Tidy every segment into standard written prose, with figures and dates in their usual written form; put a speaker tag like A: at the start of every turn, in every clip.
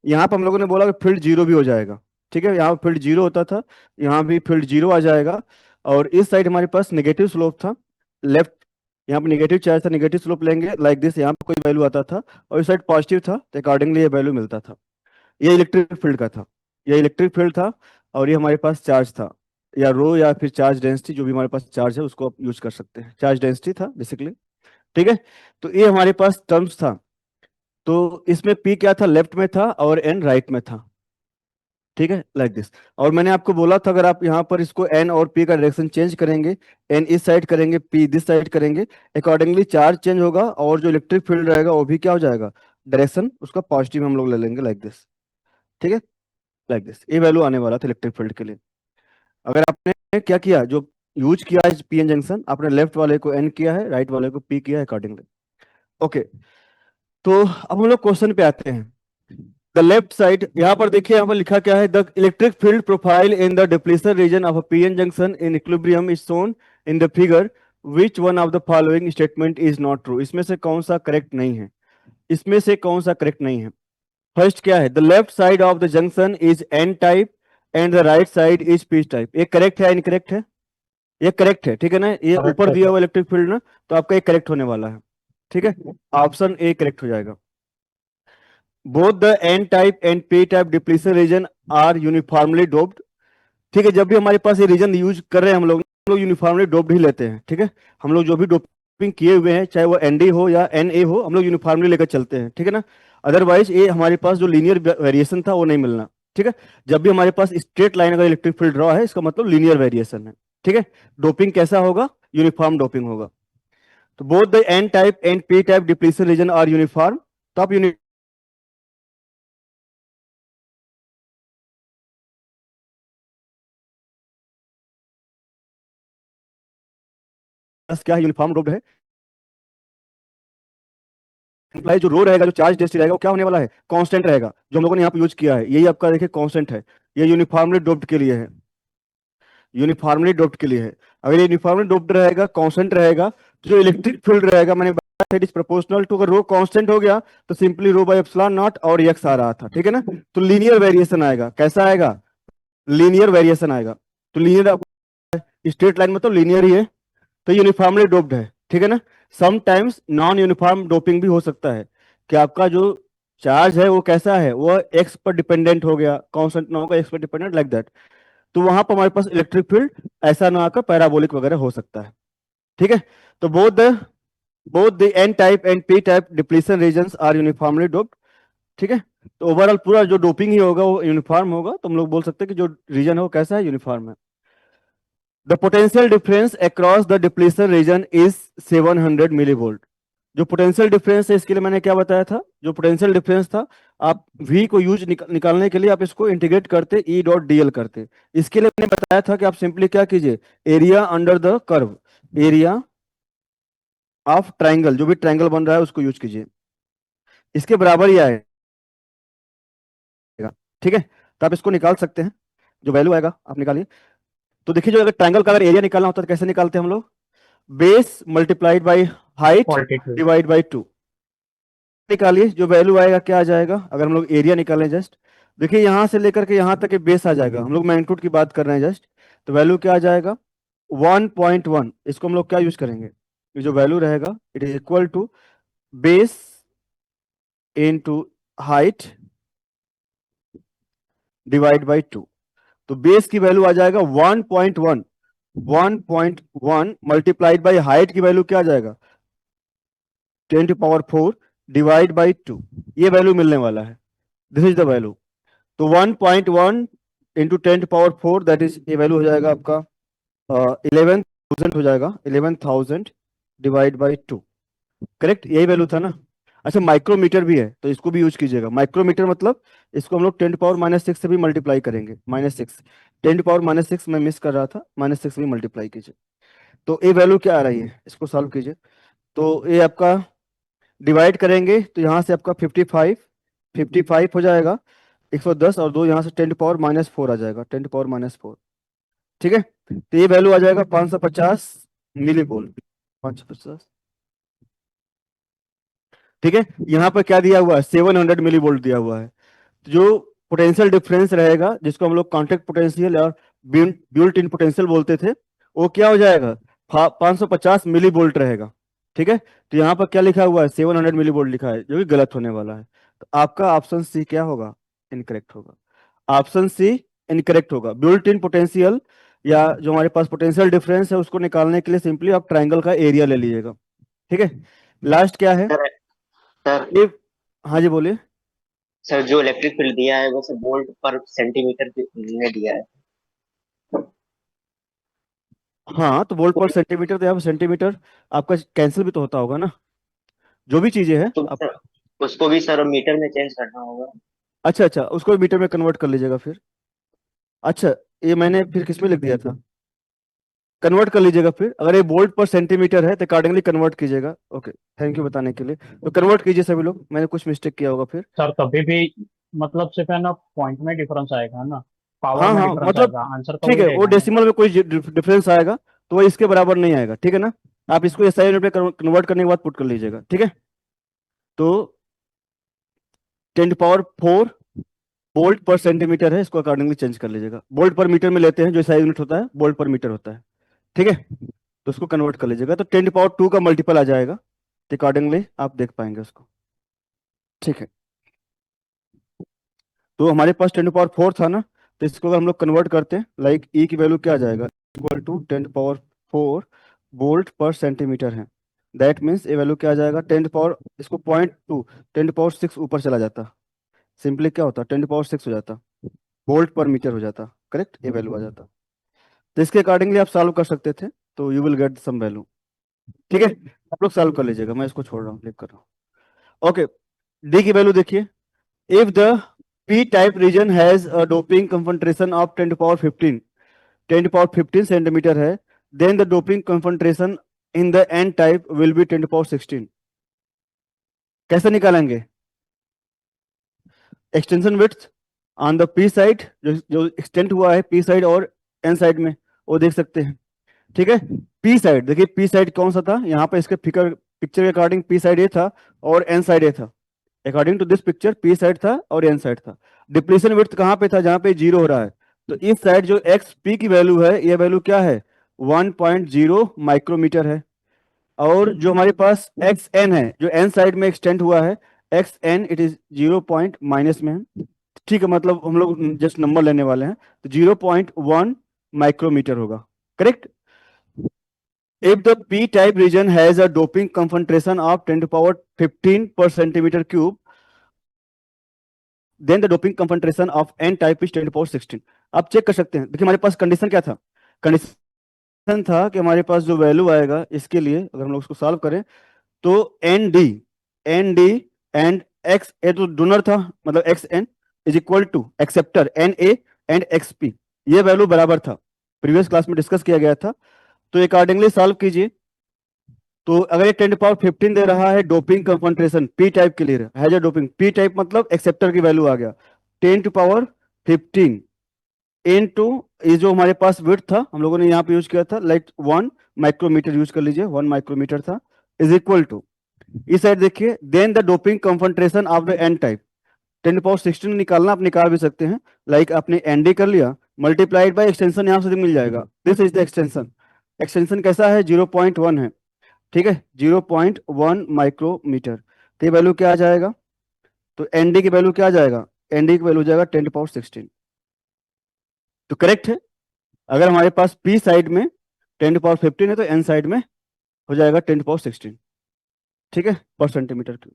A: यहाँ पर हम लोगों ने बोला कि फील्ड जीरो भी हो जाएगा। ठीक है, यहाँ फील्ड जीरो होता था, यहाँ भी फील्ड जीरो आ जाएगा। और इस साइड हमारे पास नेगेटिव स्लोप था, लेफ्ट, यहाँ पे नेगेटिव चार्ज था, नेगेटिव स्लोप लेंगे लाइक दिस, यहाँ पे कोई वैल्यू आता था, और इस साइड पॉजिटिव था तो अकॉर्डिंगली ये वैल्यू मिलता था। ये इलेक्ट्रिक फील्ड का था, ये इलेक्ट्रिक फील्ड था। और ये हमारे पास चार्ज था, या रो या फिर चार्ज डेंसिटी, जो भी हमारे पास चार्ज है उसको आप यूज कर सकते हैं, चार्ज डेंसिटी था बेसिकली। ठीक है, तो ये हमारे पास टर्म्स था। तो इसमें पी क्या था, लेफ्ट में था और एन राइट में था। ठीक है, लाइक दिस। और मैंने आपको बोला था अगर आप यहाँ पर इसको एन और पी का डायरेक्शन चेंज करेंगे, एन इस साइड करेंगे, पी दिस साइड करेंगे, अकॉर्डिंगली चार्ज चेंज होगा और जो इलेक्ट्रिक फील्ड रहेगा वो भी क्या हो जाएगा, डायरेक्शन उसका पॉजिटिव हम लोग ले लेंगे लाइक दिस। ठीक है, लाइक दिस, ये वैल्यू आने वाला था इलेक्ट्रिक फील्ड के लिए। अगर आपने क्या किया, जो यूज किया है पी एन जंक्शन, आपने लेफ्ट वाले को एन किया है, राइट वाले को पी किया है अकॉर्डिंगली। ओके, तो अब हम लोग क्वेश्चन पे आते हैं। द लेफ्ट साइड, यहाँ पर देखिए, यहाँ पर लिखा क्या है, the electric field profile in the depletion region of a PN junction in equilibrium is shown in the figure, which one of the following statement is not true. इसमें से कौन सा करेक्ट नहीं है, इसमें से कौन सा करेक्ट नहीं है। फर्स्ट क्या है, the left side of the junction is an type and the right side is P type. ये करेक्ट है, इनकरेक्ट है? ये करेक्ट है, ठीक है ना, ये
B: करेक्ट
A: ऊपर
B: है
A: दिया
B: सर।
A: हुआ इलेक्ट्रिक फील्ड ना, तो आपका ये करेक्ट होने वाला है। ठीक है, ऑप्शन ए करेक्ट हो जाएगा। Both the n type and p type depletion region are uniformly doped. ठीक है, जब भी हमारे पास ये रीजन यूज कर रहे हैं हम लोग यूनिफॉर्मली डोप्ड ही लेते हैं। ठीक है, हम लोग जो भी डोपिंग किए हुए हैं, चाहे वो एनडी हो या एन ए हो, हम लोग यूनिफॉर्मली लेकर चलते हैं। ठीक है ना, अदरवाइज ये हमारे पास जो लीनियर वेरिएशन था वो नहीं मिलना। ठीक है, जब भी हमारे पास स्ट्रेट लाइन अगर इलेक्ट्रिक फील्ड ड्रॉ है, इसका मतलब लीनियर वेरिएशन है। ठीक है, डोपिंग कैसा होगा, यूनिफॉर्म डोपिंग होगा। तो both the n type and p type depletion region are uniform. तो आप क्या है, यूनिफॉर्म डोप्ड है। इम्प्लाई जो रो रहेगा, जो चार्ज डेंसिटी रहेगा, वो क्या होने वाला है, कांस्टेंट रहेगा। जो हम लोगों ने यहाँ पे यूज किया है, यही आपका देखिए कांस्टेंट है। ये यूनिफॉर्मली डोप्ड के लिए है, यूनिफॉर्मली डोप्ड के लिए है। अगर ये यूनिफॉर्मली डोप्ड रहेगा, कांस्टेंट रहेगा, तो जो इलेक्ट्रिक फील्ड रहेगा, मैंने बताया इट इज प्रोपोर्शनल टू, अगर रो कांस्टेंट हो गया तो simply rho by epsilon not और एक्स आ रहा था। ठीक है ना, तो लीनियर वेरिएशन आएगा, कैसा आएगा, लीनियर वेरिएशन आएगा। तो लीनियर, स्ट्रेट लाइन मतलब लीनियर ही है, तो यूनिफॉर्मली डोप्ड है। ठीक है ना, समटाइम्स नॉन यूनिफॉर्म डोपिंग भी हो सकता है, कि आपका जो चार्ज है वो कैसा है, वो एक्स पर डिपेंडेंट हो गया, कांस्टेंट ना होगा, एक्स पर डिपेंडेंट लाइक दैट। तो वहां पर हमारे पास इलेक्ट्रिक फील्ड ऐसा ना आकर पैराबोलिक वगैरह हो सकता है। ठीक है, तो both the n type and p type depletion regions are uniformly doped. ठीक है, तो ओवरऑल पूरा जो डोपिंग ही होगा वो यूनिफॉर्म होगा, तो हम लोग बोल सकते हैं कि जो रीजन है वो कैसा है, यूनिफॉर्म है। The potential difference across the depletion reason is 700 millivolt. जो पोटेंशियल डिफरेंस है, इसके लिए मैंने क्या बताया था, जो पोटेंशियल डिफरेंस था, आप v को यूज निकालने के लिए आप इसको इंटीग्रेट करते, ई डॉट डीएल करते। इसके लिए मैंने बताया था कि आप सिंपली क्या कीजिए, area under the curve, area of triangle, जो भी ट्राइंगल बन रहा है उसको यूज कीजिए, इसके बराबर ही आएगा। ठीक है, तो आप इसको निकाल सकते हैं, जो वैल्यू आएगा आप निकालिए। तो देखिए, जो अगर ट्राइंगल का अगर एरिया निकालना होता है तो कैसे निकालते हैं हम लोग, base multiplied by height
B: qualitative.
A: Divide by 2। निकालिए, जो वैल्यू आएगा क्या आ जाएगा, अगर हम लोग एरिया निकालें जस्ट, देखिए यहां से लेकर के यहां तक के बेस आ जाएगा, हम लोग मैग्नीट्यूड की बात कर रहे हैं जस्ट, तो वैल्यू क्या आ जाएगा, 1.1। इसको हम लोग क्या यूज करेंगे, ये जो वैल्यू रहेगा it is equal to base into height divide by 2। तो बेस की वैल्यू आ जाएगा 1.1, 1.1 मल्टीप्लाइड बाई हाइट की वैल्यू क्या आ जाएगा, 10 टू पावर 4 डिवाइड बाई 2। ये वैल्यू मिलने वाला है, दिस इज द वैल्यू। तो 1.1 into 10 to power 4, that is, ये वैल्यू हो जाएगा आपका 11,000 हो जाएगा, 11,000 डिवाइड बाई 2। करेक्ट, यही वैल्यू था ना। अच्छा, माइक्रोमीटर भी है तो इसको भी यूज कीजिएगा। माइक्रोमीटर मतलब इसको हम लोग 10 टू पावर -6 से भी मल्टीप्लाई करेंगे, -6, 10 टू पावर -6 मैं मिस कर रहा था, -6 भी मल्टीप्लाई कीजिए। तो ये वैल्यू क्या आ रही है, इसको सॉल्व कीजिए। तो ये आपका डिवाइड करेंगे तो यहाँ से आपका 55 हो जाएगा, 110, और दो यहाँ से 10 टू पावर -4 आ जाएगा, 10 टू पावर -4। ठीक है, तो ये वैल्यू आ जाएगा 550 मिली वोल्ट, 550। ठीक है, यहाँ पर क्या दिया हुआ है, 700 मिली वोल्ट दिया हुआ है। जो पोटेंशियल डिफरेंस रहेगा जिसको हम लोग कॉन्टैक्ट पोटेंशियल और ब्यूल्ट इन पोटेंशियल बोलते थे, वो क्या हो जाएगा, 550 मिली वोल्ट रहेगा। ठीक है, तो यहाँ पर क्या लिखा हुआ है, 700 मिली वोल्ट लिखा है, जो कि गलत होने वाला है। तो आपका ऑप्शन सी क्या होगा, इनकरेक्ट होगा। ऑप्शन सी इनकरेक्ट होगा। ब्यूल्ट इन पोटेंशियल या जो हमारे पास पोटेंशियल डिफरेंस है उसको निकालने के लिए सिंपली आप ट्राइंगल का एरिया ले लीजिएगा। ठीक है, लास्ट क्या है,
B: सर सर
A: ये, हाँ जी बोलिए।
B: सर जो इलेक्ट्रिक फील्ड दिया है वो सर वोल्ट पर सेंटीमीटर में दिया है।
A: हाँ, तो वोल्ट पर सेंटीमीटर, तो यहाँ पर सेंटीमीटर आपका कैंसिल भी तो होता होगा ना, जो भी चीजें हैं
B: तो
A: आप।
B: सर उसको भी सर मीटर में चेंज करना होगा।
A: अच्छा अच्छा, उसको मीटर में कन्वर्ट कर लीजिएगा फिर। अच्छा, ये मैंने फिर किस में लिख दिया था, कन्वर्ट कर लीजिएगा फिर, अगर ये वोल्ट पर सेंटीमीटर है तो अकॉर्डिंगली कन्वर्ट कीजिएगा। ओके, थैंक यू बताने के लिए। तो कन्वर्ट कीजिए सभी लोग, मैंने कुछ मिस्टेक किया होगा फिर।
C: सर कभी भी मतलब सिर्फ है ना पॉइंट में डिफरेंस आएगा ना, पावर
A: हाँ
C: में
A: हाँ,
C: डिफरेंस
A: मतलब
C: आएगा, आंसर तो
A: ठीक
C: वही
A: है, वो
C: रहेगा ना।
A: डेसिमल में कोई डिफरेंस आएगा तो वो इसके बराबर नहीं आएगा, ठीक है ना। आप इसको एसआई यूनिट में कन्वर्ट करने के बाद पुट कर लीजिएगा, ठीक है। तो 10 पावर 4 वोल्ट पर सेंटीमीटर है, इसको अकॉर्डिंगली चेंज कर लीजिएगा। वोल्ट पर मीटर में लेते हैं, जो एसआई यूनिट होता है वोल्ट पर मीटर होता है, ठीक है। तो उसको कन्वर्ट कर लीजिएगा, तो 10 पावर 2 का मल्टीपल आ जाएगा, तो अकॉर्डिंगली आप देख पाएंगे उसको, ठीक है। तो हमारे पास 10 पावर 4 था ना, तो इसको अगर हम लोग कन्वर्ट करते हैं, लाइक ई की वैल्यू क्या आ जाएगा, इक्वल टू 10 पावर 4 वोल्ट पर सेंटीमीटर है। दैट मीन्स ये वैल्यू क्या आ जाएगा, 10 पावर, इसको 0.2, 10 पावर 6 ऊपर चला जाता, सिंपली क्या होता, 10 पावर 6 हो जाता, वोल्ट पर मीटर हो जाता, करेक्ट, ये वैल्यू आ जाता। तो इसके अकॉर्डिंगली आप सॉल्व कर सकते थे, तो you will get some value, ठीक है। आप लोग सॉल्व कर लीजिएगा, मैं इसको छोड़ रहा हूँ, लिख कर रहा हूँ। ओके, डी की वैल्यू देखिए, if the p-type region has a doping concentration of 10 to power 15, 10 to power 15 centimeter है, then the doping concentration in the n-type will be 10 to power 16। कैसे निकालेंगे, extension width on the P side, जो extend हुआ है p side और N side में, वो देख सकते हैं, ठीक है। पी साइड देखिए, पी साइड कौन सा था, यहाँ पे इसके फिगर पिक्चर के अकॉर्डिंग पी साइड ए था और एन साइड ए था। According to this picture p side था और एन साइड था। डिप्लीशन विड्थ कहाँ पे था, जहाँ पे जीरो हो रहा है, तो इस साइड जो एक्स पी की वैल्यू है, ये वैल्यू क्या है, 1.0 माइक्रोमीटर है। और जो हमारे पास एक्स एन है, जो एन साइड में एक्सटेंड हुआ है, x n it is 0 point minus में है, ठीक है, मतलब हम लोग जस्ट नंबर लेने वाले हैं, तो 0.1 माइक्रोमीटर होगा, correct. If the p-type region has a doping concentration of 10 to power 15 per centimeter cube, then the doping concentration of n-type is 10 to power 16। आप चेक कर सकते हैं, देखिए हमारे पास कंडीशन क्या था, कंडीशन था कि हमारे पास जो वैल्यू आएगा इसके लिए, अगर हम लोग उसको सॉल्व करें, तो n d and x a तो डोनर था, मतलब x n is equal to acceptor n a and x p, ये वैल्यू बराबर था, प्रीवियस क्लास में डिस्कस किया गया था। तो अकॉर्डिंगली सॉल्व कीजिए, तो अगर ये 10 to power 15 दे रहा है डोपिंग कंसंट्रेशन पी टाइप के लिए, है जो डोपिंग पी टाइप मतलब एक्सेप्टर की वैल्यू आ गया 10 to power 15 इनटू, ये जो हमारे पास विड्थ था हम लोगों ने यहाँ पे यूज किया था, लाइक 1 माइक्रोमीटर यूज कर लीजिए, 1 माइक्रोमीटर था, इज इक्वल टू, इस साइड देखिए, then the doping concentration of the n type, 10 to power 16 निकालना, आप निकाल भी सकते हैं, लाइक आपने एनडी कर लिया, मल्टीप्लाइड बाई एक्सटेंशन यहाँ से मिल जाएगा, this is the extension. Extension कैसा है, 0.1 है, ठीक है, 0.1 माइक्रोमीटर। तो ये वैल्यू क्या आ जाएगा, तो एनडी की वैल्यू क्या आ जाएगा, एनडी की वैल्यू हो जाएगा 10 to power 16। तो करेक्ट है, अगर हमारे पास पी साइड में 10 to power 15 है तो एन साइड में हो जाएगा 10 to power 16, ठीक है, पर सेंटीमीटर क्यूब।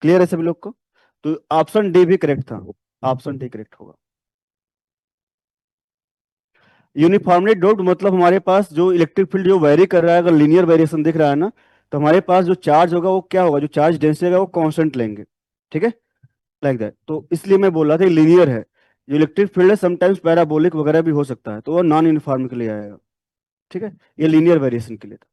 A: क्लियर है सभी लोग को, तो ऑप्शन डी भी करेक्ट था, ऑप्शन डी करेक्ट होगा। यूनिफॉर्मली डोप्ड मतलब हमारे पास जो इलेक्ट्रिक फील्ड जो वेरी कर रहा है, अगर लीनियर वेरिएशन दिख रहा है ना, तो हमारे पास जो चार्ज होगा वो क्या होगा, जो चार्ज डेंसिटी होगा वो कांस्टेंट लेंगे, ठीक है, लाइक दैट। तो इसलिए मैं बोल रहा था लीनियर है, जो इलेक्ट्रिक फील्ड है समटाइम्स पैराबोलिक वगैरह भी हो सकता है, तो वो नॉन यूनिफॉर्म के लिए आएगा, ठीक है, ये लीनियर वेरिएशन के लिए था।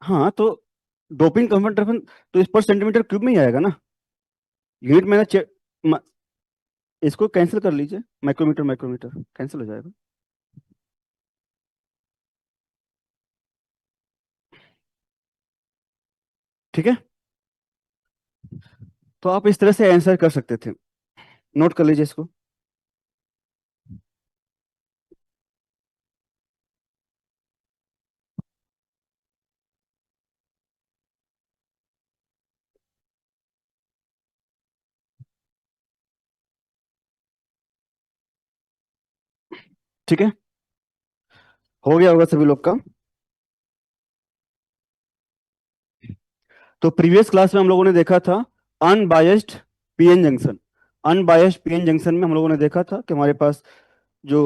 A: हाँ, तो डोपिंग कंसंट्रेशन तो इस पर सेंटीमीटर क्यूब में ही आएगा ना, यूनिट मैंने इसको कैंसिल कर लीजिए, माइक्रोमीटर माइक्रोमीटर कैंसिल हो जाएगा। ठीक है, तो आप इस तरह से आंसर कर सकते थे, नोट कर लीजिए इसको। ठीक है, हो गया होगा सभी लोग का। तो प्रीवियस क्लास में हम लोगों ने देखा था unbiased PN junction. Unbiased PN junction में हम लोगों ने देखा था कि हमारे पास जो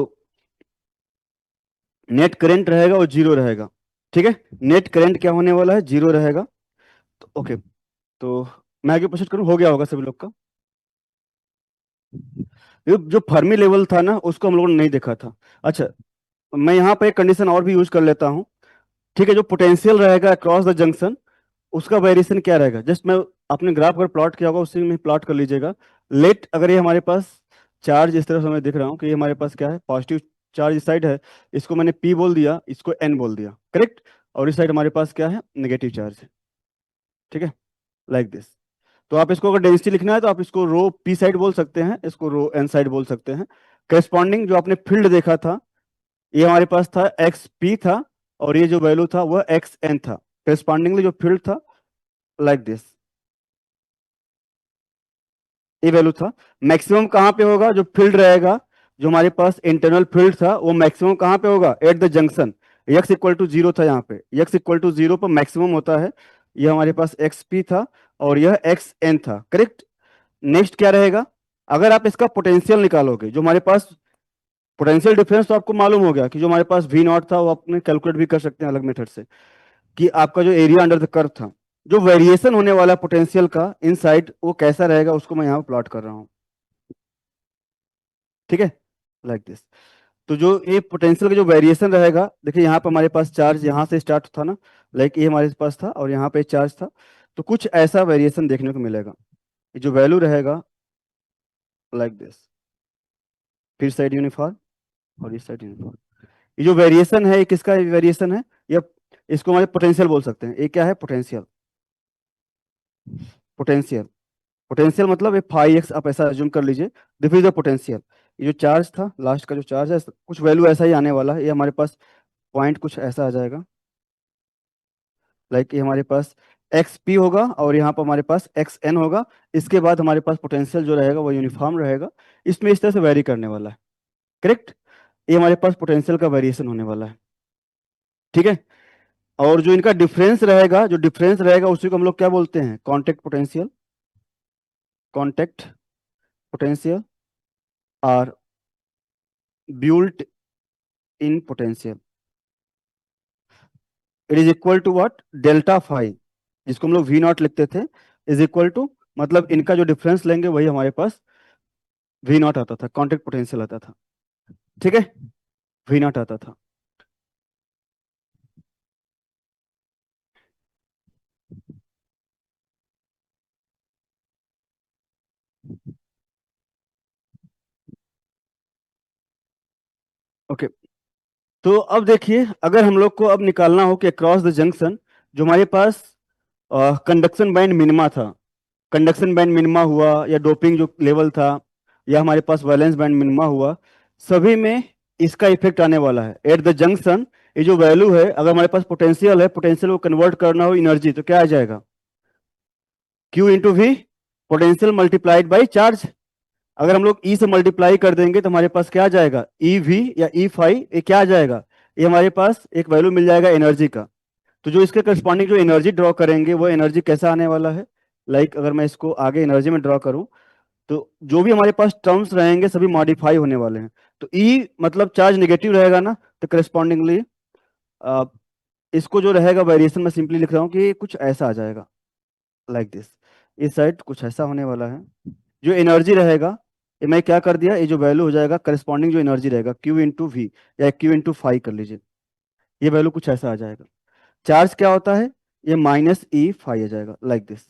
A: नेट करंट रहेगा वो जीरो रहेगा। ठीक है, नेट करंट क्या होने वाला है, जीरो रहेगा। तो ओके, तो मैं आगे प्रोसीड करूं, हो गया होगा सभी लोग का। ये जो फर्मी लेवल था ना, उसको हम लोगों ने नहीं देखा था। अच्छा, मैं यहाँ पे एक कंडीशन और भी यूज कर लेता हूँ। ठीक है, जो पोटेंशियल रहेगा अक्रॉस द जंक्शन, उसका वेरिएशन क्या रहेगा, जस्ट मैं अपने ग्राफ अगर प्लॉट किया होगा उसी में प्लॉट कर लीजिएगा। लेट अगर ये हमारे पास चार्ज इस तरह से मैं दिख रहा हूँ कि ये हमारे पास क्या है, पॉजिटिव चार्ज इस साइड है, इसको मैंने पी बोल दिया, इसको एन बोल दिया, करेक्ट। और इस साइड हमारे पास क्या है, नेगेटिव चार्ज है। ठीक है, लाइक दिस। तो आप इसको अगर डेंसिटी लिखना है तो आप इसको रो पी साइड बोल सकते हैं, इसको रो एन साइड बोल सकते हैं। करेस्पॉन्डिंग जो आपने फील्ड देखा था, ये हमारे पास था एक्स पी था, और ये जो वैल्यू था वह एक्स एन था। करेस्पॉन्डिंगली जो फील्ड था, लाइक दिस, ये वैल्यू था। मैक्सिमम कहाँ पे होगा, जो फील्ड रहेगा, जो हमारे पास इंटरनल फील्ड था, वो मैक्सिमम कहाँ पे होगा, at the junction. X equal to zero था, यहाँ पे एक्स इक्वल टू जीरो पर मैक्सिमम होता है। ये हमारे पास एक्स पी था और यह एक्स एन था, करेक्ट। नेक्स्ट क्या रहेगा, अगर आप इसका पोटेंशियल निकालोगे, जो हमारे पास पोटेंशियल डिफरेंस, तो आपको मालूम हो गया कि जो हमारे पास वी नॉट था वो अपने कैलकुलेट भी कर सकते हैं अलग मेथड से, कि आपका जो एरिया अंडर द कर्व था, जो वेरिएशन होने वाला पोटेंशियल का इनसाइड, वो कैसा रहेगा, उसको मैं यहाँ प्लॉट कर रहा हूँ। ठीक है, लाइक दिस। तो जो ये पोटेंशियल का जो वेरिएशन रहेगा, देखिए यहाँ पर हमारे पास चार्ज यहाँ से स्टार्ट था ना, लाइक ये हमारे पास था और यहाँ पे चार्ज था, तो कुछ ऐसा वेरिएशन देखने को मिलेगा। ये जो वैल्यू रहेगा, लाइक दिस, फिर साइड यूनिफॉर्म और इस साइड यूनिफॉर्म। ये जो वेरिएशन है, ये किसका वेरिएशन है, ये इसको हमारे पोटेंशियल बोल सकते हैं। ये क्या है, पोटेंशियल। पोटेंशियल, पोटेंशियल मतलब ये फाई एक्स आप ऐसा अज्यूम कर लीजिए, दिस इज द पोटेंशियल। ये जो चार्ज था, लास्ट का जो चार्ज है, कुछ वैल्यू ऐसा ही आने वाला है, ये हमारे पास पॉइंट कुछ ऐसा आ जाएगा, लाइक ये हमारे पास एक्स पी होगा और यहाँ पर हमारे पास एक्स एन होगा। इसके बाद हमारे पास पोटेंशियल जो रहेगा वो यूनिफॉर्म रहेगा, इसमें इस तरह से वेरी करने वाला है, करेक्ट। ये हमारे पास पोटेंशियल का वेरिएशन होने वाला है। ठीक है, और जो इनका डिफरेंस रहेगा, जो डिफरेंस रहेगा उसी को हम लोग क्या बोलते हैं, contact potential. Contact potential are built in potential, it is equal to what, delta phi, जिसको हम लोग वी नॉट लिखते थे, इज इक्वल टू, मतलब इनका जो डिफरेंस लेंगे वही हमारे पास वी नॉट आता था, कॉन्टेक्ट पोटेंशियल आता था। ठीक है, वी नॉट आता था। ओके, तो अब देखिए, अगर हम लोग को अब निकालना हो कि अक्रॉस द जंक्शन जो हमारे पास कंडक्शन बैंड मिनिमा था, कंडक्शन बैंड मिनिमा हुआ, या डोपिंग जो लेवल था, या हमारे पास वैलेंस बैंड मिनिमा हुआ, सभी में इसका इफेक्ट आने वाला है एट द जंक्शन। ये जो वैल्यू है, अगर हमारे पास पोटेंशियल है, पोटेंशियल को कन्वर्ट करना हो एनर्जी, तो क्या आ जाएगा, Q into v, potential multiplied by charge. अगर हम लोग E से मल्टीप्लाई कर देंगे तो हमारे पास क्या आ जाएगा, ई वी या ई फाई, ये क्या आ जाएगा, ये हमारे पास एक वैल्यू मिल जाएगा एनर्जी का। तो जो इसके करस्पॉन्डिंग जो एनर्जी ड्रॉ करेंगे, वो एनर्जी कैसा आने वाला है, लाइक अगर मैं इसको आगे एनर्जी में ड्रॉ करूं, तो जो भी हमारे पास टर्म्स रहेंगे सभी मॉडिफाई होने वाले हैं। तो ई मतलब चार्ज नेगेटिव रहेगा ना, तो करस्पॉन्डिंगली इसको जो रहेगा वेरिएशन में सिंपली लिख रहा हूँ कि कुछ ऐसा आ जाएगा, लाइक दिस। इस साइड कुछ ऐसा होने वाला है। जो एनर्जी रहेगा, ये मैं क्या कर दिया, ये जो वैल्यू हो जाएगा करस्पॉन्डिंग जो एनर्जी रहेगा, क्यू इंटू वी या क्यू इंटू फाई कर लीजिए, ये वैल्यू कुछ ऐसा आ जाएगा। चार्ज क्या होता है, ये माइनस ई फाई आ जाएगा, लाइक दिस।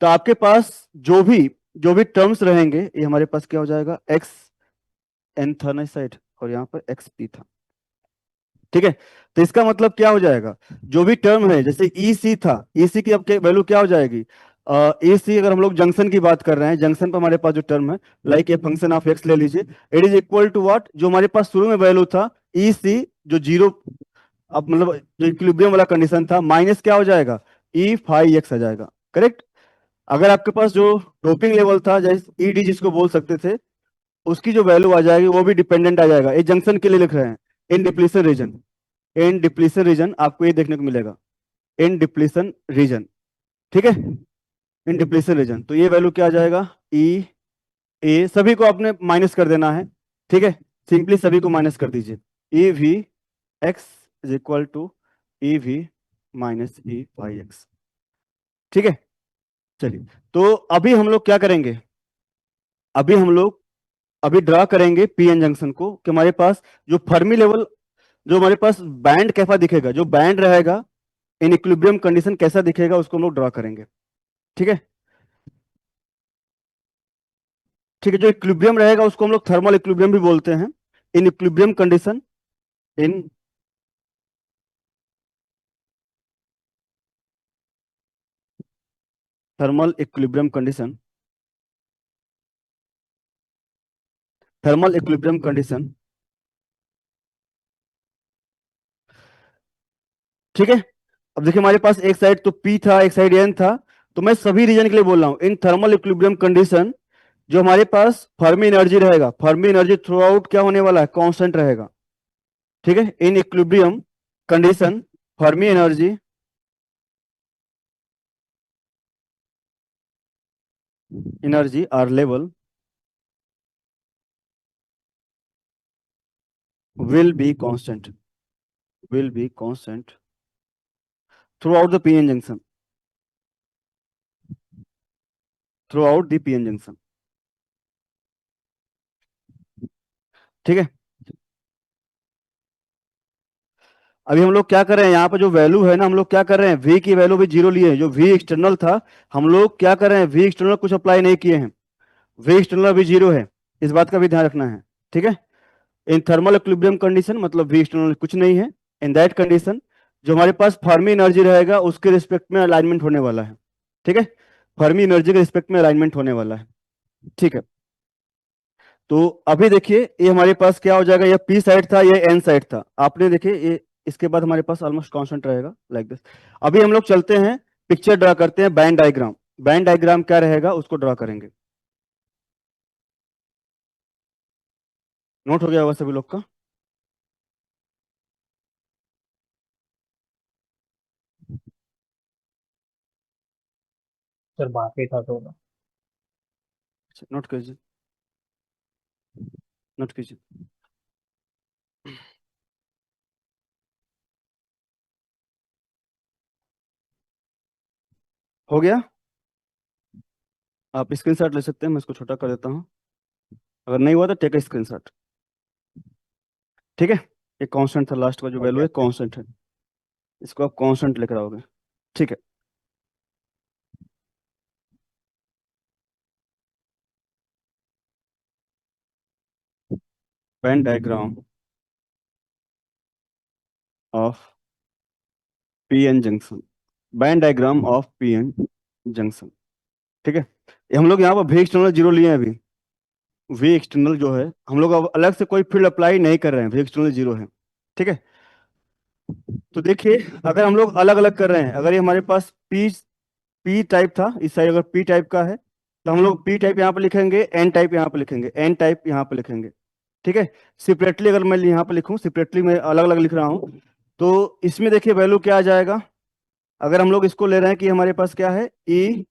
A: तो आपके पास जो भी टर्म्स रहेंगे, ये हमारे पास क्या हो जाएगा, एक्स एन था ना इस साइड, और यहाँ पर एक्स पी था। ठीक है। तो इसका मतलब क्या हो जाएगा, जो भी टर्म है जैसे ई सी था, ई सी की अब वैल्यू क्या हो जाएगी, ई सी अगर हम लोग जंक्शन की बात कर रहे हैं, जंक्शन पर हमारे पास जो टर्म है like a function of x ले लीजिए, it is equal to what, जो हमारे पास शुरू में वैल्यू था ई सी जो जीरो, अब मतलब जो इक्विलिब्रियम वाला कंडीशन था, माइनस क्या हो जाएगा, ई फाई एक्स आ जाएगा। करेक्ट। अगर आपके पास जो डोपिंग लेवल था, जैसे ईडी जिसको बोल सकते थे, उसकी जो वैल्यू आ जाएगी वो भी डिपेंडेंट आ जाएगा। ये जंक्शन के लिए लिख रहे हैं, इन डिप्लीशन रीजन, इन डिप्लीशन रीजन आपको ये देखने को मिलेगा, इन डिप्लीशन रीजन। ठीक है, इन डिप्लीशन रीजन, तो ये वैल्यू क्या आ जाएगा, ई ए, सभी को आपने माइनस कर देना है। ठीक है, सिंपली सभी को माइनस कर दीजिए, e v x is equal to E v minus e y x. ठीक है, चलिए, तो अभी हम लोग क्या करेंगे, अभी हम लोग अभी ड्रा करेंगे पीएन जंक्शन को, कि हमारे पास जो फर्मी लेवल, जो हमारे पास बैंड कैसा दिखेगा, जो बैंड रहेगा इन इक्विलिब्रियम कंडीशन कैसा दिखेगा, उसको हम लोग ड्रा करेंगे। ठीक है, ठीक है, जो इक्विलिब्रियम रहेगा उसको हम लोग थर्मल इक्विलिब्रियम भी बोलते हैं। इन इक्विलिब्रियम कंडीशन, इन thermal equilibrium condition, thermal equilibrium condition. ठीक है, अब देखिए हमारे पास एक साइड तो पी था, एक साइड एन था, तो मैं सभी रीजन के लिए बोल रहा हूं, इन थर्मल इक्विलिब्रियम कंडीशन जो हमारे पास फर्मी एनर्जी रहेगा, फर्मी एनर्जी थ्रू आउट क्या होने वाला है, कांस्टेंट रहेगा। ठीक है, in equilibrium condition Fermi energy are level will be constant, will be constant throughout the pn junction, throughout the pn junction। ठीक है, अभी हम लोग क्या कर रहे हैं, यहाँ पर जो वैल्यू है ना, हम लोग क्या कर रहे हैं, v की वैल्यू भी जीरो लिए हैं, जो v एक्सटर्नल था हम लोग क्या कर रहे हैं, v एक्सटर्नल कुछ अप्लाई नहीं किए हैं, v एक्सटर्नल अभी जीरो है, इस बात का भी ध्यान रखना है। ठीक है, इन थर्मल इक्विलिब्रियम कंडीशन मतलब v एक्सटर्नल कुछ नहीं है, इन दैट कंडीशन जो हमारे पास फर्मी एनर्जी रहेगा उसके रिस्पेक्ट में अलाइनमेंट होने वाला है। ठीक है, फर्मी एनर्जी के रिस्पेक्ट में अलाइनमेंट होने वाला है। ठीक है, तो अभी देखिए ये हमारे पास क्या हो जाएगा, ये पी साइड था, ये एन साइड था, आपने देखिए ये इसके बाद हमारे पास ऑलमोस्ट कांस्टेंट रहेगा लाइक दिस। अभी हम लोग चलते हैं, पिक्चर ड्रा करते हैं, बैंड डायग्राम, बैंड डायग्राम क्या रहेगा उसको ड्रा करेंगे। नोट हो गया होगा सभी लोग का।
C: सर बाकी था तो
A: नोट कीजिए, नोट कीजिए। हो गया, आप स्क्रीनशॉट ले सकते हैं, मैं इसको छोटा कर देता हूँ, अगर नहीं हुआ तो टेक स्क्रीनशॉट। ठीक है, एक कांस्टेंट था, लास्ट का जो वैल्यू
C: ओके
A: है
C: ओके।
A: कांस्टेंट है, इसको आप कांस्टेंट लेकर आओगे। ठीक है, band diagram of PN junction, band diagram of PN junction. ठीक है, ये हम लोग यहाँ पर वी एक्सटर्नल जीरो लिए हैं अभी, वी एक्सटर्नल जो है हम लोग अब अलग से कोई फील्ड अप्लाई नहीं कर रहे हैं, वी एक्सटर्नल जीरो है। ठीक है, तो देखिए अगर हम लोग अलग अलग कर रहे हैं, अगर ये हमारे पास पी पी टाइप था, इस साइड अगर पी टाइप का है तो हम लोग पी टाइप यहाँ पे लिखेंगे, एन टाइप यहाँ पे लिखेंगे, एन टाइप यहाँ पे लिखेंगे। ठीक है, सेपरेटली अगर मैं यहाँ पे लिखूँ, सेपरेटली मैं अलग अलग लिख रहा हूँ, तो इसमें देखिए वैल्यू क्या आ जाएगा, अगर हम लोग इसको ले रहे हैं कि हमारे पास क्या है ई,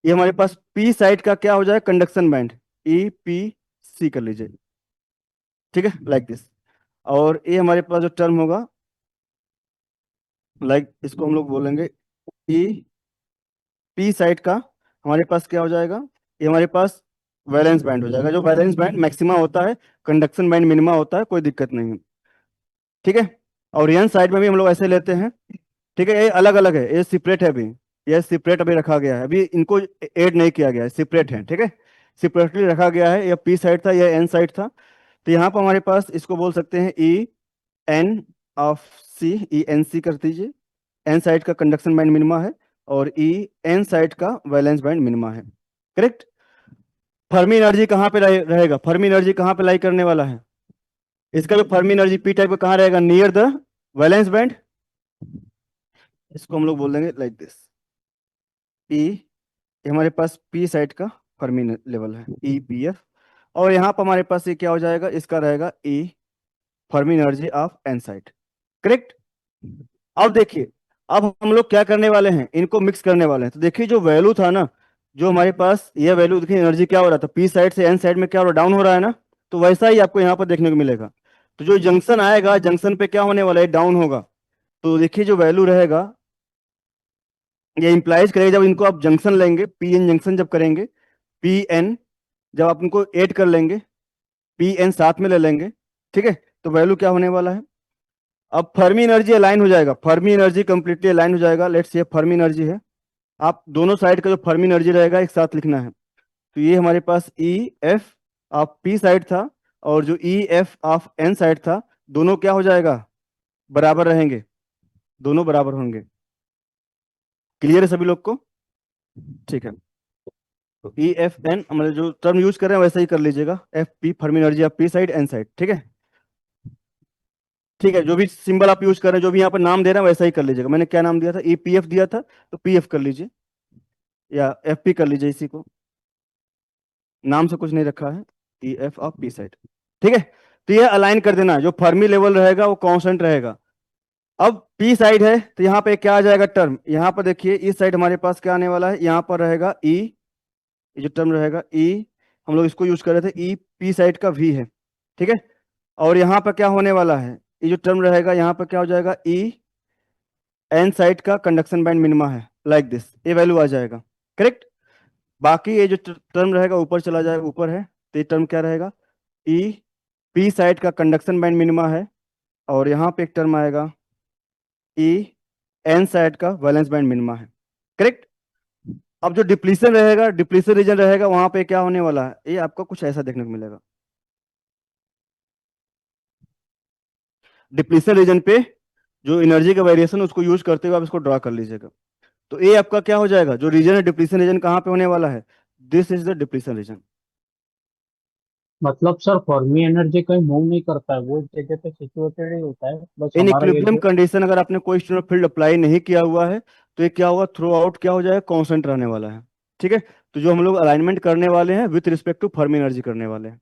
A: ये हमारे पास पी साइड का क्या हो जाए, conduction band, e p c कर लीजिए। ठीक है, लाइक दिस, और ये हमारे पास जो टर्म होगा लाइक इसको हम लोग बोलेंगे ई पी साइड का, हमारे पास क्या हो जाएगा, ये हमारे पास वैलेंस बैंड हो जाएगा, जो वैलेंस बैंड मैक्सिमा होता है, कंडक्शन बैंड मिनिमा होता है, कोई दिक्कत नहीं है। ठीक है, और एन साइड में भी हम लोग ऐसे लेते हैं। ठीक है, ये अलग अलग है, ये सेपरेट है अभी, ये सेपरेट अभी रखा गया है, अभी इनको ऐड नहीं किया गया है, सेपरेट है। ठीक है, सेपरेटली रखा गया है, ये पी साइड था, ये एन साइड था, तो यहाँ पर हमारे पास इसको बोल सकते हैं e n of c, e n c कर दीजिए। एन साइड का कंडक्शन बैंड मिनिमा है और ई एन साइड का वैलेंस बैंड मिनिमा है। करेक्ट। फर्मी एनर्जी कहाँ पे रहेगा? फर्मी एनर्जी कहाँ पे लाई करने वाला है? इसका भी फर्मी एनर्जी पी टाइप का कहाँ रहेगा? Near the valence band. इसको हम लोग बोल देंगे लाइक दिस, ई, हमारे पास पी साइड का फर्मी लेवल है, ई पी एफ। और यहाँ पर हमारे पास ये क्या हो जाएगा? इसका रहेगा E Fermi energy of N side. Correct. अब देखिए, अब हम लोग क्या करने वाले हैं? इनको मिक्स करने वाले हैं। तो देखिए जो वैल्यू था ना, जो हमारे पास ये वैल्यू, देखिए एनर्जी क्या हो रहा था, पी साइड से एन साइड में क्या हो रहा, डाउन हो रहा है ना। तो वैसा ही आपको यहाँ पर देखने को मिलेगा। तो जो जंक्शन आएगा, जंक्शन पे क्या होने वाला है? डाउन होगा। तो देखिए जो वैल्यू रहेगा, ये इंप्लाइज करेगा, जब इनको आप जंक्शन लेंगे, पी एन जंक्शन जब करेंगे, पी एन जब आप इनको ऐड कर लेंगे, पी एन साथ में ले लेंगे, ठीक है, तो वैल्यू क्या होने वाला है? अब फर्मी एनर्जी अलाइन हो जाएगा, फर्मी एनर्जी कंप्लीटली अलाइन हो जाएगा। लेट्स ये फर्मी एनर्जी है। आप दोनों साइड का जो फर्मी एनर्जी रहेगा एक साथ लिखना है। तो ये हमारे पास E F of P side था और जो E F of N side था, दोनों क्या हो जाएगा? बराबर रहेंगे, दोनों बराबर होंगे। क्लियर है सभी लोग को? ठीक है। तो ई एफ एन, मतलब जो टर्म यूज कर रहे हैं वैसा ही कर लीजिएगा, f p Fermi energy of P side n side. ठीक है, ठीक है। जो भी सिंबल आप यूज कर रहे हैं, जो भी यहाँ पर नाम दे रहे हैं वैसा ही कर लीजिएगा। मैंने क्या नाम दिया था? ई पी एफ दिया था, तो पी एफ कर लीजिए या एफ पी कर लीजिए। इसी को नाम से कुछ नहीं रखा है, ई एफ ऑफ पी साइड। ठीक है, तो ये अलाइन कर देना। जो फर्मी लेवल रहेगा वो कांस्टेंट रहेगा। अब पी साइड है तो यहाँ पे क्या आ जाएगा टर्म? यहाँ पर देखिए इस साइड हमारे पास क्या आने वाला है? यहाँ पर रहेगा ई, ये जो टर्म रहेगा ई, हम लोग इसको यूज कर रहे थे, ई पी साइड का वी है। ठीक है, और यहाँ पर क्या होने वाला है? ये जो टर्म रहेगा यहाँ पर क्या हो जाएगा? ई एन साइड का कंडक्शन बैंड मिनिमा है, लाइक दिस, ये वैल्यू आ जाएगा। करेक्ट। बाकी ये जो टर्म रहेगा ऊपर चला जाएगा, ऊपर है, तो ये टर्म क्या रहेगा? ई पी साइड का कंडक्शन बैंड मिनिमा है और यहाँ पे एक टर्म आएगा ई एन साइड का वैलेंस बैंड मिनिमा है। करेक्ट। अब जो डिप्लीशन रहेगा, डिप्लीशन रीजन रहेगा, वहां पे क्या होने वाला है? ये आपको कुछ ऐसा देखने को मिलेगा। डिप्लीशन रीजन पे जो एनर्जी का वेरिएशन उसको यूज करते हुए आप इसको ड्रा कर लीजिएगा। तो ये आपका क्या हो जाएगा? जो रीजन है, डिप्लीशन रीजन कहाँ पे होने वाला है? This is the depletion reason.
C: मतलब सर फर्मी एनर्जी कहीं मूव नहीं करता है, वो एक जगह पे सिचुएटेड ही होता है, बस
A: इन
C: हमारा ये
A: इक्विलिब्रियम
C: जो।
A: कंडीशन अगर आपने कोई स्टोनर फील्ड अप्लाई नहीं किया हुआ है, तो ये क्या होगा? थ्रू आउट क्या हो जाएगा? कांस्टेंट रहने वाला है। ठीक है, तो जो हम लोग अलाइनमेंट करने वाले हैं with respect to Fermi energy करने वाले हैं।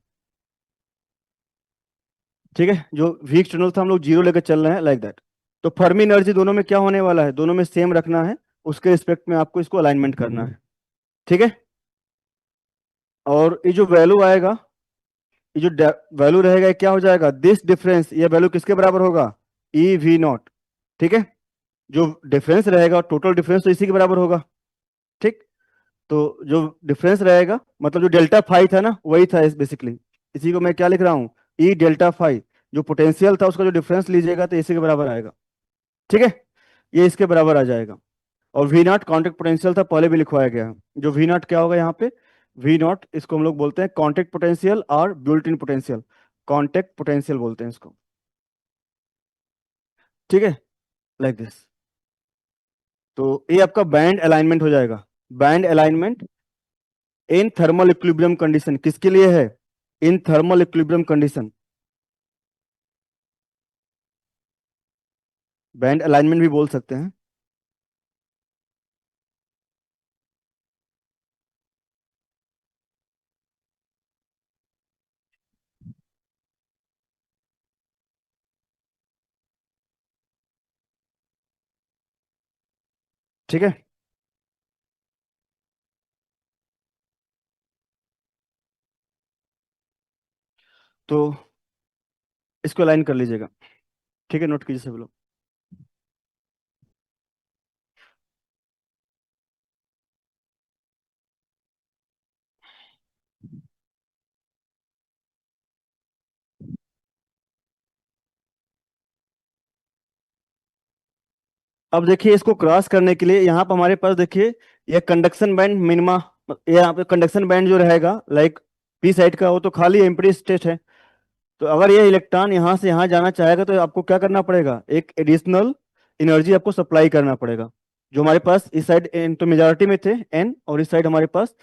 A: ठीक है, जो वीक एक्सटर्नल था हम लोग जीरो लेकर चल रहे हैं, लाइक दैट। तो फर्मी एनर्जी दोनों में क्या होने वाला है? दोनों में सेम रखना है, उसके रिस्पेक्ट में आपको इसको अलाइनमेंट करना है। ठीक है, और ये जो वैल्यू आएगा, ये जो वैल्यू रहेगा, ये क्या हो जाएगा? दिस डिफरेंस, ये वैल्यू किसके बराबर होगा? E V not. ठीक है, जो डिफरेंस रहेगा, टोटल डिफरेंस तो इसी के बराबर होगा। ठीक, तो जो डिफरेंस रहेगा, मतलब जो डेल्टा फाई था ना, वही था इस बेसिकली। इसी को मैं क्या लिख रहा हूँ? E delta phi. जो पोटेंशियल था उसका जो डिफरेंस लीजिएगा तो इसी के बराबर आएगा। ठीक है, ये इसके बराबर आ जाएगा। और वी नॉट कॉन्टेक्ट पोटेंशियल था, पहले भी लिखवाया गया है। जो वी नॉट क्या होगा यहाँ पे? वी नॉट, इसको हम लोग बोलते हैं कॉन्टेक्ट पोटेंशियल और built in potential. Contact potential बोलते हैं इसको। ठीक है, लाइक दिस। तो ये आपका बैंड अलाइनमेंट हो जाएगा। बैंड अलाइनमेंट इन थर्मल इक्विलिब्रियम कंडीशन किसके लिए है? इन thermal equilibrium condition. Band alignment भी बोल सकते हैं। ठीक है, तो इसको अलाइन कर लीजिएगा। ठीक है, नोट कीजिए सभी लोग। अब देखिए इसको क्रॉस करने के लिए यहाँ पर हमारे पास देखिए ये कंडक्शन बैंड मिनिमा, ये यहाँ पे कंडक्शन बैंड जो रहेगा लाइक पी साइड का, वो तो खाली एम्प्टी स्टेट है। तो अगर ये इलेक्ट्रॉन यहाँ से यहाँ जाना चाहेगा तो आपको क्या करना पड़ेगा, एक एडिशनल एनर्जी आपको सप्लाई करना पड़ेगा। जो हमारे पास इस साइड एन तो मेजॉरिटी में थे एन, और इस साइड हमारे पास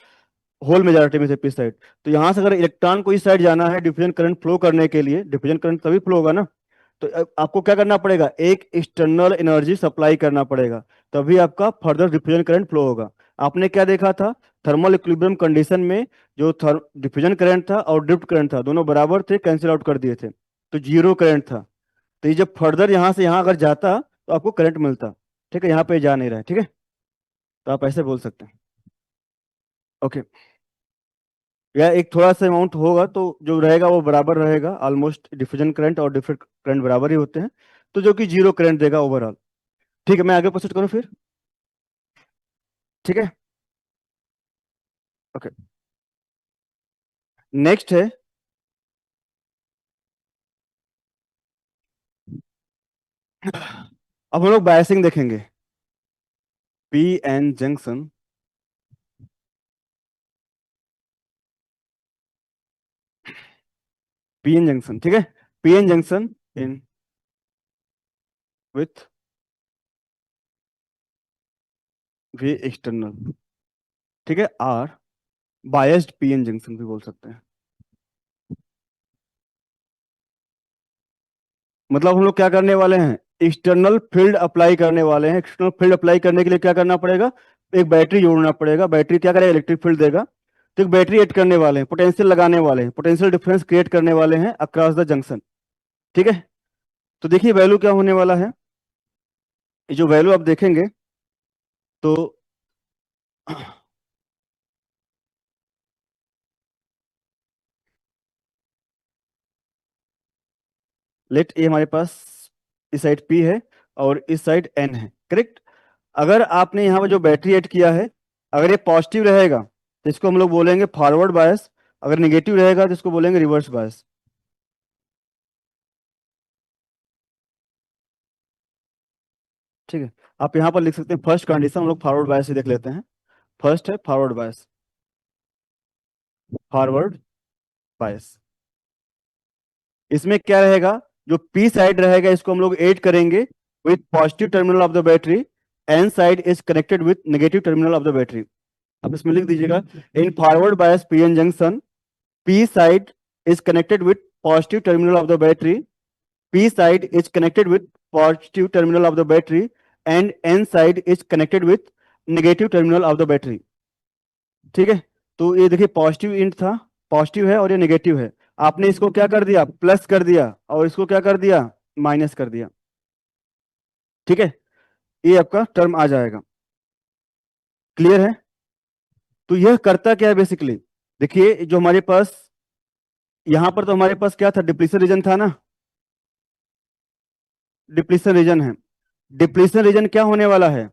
A: होल मेजॉरिटी में थे पी साइड। तो यहाँ से अगर इलेक्ट्रॉन को इस साइड जाना है डिफ्यूजन करंट फ्लो करने के लिए, डिफ्यूजन करंट तभी फ्लो होगा ना, तो आपको क्या करना पड़ेगा, एक एक्सटर्नल एनर्जी सप्लाई करना पड़ेगा, तभी आपका फर्दर डिफ्यूजन करंट फ्लो होगा। आपने क्या देखा था, थर्मल इक्विलिब्रियम कंडीशन में जो डिफ्यूजन करंट था और ड्रिफ्ट करंट था दोनों बराबर थे, कैंसिल आउट कर दिए थे, तो जीरो करंट था। तो ये जब फर्दर यहाँ से यहाँ अगर जाता तो आपको करंट मिलता। ठीक है, यहाँ पे जा नहीं रहा है, ठीक है, तो आप ऐसे बोल सकते हैं। ओके, या एक थोड़ा सा अमाउंट होगा तो जो रहेगा वो बराबर रहेगा, ऑलमोस्ट डिफ्यूजन करंट और डिफरेंट करंट बराबर ही होते हैं, तो जो कि जीरो करंट देगा ओवरऑल। ठीक है, मैं आगे प्रोसीड करूँ फिर। ठीक है, ओके, नेक्स्ट है अब हम लोग बायसिंग देखेंगे। P n junction, p n junction, ठीक है, p n junction in with v external, ठीक है, r biased p n junction भी बोल सकते हैं। मतलब हम लोग क्या करने वाले हैं, एक्सटर्नल फील्ड अप्लाई करने वाले हैं। एक्सटर्नल फील्ड अप्लाई करने के लिए क्या करना पड़ेगा, एक बैटरी जोड़ना पड़ेगा। बैटरी क्या करेगा, इलेक्ट्रिक फील्ड देगा। तो एक बैटरी ऐड करने वाले हैं, पोटेंशियल लगाने वाले हैं, पोटेंशियल डिफरेंस क्रिएट करने वाले हैं अक्रॉस द जंक्शन। ठीक है, तो देखिए वैल्यू क्या होने वाला है, ये जो वैल्यू आप देखेंगे तो लेट ये हमारे पास इस साइड P है और इस साइड N है, करेक्ट। अगर आपने यहाँ पर जो बैटरी ऐड किया है, अगर ये पॉजिटिव रहेगा तो इसको हम लोग बोलेंगे फॉरवर्ड बायस, अगर निगेटिव रहेगा तो इसको बोलेंगे रिवर्स बायस। ठीक है, आप यहाँ पर लिख सकते हैं फर्स्ट कंडीशन, हम लोग फॉरवर्ड बायस ही देख लेते हैं। फर्स्ट है फॉरवर्ड बायस, फॉरवर्ड बायस। इसमें क्या रहेगा, जो पी साइड रहेगा इसको हम लोग ऐड करेंगे with positive terminal of the battery, n side is connected with negative terminal of the battery. आप इसमें लिख दीजिएगा, in forward bias PN junction, p side is connected with positive terminal of the battery, p side is connected with positive terminal of the battery, and n side is connected with negative terminal of the battery. ठीक है, तो ये देखिए positive int था, positive है और ये negative है। आपने इसको क्या कर दिया, प्लस कर दिया, और इसको क्या कर दिया, माइनस कर दिया। ठीक है, ये आपका टर्म आ जाएगा। क्लियर है, तो यह करता क्या है बेसिकली, देखिए जो हमारे पास यहां पर तो हमारे पास क्या था, डिप्लीशन रीजन था ना, डिप्लीशन रीजन है। डिप्लीशन रीजन क्या होने वाला है,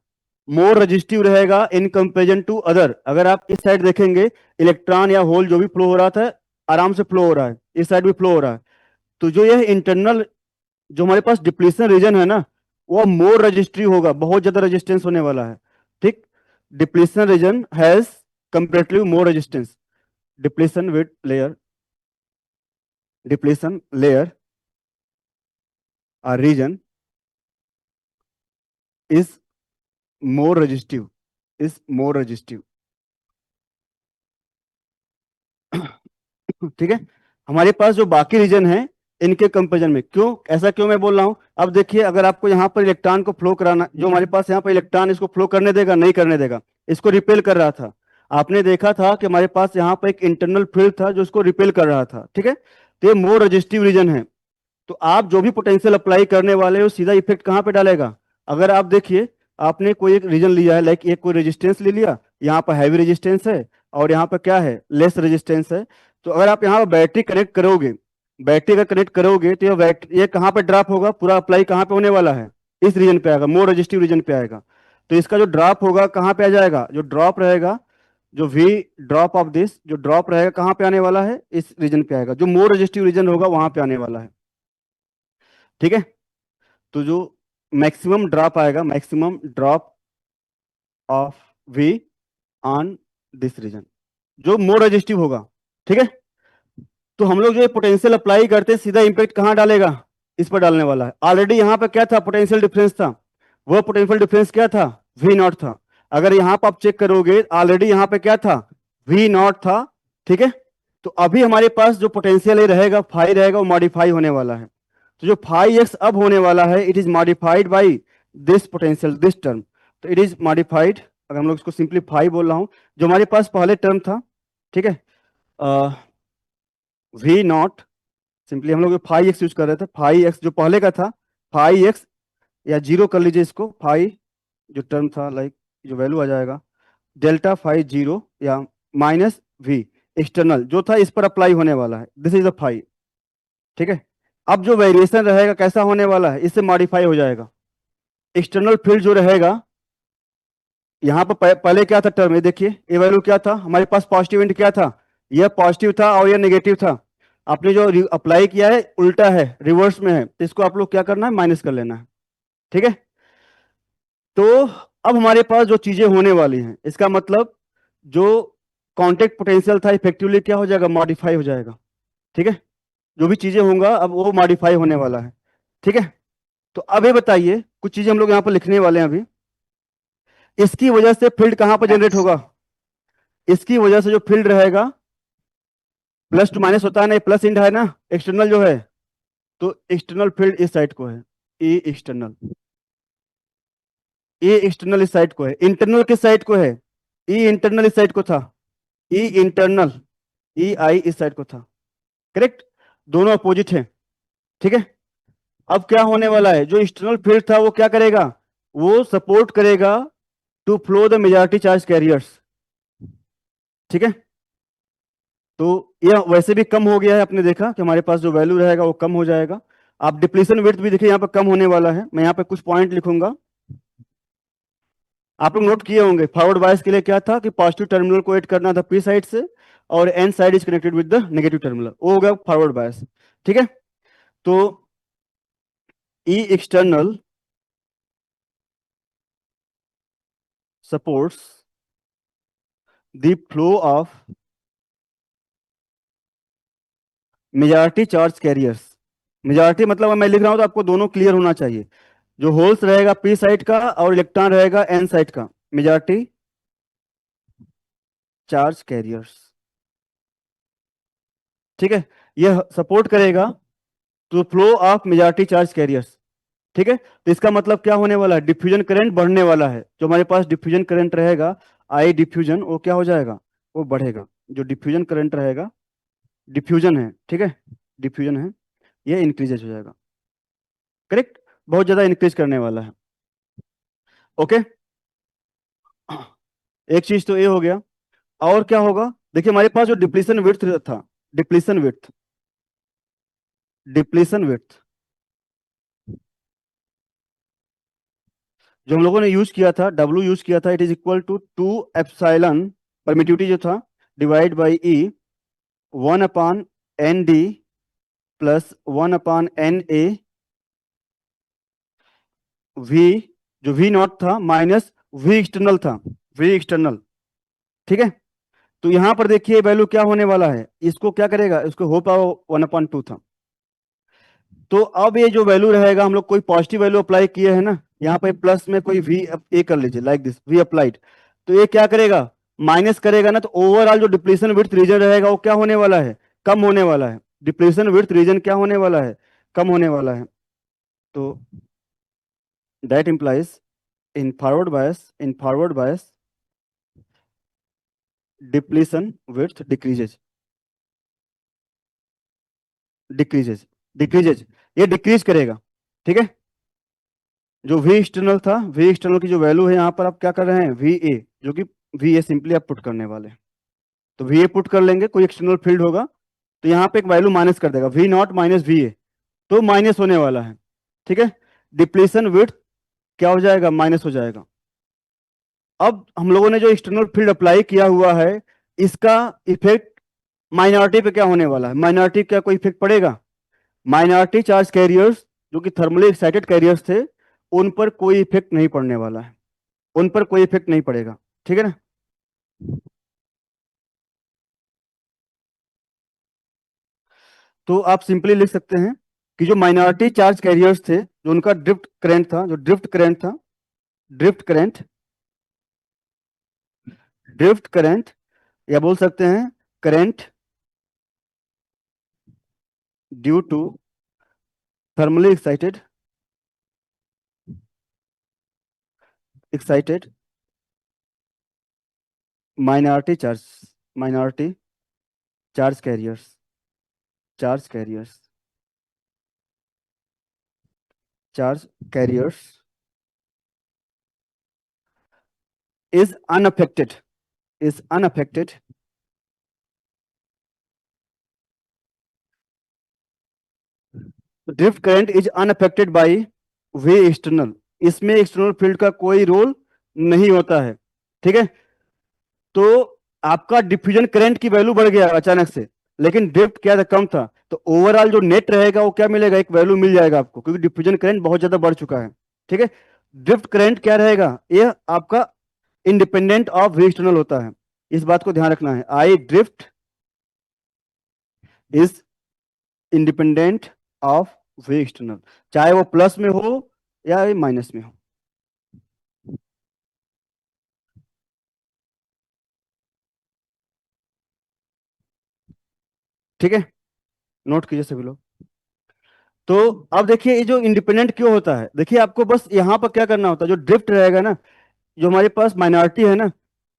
A: मोर रजिस्टिव रहेगा इन कंपेरिजन टू अदर। अगर आप इस साइड देखेंगे, इलेक्ट्रॉन या होल जो भी फ्लो हो रहा था आराम से फ्लो हो रहा है, इस साइड भी फ्लो हो रहा है। तो जो यह इंटरनल जो हमारे पास डिप्लीशन रीजन है ना, वो मोर रजिस्ट्री होगा, बहुत ज्यादा रेजिस्टेंस होने वाला है। ठीक, depletion region has comparatively more resistance. Depletion with layer, depletion layer or region is more resistive, is more resistive। ठीक है, हमारे पास जो बाकी रीजन है इनके कंपेरिजन में, क्यों ऐसा क्यों मैं बोल रहा हूं, अब देखिए अगर आपको यहाँ पर इलेक्ट्रॉन को फ्लो कराना, जो हमारे पास यहाँ पर इलेक्ट्रॉन इसको फ्लो करने देगा, नहीं करने देगा, इसको रिपेल कर रहा था। आपने देखा था कि हमारे पास यहाँ पर एक इंटरनल फील्ड था जो इसको रिपेल कर रहा था। ठीक है, तो ये मोर रजिस्टिव रीजन है। तो आप जो भी पोटेंशियल अप्लाई करने वाले हो सीधा इफेक्ट कहाँ पे डालेगा, अगर आप देखिए आपने कोई एक रीजन लिया है, लाइक एक कोई रेजिस्टेंस ले लिया, यहाँ पर हैवी रेजिस्टेंस है और यहाँ पर क्या है, लेस रेजिस्टेंस है। तो अगर आप यहाँ पर बैटरी कनेक्ट करोगे, बैटरी अगर कनेक्ट करोगे तो ये कहाँ पे ड्रॉप होगा, पूरा अप्लाई कहाँ पे होने वाला है, इस रीजन पे आएगा, मोर रजिस्टिव रीजन पे आएगा। तो इसका जो ड्रॉप होगा कहाँ पे आ जाएगा, जो ड्रॉप रहेगा, जो वी ड्रॉप ऑफ दिस, जो ड्रॉप रहेगा कहाँ पे आने वाला है, इस रीजन पे आएगा, जो मोर रजिस्टिव रीजन होगा वहां पे आने वाला है। ठीक है, तो जो मैक्सिमम ड्रॉप आएगा, maximum drop of v on this region, जो मोर रजिस्टिव होगा। ठीक है, तो हम लोग जो पोटेंशियल अप्लाई करते हैं सीधा इम्पैक्ट कहाँ डालेगा, इस पर डालने वाला है। ऑलरेडी यहाँ पे क्या था, पोटेंशियल डिफरेंस था, वो पोटेंशियल डिफरेंस क्या था, वी नॉट था। अगर यहाँ पर आप चेक करोगे ऑलरेडी यहाँ पे क्या था, वी नॉट था, ठीक है। तो अभी हमारे पास जो पोटेंशियल रहेगा फाई रहेगा, वो मॉडिफाई होने वाला है। तो जो फाई एक्स अब होने वाला है, it is modified by this potential, this term. तो इट इज मॉडिफाइड, अगर हम लोग इसको सिंप्लीफाई बोल रहा हूँ, जो हमारे पास पहले टर्म था, ठीक है, वी नॉट, सिंपली हम लोग फाई एक्स यूज कर रहे थे, फाई एक्स जो पहले का था, फाई एक्स या जीरो कर लीजिए इसको, फाई जो टर्म था लाइक जो वैल्यू आ जाएगा डेल्टा फाई जीरो या माइनस वी एक्सटर्नल जो था इस पर अप्लाई होने वाला है, दिस इज द फाई, ठीक है। अब जो वेरिएशन रहेगा कैसा होने वाला है, इससे मॉडिफाई हो जाएगा। एक्सटर्नल फील्ड जो रहेगा यहाँ पर पहले क्या था टर्म, ये देखिए ये वैल्यू क्या था हमारे पास, पॉजिटिव इंट क्या था, यह पॉजिटिव था और यह नेगेटिव था। आपने जो अप्लाई किया है उल्टा है, रिवर्स में है, तो इसको आप लोग क्या करना है, माइनस कर लेना है, ठीक है। तो अब हमारे पास जो चीजें होने वाली हैं, इसका मतलब जो कांटेक्ट पोटेंशियल था इफेक्टिवली क्या हो जाएगा, मॉडिफाई हो जाएगा, ठीक है। जो भी चीजें होंगे अब वो मॉडिफाई होने वाला है, ठीक है। तो अब ये बताइए कुछ चीजें हम लोग यहाँ पर लिखने वाले हैं अभी। इसकी वजह से फील्ड कहां पर जनरेट होगा, इसकी वजह से जो फील्ड रहेगा, प्लस टू माइनस होता है ना, प्लस इंड है ना एक्सटर्नल जो है, तो एक्सटर्नल फील्ड इस साइड को है, ए एक्सटर्नल, ए एक्सटर्नल इस साइड को है, इंटरनल किस साइड को है, ई इंटरनल इस साइड को था, ई इंटरनल, ई आई इस साइड को था, करेक्ट, दोनों अपोजिट है, ठीक है। अब क्या होने वाला है, जो एक्सटर्नल फील्ड था वो क्या करेगा, वो सपोर्ट करेगा to flow the majority charge carriers, ठीक है। तो यह वैसे भी कम हो गया है, आपने देखा कि हमारे पास जो वैल्यू रहेगा वो कम हो जाएगा। आप डिप्लीशन विड्थ भी देखिए यहाँ पर कम होने वाला है, मैं यहाँ पे कुछ पॉइंट लिखूंगा, आप लोग नोट किए होंगे। फॉरवर्ड बायस के लिए क्या था कि पॉजिटिव टर्मिनल को ऐड करना था पी साइड से, और N side is connected with the negative terminal, वो हो गया फॉरवर्ड बायस, ठीक है। तो E external supports the flow of majority charge carriers, majority मतलब अब मैं लिख रहा हूं तो आपको दोनों क्लियर होना चाहिए, जो होल्स रहेगा पी साइड का और इलेक्ट्रॉन रहेगा एन साइड का, मेजॉरिटी चार्ज कैरियर्स, ठीक है। यह सपोर्ट करेगा to flow of majority charge carriers, ठीक है। तो इसका मतलब क्या होने वाला है, डिफ्यूजन करंट बढ़ने वाला है, जो हमारे पास डिफ्यूजन करंट रहेगा आई डिफ्यूजन, वो क्या हो जाएगा, वो बढ़ेगा। जो डिफ्यूजन करंट रहेगा, डिफ्यूजन है, ठीक है, डिफ्यूजन है, ये इंक्रीजेज हो जाएगा, करेक्ट, बहुत ज्यादा इंक्रीज करने वाला है, ओके। एक चीज तो ये हो गया, और क्या होगा, देखिए हमारे पास जो डिप्लीशन विड्थ था, डिप्लीशन विड्थ, डिप्लीशन विड्थ जो हम लोगों ने यूज किया था, डब्ल्यू यूज किया था, it is equal to 2 epsilon, permittivity जो था, डिवाइड बाई ई, 1/ND प्लस 1/NA, वी जो वी नॉट था माइनस वी एक्सटर्नल था, वी एक्सटर्नल, ठीक है। तो यहां पर देखिए वैल्यू क्या होने वाला है, इसको क्या करेगा, इसको हो पावर 1/2 था। तो अब ये जो वैल्यू रहेगा, हम लोग कोई पॉजिटिव वैल्यू अप्लाई किए हैं ना, यहाँ पे प्लस में कोई वी ए कर लीजिए, लाइक दिस वी अप्लाइड, तो ये क्या करेगा, माइनस करेगा ना, तो ओवरऑल जो डिप्लीशन विड्थ रीजन रहेगा वो क्या होने वाला है, कम होने वाला है। डिप्लीशन विड्थ रीजन क्या होने वाला है, कम होने वाला है। तो that implies in forward bias depletion width decreases, decreases, decreases, ये डिक्रीज करेगा, ठीक है। जो वी एक्सटर्नल था, वी एक्सटर्नल की जो वैल्यू है यहाँ पर आप क्या कर रहे हैं, वी ए, जो कि वी ए सिंपली आप पुट करने वाले हैं, तो वी ए पुट कर लेंगे, कोई एक्सटर्नल फील्ड होगा तो यहाँ पे एक वैल्यू माइनस कर देगा, v not minus we a, तो माइनस होने वाला है, ठीक है। डिप्लीशन विड्थ क्या हो जाएगा, माइनस हो जाएगा। अब हम लोगों ने जो एक्सटर्नल फील्ड अप्लाई किया हुआ है, इसका इफेक्ट माइनॉरिटी पे क्या होने वाला है, माइनॉरिटी क्या कोई इफेक्ट पड़ेगा, माइनॉरिटी चार्ज कैरियर्स जो कि थर्मली एक्साइटेड कैरियर्स थे, उन पर कोई इफेक्ट नहीं पड़ने वाला है, उन पर कोई इफेक्ट नहीं पड़ेगा, ठीक है ना। तो आप सिंपली लिख सकते हैं कि जो माइनॉरिटी चार्ज कैरियर्स थे, जो उनका ड्रिफ्ट करंट था, जो ड्रिफ्ट करंट था, ड्रिफ्ट करंट, ड्रिफ्ट करंट, या बोल सकते हैं current due to thermally excited minority charge, minority charge carriers, charge carriers, charge carriers is unaffected, is unaffected drift current is unaffected by way external, इसमें external field का कोई role नहीं होता है। ठीक है, तो आपका डिफ्यूजन करंट की वैल्यू बढ़ गया अचानक से, लेकिन ड्रिफ्ट क्या था, कम था, तो ओवरऑल जो नेट रहेगा वो क्या मिलेगा, एक वैल्यू मिल जाएगा आपको, क्योंकि डिफ्यूजन करंट बहुत ज्यादा बढ़ चुका है। ठीक है, ड्रिफ्ट करंट क्या रहेगा, ये आपका इंडिपेंडेंट ऑफ वे एक्सटर्नल होता है, इस बात को ध्यान रखना है। आई drift is independent of way external, चाहे वो प्लस में हो या माइनस में हो। ठीक है, नोट कीजिए सभी लोग। तो अब देखिए ये जो इंडिपेंडेंट क्यों होता है, देखिए आपको बस यहां पर क्या करना होता है, जो ड्रिफ्ट रहेगा ना, जो हमारे पास माइनॉरिटी है ना,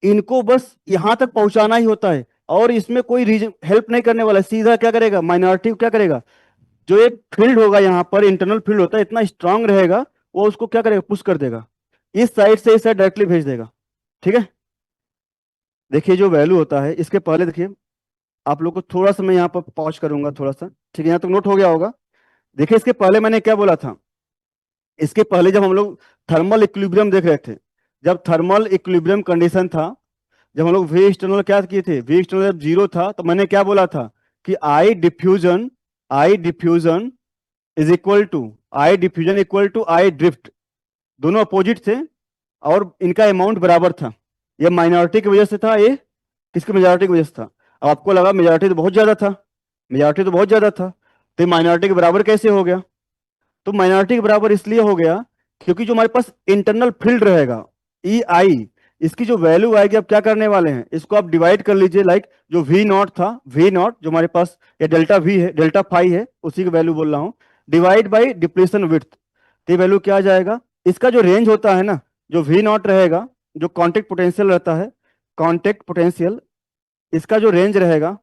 A: इनको बस यहां तक पहुंचाना ही होता है, और इसमें कोई रीजन हेल्प नहीं करने वाला है। सीधा क्या करेगा माइनॉरिटी, क्या करेगा, जो एक फील्ड होगा यहाँ पर, इंटरनल फील्ड होता है, इतना स्ट्रांग रहेगा, वो उसको क्या करेगा, पुश कर देगा, इस साइड से इस साइड डायरेक्टली भेज देगा। ठीक है, देखिए जो वैल्यू होता है, इसके पहले देखिए आप लोग को थोड़ा सा मैं यहाँ पर पॉज करूंगा थोड़ा सा। ठीक है, यहाँ तक नोट हो गया होगा। देखिए इसके पहले मैंने क्या बोला था, इसके पहले जब हम लोग थर्मल इक्विलिब्रियम देख रहे थे, जब थर्मल इक्विलिब्रियम कंडीशन था, जब हम लोग वी एक्सटर्नल क्या किए थे, वी एक्सटर्नल जब जीरो था, तो मैंने क्या बोला था कि I diffusion is equal to, I diffusion equal to I drift, दोनों अपोजिट थे और इनका अमाउंट बराबर था। ये माइनॉरिटी की वजह से था, ये किसकी, मेजॉरिटी की वजह से था। अब आपको लगा मेजॉरिटी तो बहुत ज्यादा था, मेजॉरिटी तो बहुत ज्यादा था, तो ये माइनॉरिटी के बराबर कैसे हो गया, तो माइनॉरिटी के बराबर इसलिए हो गया क्योंकि जो हमारे पास इंटरनल फील्ड रहेगा ई आई, इसकी जो वैल्यू आएगी, अब क्या करने वाले हैं, इसको आप डिवाइड कर लीजिए, लाइक जो वी नॉट था, वी नॉट जो हमारे पास ये डेल्टा वी है, डेल्टा फाई है, उसी की वैल्यू बोल रहा हूँ, डिवाइड बाई डिप्लीशन विड्थ, तो ये वैल्यू क्या आ जाएगा, इसका जो रेंज होता है ना, जो वी नॉट रहेगा, जो कॉन्टेक्ट पोटेंशियल रहता है, कॉन्टेक्ट पोटेंशियल, इसका जो रेंज रहेगा,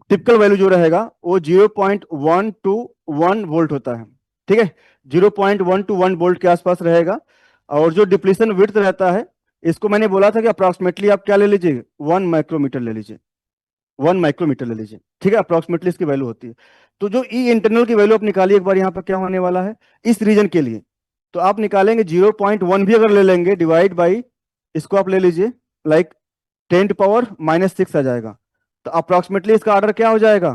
A: टिपिकल वैल्यू जो रहेगा वो 0.1 to 1 वोल्ट होता है। ठीक है, 0.1 to 1 वोल्ट के आसपास रहेगा, और जो डिप्लीशन विड्थ रहता है, इसको मैंने बोला था कि अप्रोक्सीमेटली आप क्या ले लीजिए, 1 माइक्रोमीटर ले लीजिए, 1 माइक्रोमीटर ले लीजिए। ठीक है, अप्रोक्सीमेटली इसकी वैल्यू होती है। तो जो ई इंटरनल की वैल्यू आप निकालिए एक बार, यहाँ पर क्या होने वाला है इस रीजन के लिए, तो आप निकालेंगे 0.1 भी अगर ले लेंगे, डिवाइड बाई इसको आप ले लीजिए, लाइक 10 to the power-6 आ जाएगा, तो अप्रोक्सीमेटली इसका ऑर्डर क्या हो जाएगा,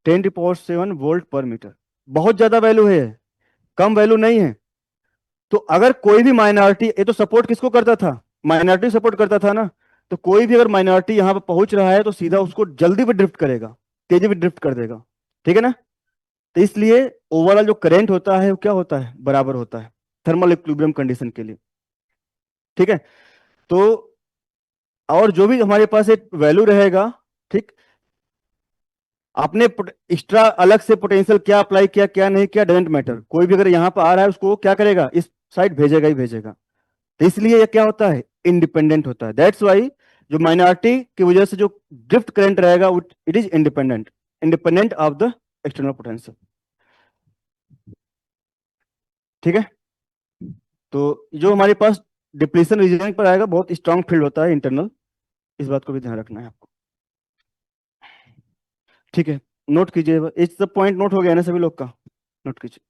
A: 10 to the power 7 वोल्ट पर मीटर। बहुत ज्यादा वैल्यू है, कम वैल्यू नहीं है। तो अगर कोई भी माइनॉरिटी, ये तो सपोर्ट किसको करता था, माइनॉरिटी सपोर्ट करता था ना, तो कोई भी अगर माइनॉरिटी यहां पर पहुंच रहा है, तो सीधा उसको जल्दी भी ड्रिफ्ट करेगा, तेजी भी ड्रिफ्ट कर देगा। ठीक है ना, तो इसलिए ओवरऑल जो करंट होता है वो क्या होता है, बराबर होता है थर्मल इक्विलिब्रियम कंडीशन के लिए। ठीक है, तो और जो भी हमारे पास एक वैल्यू रहेगा, ठीक, आपने एक्स्ट्रा अलग से पोटेंशियल क्या अप्लाई किया क्या नहीं किया, डजेंट मैटर, कोई भी अगर यहाँ पर आ रहा है उसको क्या करेगा, इस साइड भेजेगा ही भेजेगा। तो इसलिए ये क्या होता है, इंडिपेंडेंट होता है, दैट्स वाई जो माइनॉरिटी की वजह से जो ड्रिफ्ट करंट रहेगा, it is independent, independent of the external potential. ठीक है, तो जो हमारे पास डिप्लीशन रीजन पर आएगा, बहुत स्ट्रांग फील्ड होता है इंटरनल, इस बात को भी ध्यान रखना है आपको। ठीक है, नोट कीजिए, ये सब पॉइंट नोट हो गया ना सभी लोग का, नोट कीजिए।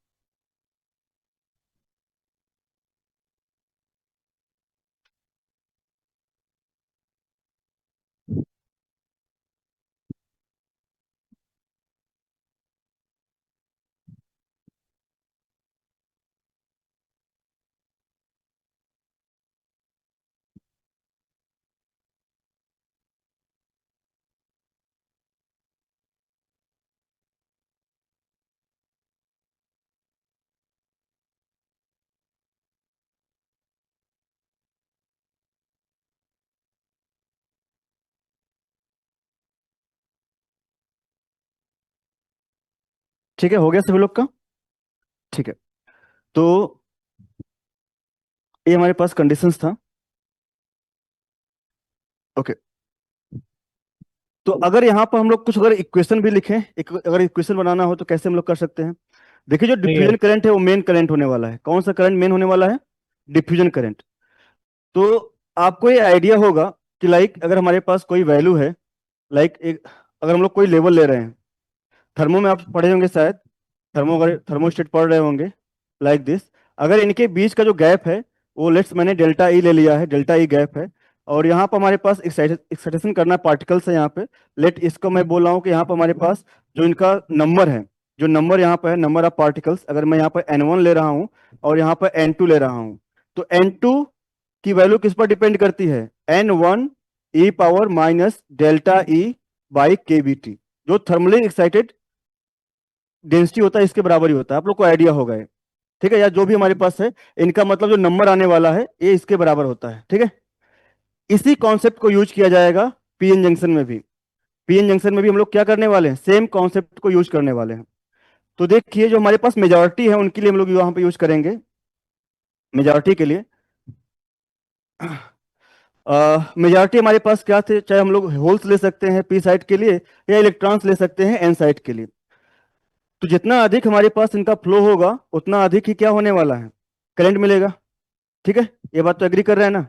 A: ठीक है, हो गया सभी लोग का? ठीक है, तो ये हमारे पास कंडीशंस था। ओके, तो अगर यहाँ पर हम लोग कुछ अगर इक्वेशन भी लिखें, अगर इक्वेशन बनाना हो तो कैसे हम लोग कर सकते हैं? देखिए, जो
C: ये
A: डिफ्यूजन करंट है वो मेन करंट होने वाला है। कौन सा करंट मेन होने वाला है? Diffusion current. तो आपको ये आइडिया होगा कि लाइक अगर हमारे पास कोई वैल्यू है, लाइक एक अगर हम लोग कोई लेवल ले रहे हैं, थर्मो में आप पढ़े होंगे शायद, थर्मोस्टेट पढ़ रहे होंगे, लाइक दिस। अगर इनके बीच का जो गैप है वो लेट्स मैंने डेल्टा ई ले लिया है, डेल्टा ई गैप है, और यहाँ पर हमारे पास एक्साइटेशन करना पार्टिकल्स है यहाँ पे। लेट इसको मैं बोल रहा हूँ कि यहाँ पर हमारे पास जो इनका नंबर है, जो नंबर यहाँ पर है, नंबर ऑफ पार्टिकल्स, अगर मैं यहाँ पर N1 ले रहा हूँ और यहाँ पर N2 ले रहा हूँ, तो N2 की वैल्यू किस पर डिपेंड करती है? N1 E power minus delta E by के बी टी, जो थर्मली एक्साइटेड डेंसिटी होता है इसके बराबर ही होता है। आप लोग को आइडिया होगा ये, ठीक है? या जो भी हमारे पास है, इनका मतलब जो नंबर आने वाला है ये इसके बराबर होता है, ठीक है? इसी कॉन्सेप्ट को यूज किया जाएगा पीएन जंक्शन में भी। पीएन जंक्शन में भी हम लोग क्या करने वाले हैं? सेम कॉन्सेप्ट को यूज करने वाले हैं। तो देखिए, जो हमारे पास मेजॉरिटी है उनके लिए हम लोग यहाँ पे यूज करेंगे। मेजॉरिटी के लिए मेजॉरिटी हमारे पास क्या थे? चाहे हम लोग होल्स ले सकते हैं पी साइड के लिए, या इलेक्ट्रॉन्स ले सकते हैं एन साइड के लिए। तो जितना अधिक हमारे पास इनका फ्लो होगा उतना अधिक ही क्या होने वाला है? करंट मिलेगा, ठीक है? ये बात तो एग्री कर रहे हैं ना?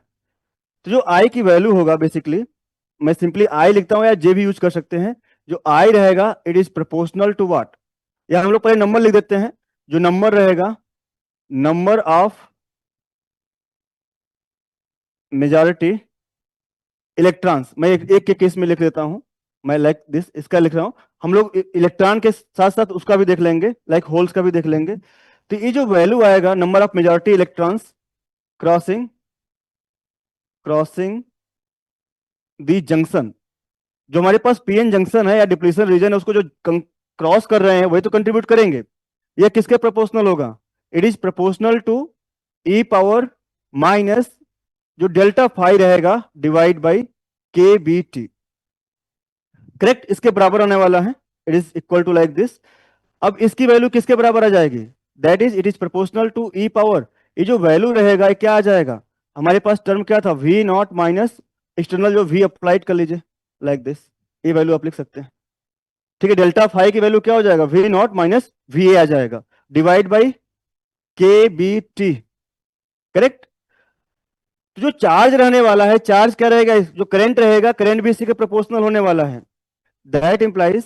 A: तो जो आई की वैल्यू होगा, बेसिकली मैं सिंपली आई लिखता हूं या जे भी यूज कर सकते हैं। जो आई रहेगा it is proportional to what, या हम लोग पहले नंबर लिख देते हैं। जो नंबर रहेगा, नंबर ऑफ मेजॉरिटी इलेक्ट्रॉन्स, मैं एक के केस में लिख देता हूं। मैं लाइक दिस इसका लिख रहा हूं। हम लोग इलेक्ट्रॉन के साथ साथ उसका भी देख लेंगे, लाइक होल्स का भी देख लेंगे। तो ये जो वैल्यू आएगा, number of majority electrons crossing crossing the junction, जो हमारे पास पीएन जंक्शन है या डिप्लीशन रीजन है, उसको जो क्रॉस कर रहे हैं वही तो कंट्रीब्यूट करेंगे। यह किसके प्रोपोर्शनल होगा? It is proportional to E power minus जो डेल्टा फाई रहेगा डिवाइड बाई के बी टी। करेक्ट, इसके बराबर होने वाला है। It is equal to like this. अब इसकी वैल्यू किसके बराबर आ जाएगी? That is it is proportional to E power, ये जो वैल्यू रहेगा ये क्या आ जाएगा? हमारे पास टर्म क्या था? वी नॉट माइनस एक्सटर्नल जो वी अप्लाइड कर लीजिए, लाइक दिस। ये वैल्यू आप लिख सकते हैं, ठीक है? डेल्टा फाई की वैल्यू क्या हो जाएगा? V not minus we A आ जाएगा, डिवाइड बाई के बी टी। करेक्ट। तो जो चार्ज रहने वाला है, चार्ज क्या रहेगा? जो करंट रहेगा, करंट भी इसी के प्रोपोर्शनल होने वाला है। दैट इंप्लाइज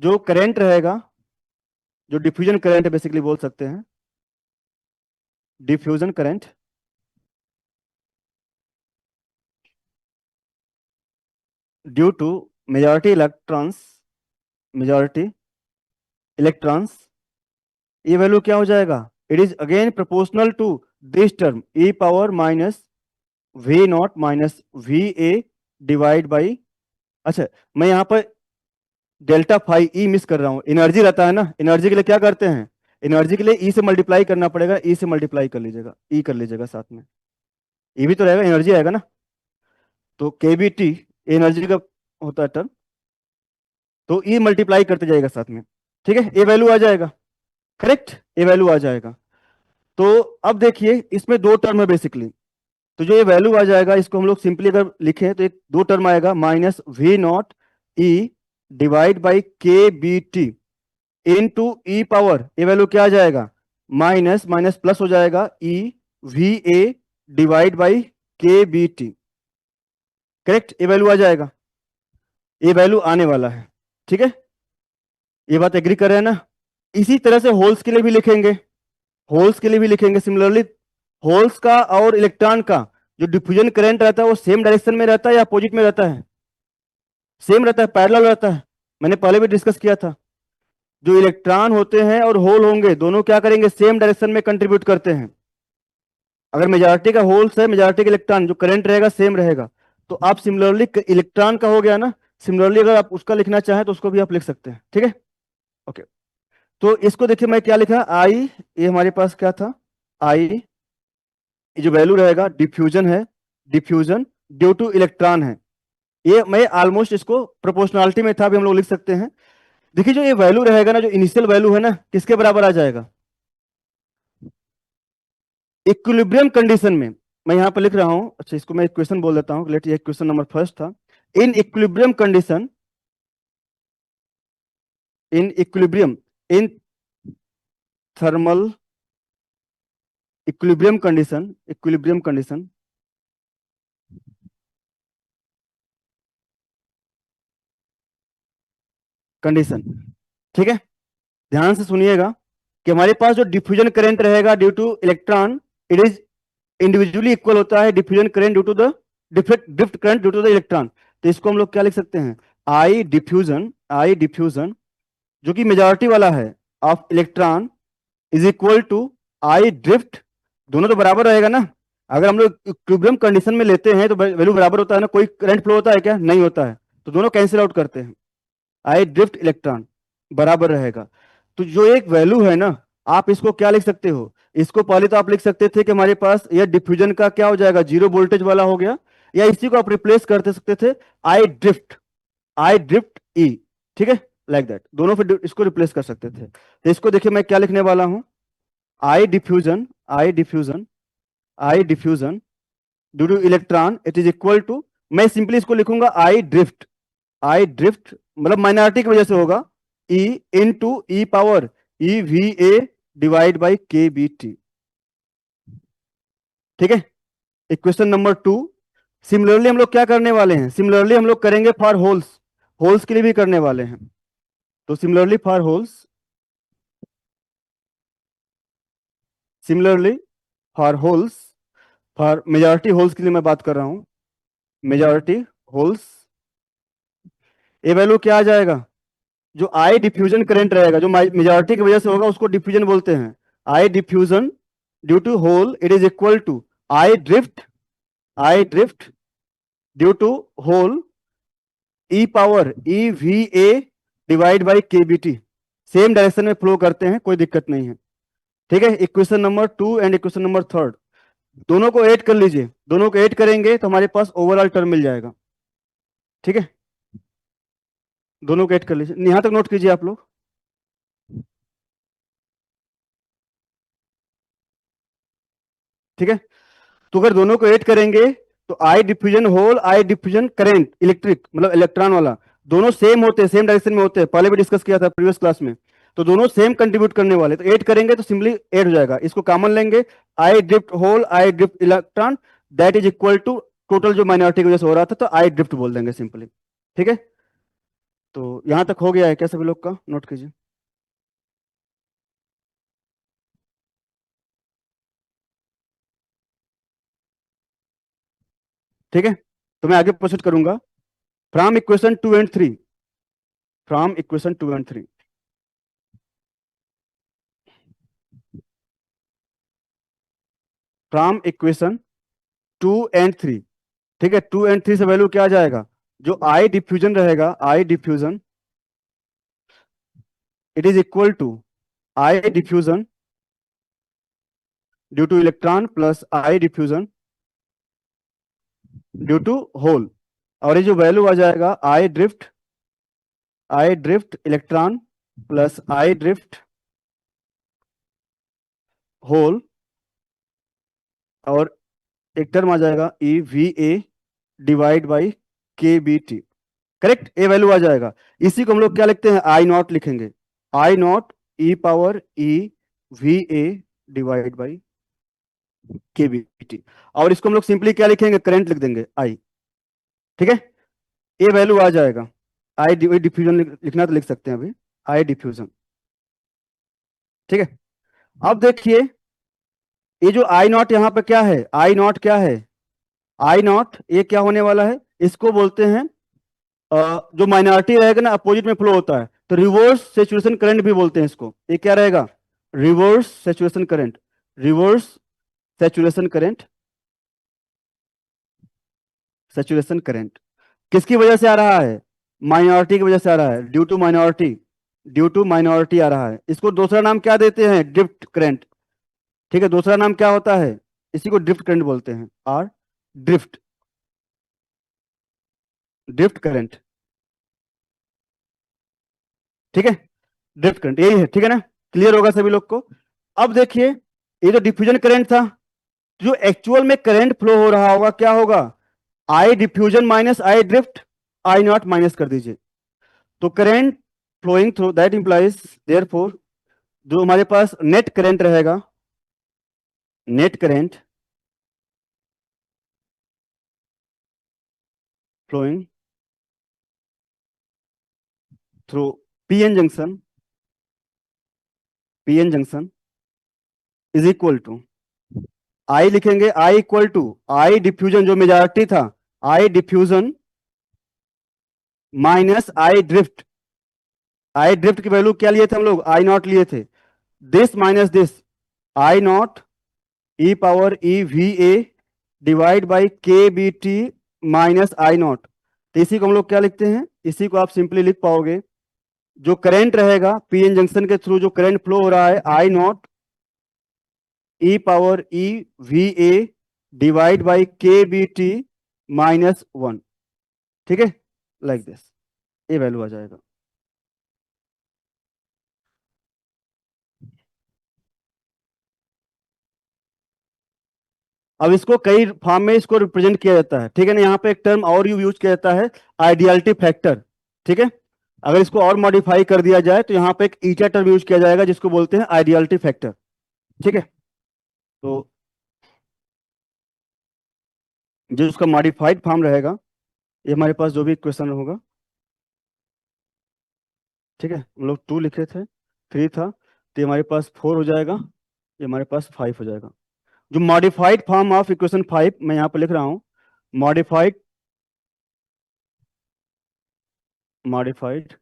A: जो करंट रहेगा, जो डिफ्यूजन करंट बेसिकली बोल सकते हैं, diffusion current due to majority electrons, ये वैल्यू क्या हो जाएगा? It is again proportional to this term E power minus V not minus we A divide by, अच्छा मैं यहाँ पर डेल्टा फाई ई मिस कर रहा हूँ। एनर्जी रहता है ना, एनर्जी के लिए क्या करते हैं? एनर्जी के लिए ई से मल्टीप्लाई करना पड़ेगा, ई से मल्टीप्लाई कर लीजिएगा, ई कर लीजिएगा साथ में, ई भी तो रहेगा, एनर्जी आएगा ना। तो के बी टी एनर्जी का होता है टर्म, तो ई मल्टीप्लाई करते जाएगा साथ में, ठीक है? ए वैल्यू आ जाएगा, करेक्ट, ए वैल्यू आ जाएगा। तो अब देखिए, इसमें दो टर्म है बेसिकली। तो जो ये वैल्यू आ जाएगा, इसको हम लोग सिंपली अगर लिखें तो एक दो टर्म आएगा, minus V naught E divide by के B T into E power, ये वैल्यू क्या आ जाएगा? माइनस माइनस प्लस हो जाएगा, E V A divide by के बी टी। करेक्ट, ये वैल्यू आ जाएगा, ये वैल्यू आने वाला है, ठीक है? ये बात एग्री कर रहे हैं ना? इसी तरह से होल्स के लिए भी लिखेंगे, होल्स के लिए भी लिखेंगे सिमिलरली। होल्स का और इलेक्ट्रॉन का जो डिफ्यूजन करंट रहता है वो सेम डायरेक्शन में रहता है या अपोजिट में रहता है? सेम रहता है, पैरेलल रहता है। मैंने पहले भी डिस्कस किया था, जो इलेक्ट्रॉन होते हैं और होल होंगे दोनों क्या करेंगे? सेम डायरेक्शन में कंट्रीब्यूट करते हैं। अगर मेजॉरिटी का होल्स है, मेजॉरिटी का इलेक्ट्रॉन, जो करंट रहेगा सेम रहेगा। तो आप सिमिलरली इलेक्ट्रॉन का हो गया ना, सिमिलरली अगर आप उसका लिखना चाहें तो उसको भी आप लिख सकते हैं, ठीक है? ओके, तो इसको देखिए मैं क्या लिखा, आई, ये हमारे पास क्या था? आई, ये जो वैल्यू रहेगा डिफ्यूजन है, डिफ्यूजन ड्यू टू इलेक्ट्रॉन है। ये मैं ऑलमोस्ट इसको प्रोपोर्शनलिटी में था भी हम लोग लिख सकते हैं। देखिए जो ये वैल्यू रहेगा ना, जो इनिशियल वैल्यू है ना, किसके बराबर आ जाएगा? इक्विलिब्रियम कंडीशन में, मैं यहां पर लिख रहा हूं, अच्छा इसको मैं इक्वेशन बोल देता हूं, लेट ये क्वेश्चन नंबर फर्स्ट था। In equilibrium condition, in equilibrium, in thermal equilibrium condition, equilibrium condition, condition, ठीक है, ध्यान से सुनिएगा कि हमारे पास जो डिफ्यूजन करंट रहेगा due to electron, it is individually equal होता है diffusion current due to the drift current due to the electron. तो इसको हम लोग क्या लिख सकते हैं? आई डिफ्यूजन जो कि मेजॉरिटी वाला है of electron is equal to I drift, दोनों तो बराबर रहेगा ना। अगर हम लोग इक्विलिब्रियम कंडीशन में लेते हैं तो वैल्यू बराबर होता है ना, कोई करंट फ्लो होता है क्या? नहीं होता है, तो दोनों कैंसिल आउट करते हैं, आई ड्रिफ्ट इलेक्ट्रॉन बराबर रहेगा। तो जो एक वैल्यू है ना, आप इसको क्या लिख सकते हो? इसको पहले तो आप लिख सकते थे कि हमारे पास यह डिफ्यूजन का क्या हो जाएगा, जीरो वोल्टेज वाला हो गया, या इसी को आप रिप्लेस करते सकते थे आई ड्रिफ्ट ई, ठीक है, लाइक दैट, दोनों फिर इसको रिप्लेस कर सकते थे। तो इसको देखिए मैं क्या लिखने वाला हूं, I diffusion, I diffusion, I diffusion due to electron it is equal to, मैं सिंपली इसको लिखूंगा आई ड्रिफ्ट मतलब माइनॉरिटी की वजह से होगा, E into E power E V A divide by के बी टी, ठीक है। Equation number 2। सिमिलरली हम लोग क्या करने वाले हैं? सिमिलरली हम लोग करेंगे फॉर होल्स, होल्स के लिए भी करने वाले हैं। तो similarly for holes, similarly for holes, for majority holes के लिए मैं बात कर रहा हूं, मेजॉरिटी होल्स, ये वैल्यू क्या आ जाएगा? जो आई डिफ्यूजन करंट रहेगा जो मेजॉरिटी की वजह से होगा उसको डिफ्यूजन बोलते हैं। I diffusion due to hole it is equal to I drift, I drift due to hole E power E V A divide by के बी टी, सेम डायरेक्शन में फ्लो करते हैं, कोई दिक्कत नहीं है, ठीक है। Equation number 2 and equation number 3 दोनों को ऐड कर लीजिए, दोनों को ऐड करेंगे तो हमारे पास ओवरऑल टर्म मिल जाएगा, ठीक है। दोनों को ऐड कर लीजिए, यहां तक नोट कीजिए आप लोग, ठीक है। तो अगर दोनों को ऐड करेंगे तो I diffusion hole, I diffusion current electric मतलब इलेक्ट्रॉन वाला, दोनों सेम होते हैं, सेम डायरेक्शन में होते हैं, पहले भी डिस्कस किया था प्रीवियस क्लास में। तो दोनों सेम कंट्रीब्यूट करने वाले, तो ऐड करेंगे तो सिंपली ऐड हो जाएगा, इसको कॉमन लेंगे, I drift hole I drift electron that is equal to total जो माइनॉरिटी की वजह से हो रहा था, तो आई ड्रिफ्ट बोल देंगे सिंपली, ठीक है। तो यहां तक हो गया है क्या सभी लोग का? नोट कीजिए, ठीक है। तो मैं आगे प्रोसीड करूंगा। From equation 2 and 3, from equation 2 and 3, from equation 2 and 3, ठीक है। 2 एंड 3 से वैल्यू क्या आ जाएगा? जो आई डिफ्यूजन रहेगा, I diffusion it is equal to I diffusion due to electron plus I diffusion due to hole, और ये जो वैल्यू आ जाएगा I drift electron plus I drift hole, और एक टर्म आ जाएगा E V A divide by के B T, correct, a value आ जाएगा। इसी को हम लोग क्या लिखते हैं? आई नॉट लिखेंगे, I not E power E V A divide by के बी टी, और इसको हम लोग सिंपली क्या लिखेंगे? करंट लिख देंगे आई, ठीक है। ए वैल्यू आ जाएगा, आई डिफ्यूजन लिखना तो लिख सकते हैं अभी, आई डिफ्यूजन, ठीक है। अब देखिए ये जो आई नॉट यहाँ पे क्या है, आई नॉट क्या है? आई नॉट ये क्या होने वाला है? इसको बोलते हैं जो माइनॉरिटी रहेगा ना अपोजिट में फ्लो होता है, तो रिवर्स सेचुरेशन करंट भी बोलते हैं इसको। ये क्या रहेगा? Reverse saturation current, reverse saturation current, saturation current किसकी वजह से आ रहा है? माइनॉरिटी की वजह से आ रहा है, due to minority, due to minority आ रहा है। इसको दूसरा नाम क्या देते हैं? ड्रिफ्ट करंट, ठीक है। दूसरा नाम क्या होता है? इसी को ड्रिफ्ट करंट बोलते हैं, और ड्रिफ्ट, ड्रिफ्ट करंट, ठीक है, ड्रिफ्ट करंट यही है, ठीक है ना, क्लियर होगा सभी लोग को। अब देखिए ये जो डिफ्यूजन करंट था, जो एक्चुअल में करंट फ्लो हो रहा होगा क्या होगा, I diffusion minus I drift, I naught minus कर दीजिए, तो current flowing through that implies therefore जो हमारे पास नेट करंट रहेगा, net current flowing through PN junction, PN junction is equal to, I लिखेंगे, I equal to I diffusion जो majority था, I diffusion minus I drift, I drift की value क्या लिए थे हम लोग, आई नॉट लिए थे, this minus this, I not E power E V A divide by के B T minus I naught. तो इसी को हम लोग क्या लिखते हैं, इसी को आप सिंपली लिख पाओगे, जो करंट रहेगा पीएन जंक्शन के थ्रू जो करंट फ्लो हो रहा है, I not E power E V A divide by के बी टी माइनस वन, ठीक है, लाइक दिस, ये वैल्यू आ जाएगा। अब इसको कई फॉर्म में इसको रिप्रेजेंट किया जाता है, ठीक है ना, यहाँ पे एक टर्म और यूज किया जाता है, आइडियलिटी फैक्टर, ठीक है, अगर इसको और मॉडिफाई कर दिया जाए तो यहाँ पे एक ईटा टर्म यूज किया जाएगा जिसको बोलते हैं आइडियलिटी फैक्टर, ठीक है, तो जो उसका मॉडिफाइड फॉर्म रहेगा, ये हमारे पास जो भी इक्वेशन होगा, ठीक है, हम लोग 2 लिखे थे, 3 था, तो ये हमारे पास 4 हो जाएगा, ये हमारे पास 5 हो जाएगा। जो मॉडिफाइड फॉर्म ऑफ इक्वेशन 5 मैं यहाँ पे लिख रहा हूँ, modified, modified,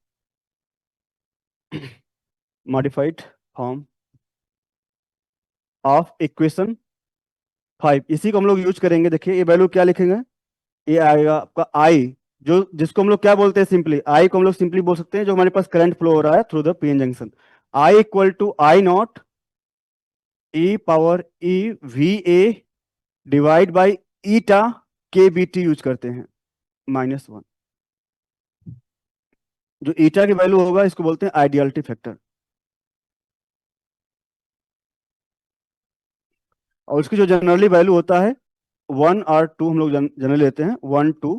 A: modified form of equation 5, इसी को हम लोग यूज करेंगे। देखिए ये वैल्यू क्या लिखेंगे, ये आएगा आपका आई, जो जिसको हम लोग क्या बोलते हैं, सिंपली आई को हम लोग सिंपली बोल सकते हैं जो हमारे पास करंट फ्लो हो रहा है through the PN junction, I equal to I not E power E V A divide by eta K B T use करते हैं -1, जो ईटा की वैल्यू होगा इसको बोलते हैं आइडियलिटी फैक्टर, और इसकी जो जनरली वैल्यू होता है 1 और 2 हम लोग जनरली लेते हैं, 1 2,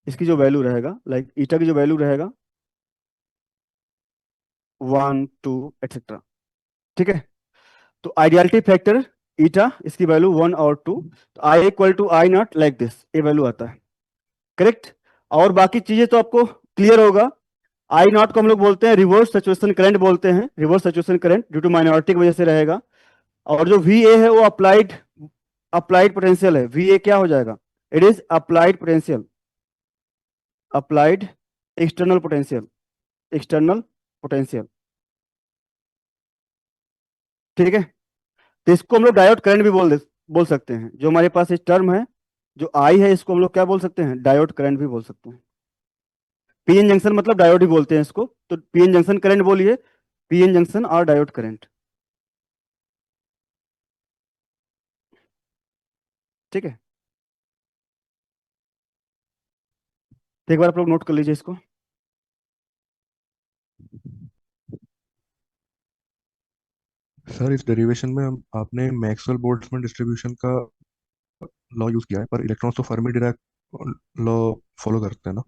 A: इसकी जो वैल्यू रहेगा लाइक ईटा की जो वैल्यू रहेगा 1 2 एक्सेट्रा, ठीक है, तो आइडियलिटी फैक्टर ईटा, इसकी वैल्यू 1 और 2, तो I equal to I naught like this, ये वैल्यू आता है, करेक्ट। और बाकी चीजें तो आपको क्लियर होगा, आई नॉट को हम लोग बोलते हैं रिवर्स सैचुरेशन करंट बोलते हैं, reverse saturation current due to minority की वजह से रहेगा, और जो वी ए है वो अप्लाइड, अप्लाइड पोटेंशियल है, वी ए क्या हो जाएगा, it is applied potential, applied external potential, external potential, ठीक है, तो इसको हम लोग डायोड करंट भी बोल सकते हैं, जो हमारे पास इस टर्म है जो आई है, इसको हम लोग क्या बोल सकते हैं, डायोड करंट भी बोल सकते हैं, पीएन जंक्शन मतलब डायोड ही बोलते हैं इसको, तो पीएन जंक्शन करंट बोलिए, पीएन जंक्शन और डायोड करंट, ठीक है, तो एक बार आप लोग नोट कर लीजिए इसको।
D: सर इस डेरिवेशन में आपने मैक्सवेल बोल्ट्जमैन डिस्ट्रीब्यूशन का लॉ यूज किया है, पर इलेक्ट्रॉन्स तो फर्मी डिराक लॉ फॉलो करते हैं ना।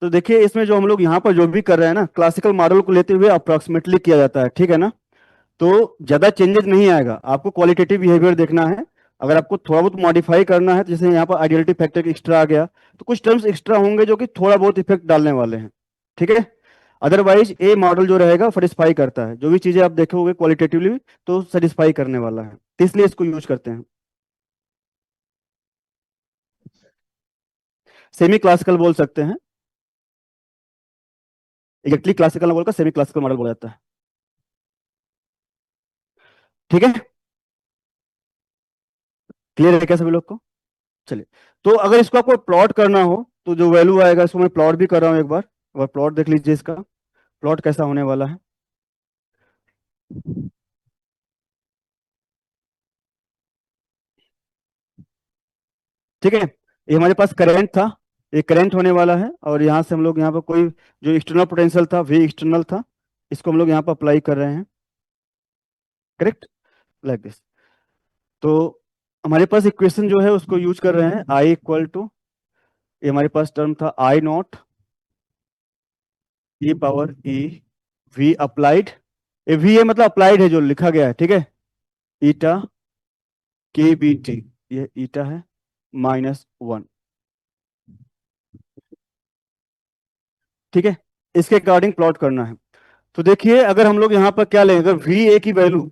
A: तो देखिए इसमें जो हम लोग यहाँ पर जो भी कर रहे हैं ना, क्लासिकल मॉडल को लेते हुए अप्रोक्सीमेटली किया जाता है, ठीक है ना, तो ज्यादा चेंजेस नहीं आएगा, आपको क्वालिटेटिव बिहेवियर देखना है, अगर आपको थोड़ा बहुत मॉडिफाई करना है तो जैसे यहाँ पर आइडियलिटी फैक्टर एक्स्ट्रा आ गया, तो कुछ टर्म्स एक्स्ट्रा होंगे जो कि थोड़ा बहुत इफेक्ट डालने वाले हैं, ठीक है, अदरवाइज ए मॉडल जो रहेगा सेटिस्फाई करता है, जो भी चीजें आप देखोगे क्वालिटेटिवली तो सेटिस्फाई करने वाला है, तो इसलिए इसको यूज करते हैं। सेमी क्लासिकल बोल सकते हैं, एग्जैक्टली क्लासिकल ना बोलकर सेमी क्लासिकल मॉडल बोला जाता है, ठीक है, क्लियर है क्या सभी लोग को, चलिए, तो अगर इसको आपको प्लॉट करना हो तो जो वैल्यू आएगा इसको मैं प्लॉट भी कर रहा हूँ एक बार प्लॉट देख लीजिए, इसका प्लॉट कैसा होने वाला है, ठीक है, ये हमारे पास करंट था, ये करंट होने वाला है, और यहाँ से हम लोग यहाँ पर कोई जो एक्सटर्नल पोटेंशियल था, वी एक्सटर्नल था, इसको हम लोग यहाँ पर अप्लाई कर रहे हैं, करेक्ट, लाइक दिस। तो हमारे पास इक्वेशन जो है उसको यूज कर रहे हैं, आई इक्वल टू, ये हमारे पास टर्म था I not E power E V applied, ये वी है मतलब अप्लाइड है जो लिखा गया है, ठीक है, ईटा के बी टी, ये ईटा है, -1, ठीक है, इसके अकॉर्डिंग प्लॉट करना है। तो देखिए अगर हम लोग यहाँ पर क्या लेंगे, अगर वी ए की वैल्यू,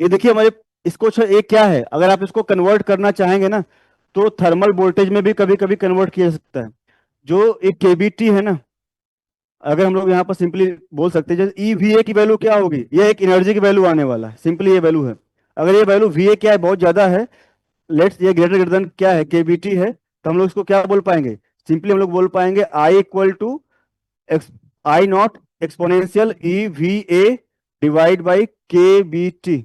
A: ये देखिए हमारे, इसको एक क्या है, अगर आप इसको कन्वर्ट करना चाहेंगे ना, तो थर्मल वोल्टेज में भी कभी कभी कन्वर्ट किया जा सकता है। जो एक केबीटी है ना, अगर हम लोग यहाँ पर सिंपली बोल सकते हैं, जैसे ई वी ए की वैल्यू क्या होगी, ये एक एनर्जी की वैल्यू आने वाला है, सिंपली ये वैल्यू है। अगर ये वैल्यू वी ए क्या है, बहुत ज्यादा है, लेट्स ये ग्रेटर ग्रेटर देन क्या है, केबीटी है, तो हम लोग इसको क्या बोल पाएंगे, सिंपली हम लोग बोल पाएंगे I equal to I naught exponential E V A divide by के बी टी,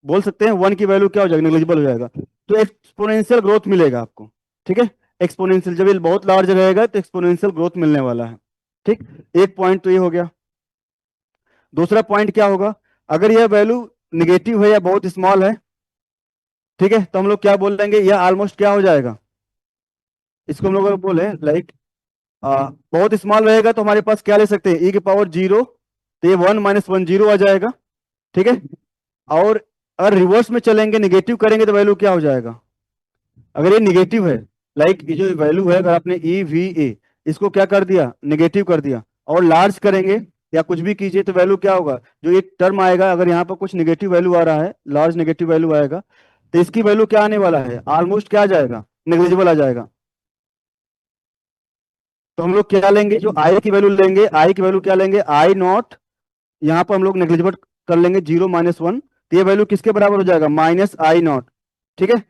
A: बोल सकते हैं 1 की वैल्यू क्या हो जाएगा, नेग्लिजिबल हो जाएगा, तो एक्सपोनेंशियल ग्रोथ मिलेगा आपको, ठीक है, एक्सपोनेंशियल, जब ये बहुत लार्ज रहेगा तो एक्सपोनेंशियल ग्रोथ मिलने वाला है, ठीक। एक पॉइंट तो ये हो गया। दूसरा पॉइंट क्या होगा, अगर यह वैल्यू निगेटिव है या बहुत स्मॉल है, ठीक है, तो हम लोग क्या बोल देंगे, यह ऑलमोस्ट क्या हो जाएगा, इसको हम लोग अगर बोले लाइक बहुत स्मॉल रहेगा तो हमारे पास क्या ले सकते हैं, ई की पावर 0, तो ये 1 - 1 0 आ जाएगा, ठीक है। और अगर रिवर्स में चलेंगे, निगेटिव करेंगे, तो वैल्यू क्या हो जाएगा, अगर ये निगेटिव है, लाइक ये जो वैल्यू है, अगर आपने ई वी ए इसको क्या कर दिया, निगेटिव कर दिया, और लार्ज करेंगे या कुछ भी कीजिए, तो वैल्यू क्या होगा, जो एक टर्म आएगा, अगर यहाँ पर कुछ निगेटिव वैल्यू आ रहा है, लार्ज निगेटिव वैल्यू आएगा, तो इसकी वैल्यू क्या आने वाला है, ऑलमोस्ट क्या आ जाएगा, नेग्लिजिबल आ जाएगा। तो हम लोग क्या लेंगे, जो आई की वैल्यू लेंगे, आई की वैल्यू क्या लेंगे, आई नॉट, यहाँ पर हम लोग नेग्लिजिबल कर लेंगे 0 - 1, तो ये वैल्यू किसके बराबर हो जाएगा, -I0, ठीक है,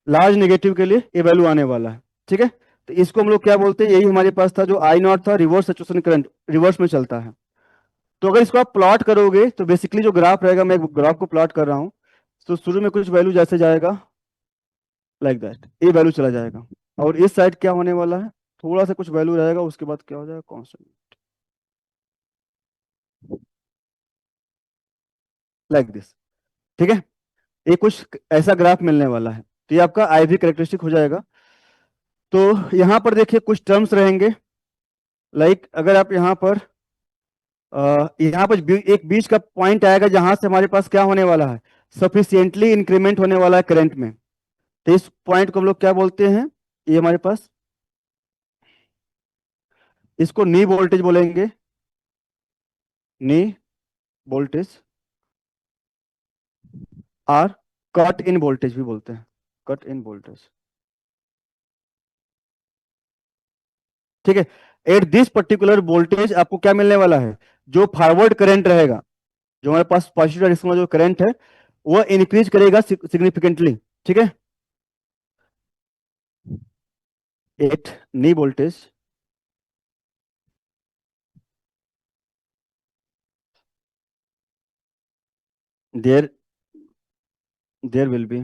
A: लार्ज नेगेटिव के लिए ये वैल्यू आने वाला है, ठीक है। तो इसको हम लोग क्या बोलते हैं, यही हमारे पास था, जो आई नॉट था, रिवर्स सैचुरेशन करंट, रिवर्स में चलता है। तो अगर इसको आप प्लॉट करोगे, तो बेसिकली जो ग्राफ रहेगा, मैं ग्राफ को प्लॉट कर रहा हूँ, तो शुरू में कुछ वैल्यू जैसे जाएगा, लाइक दैट, ये वैल्यू चला जाएगा, और इस साइड क्या होने वाला है, थोड़ा सा कुछ वैल्यू रहेगा, उसके बाद क्या हो जाएगा, कांस्टेंट, लाइक दिस, ठीक है। ये कुछ ऐसा ग्राफ मिलने वाला है, तो ये आपका आईवी कैरेक्टरिस्टिक हो जाएगा। तो यहाँ पर देखिए कुछ टर्म्स रहेंगे, लाइक अगर आप यहाँ पर एक बीच का पॉइंट आएगा, जहां से हमारे पास क्या होने वाला है, सफिशियंटली इंक्रीमेंट होने वाला है करंट में, तो इस पॉइंट को हम लोग क्या बोलते हैं, ये हमारे पास, इसको नी वोल्टेज बोलेंगे, नी वोल्टेज, और कट इन वोल्टेज भी बोलते हैं, कट इन वोल्टेज, ठीक है। एट दिस पर्टिकुलर वोल्टेज आपको क्या मिलने वाला है, जो फॉरवर्ड करंट रहेगा, जो हमारे पास पॉजिटिव जो करंट है, वो इंक्रीज करेगा सिग्निफिकेंटली, ठीक है, at knee voltage, there there will be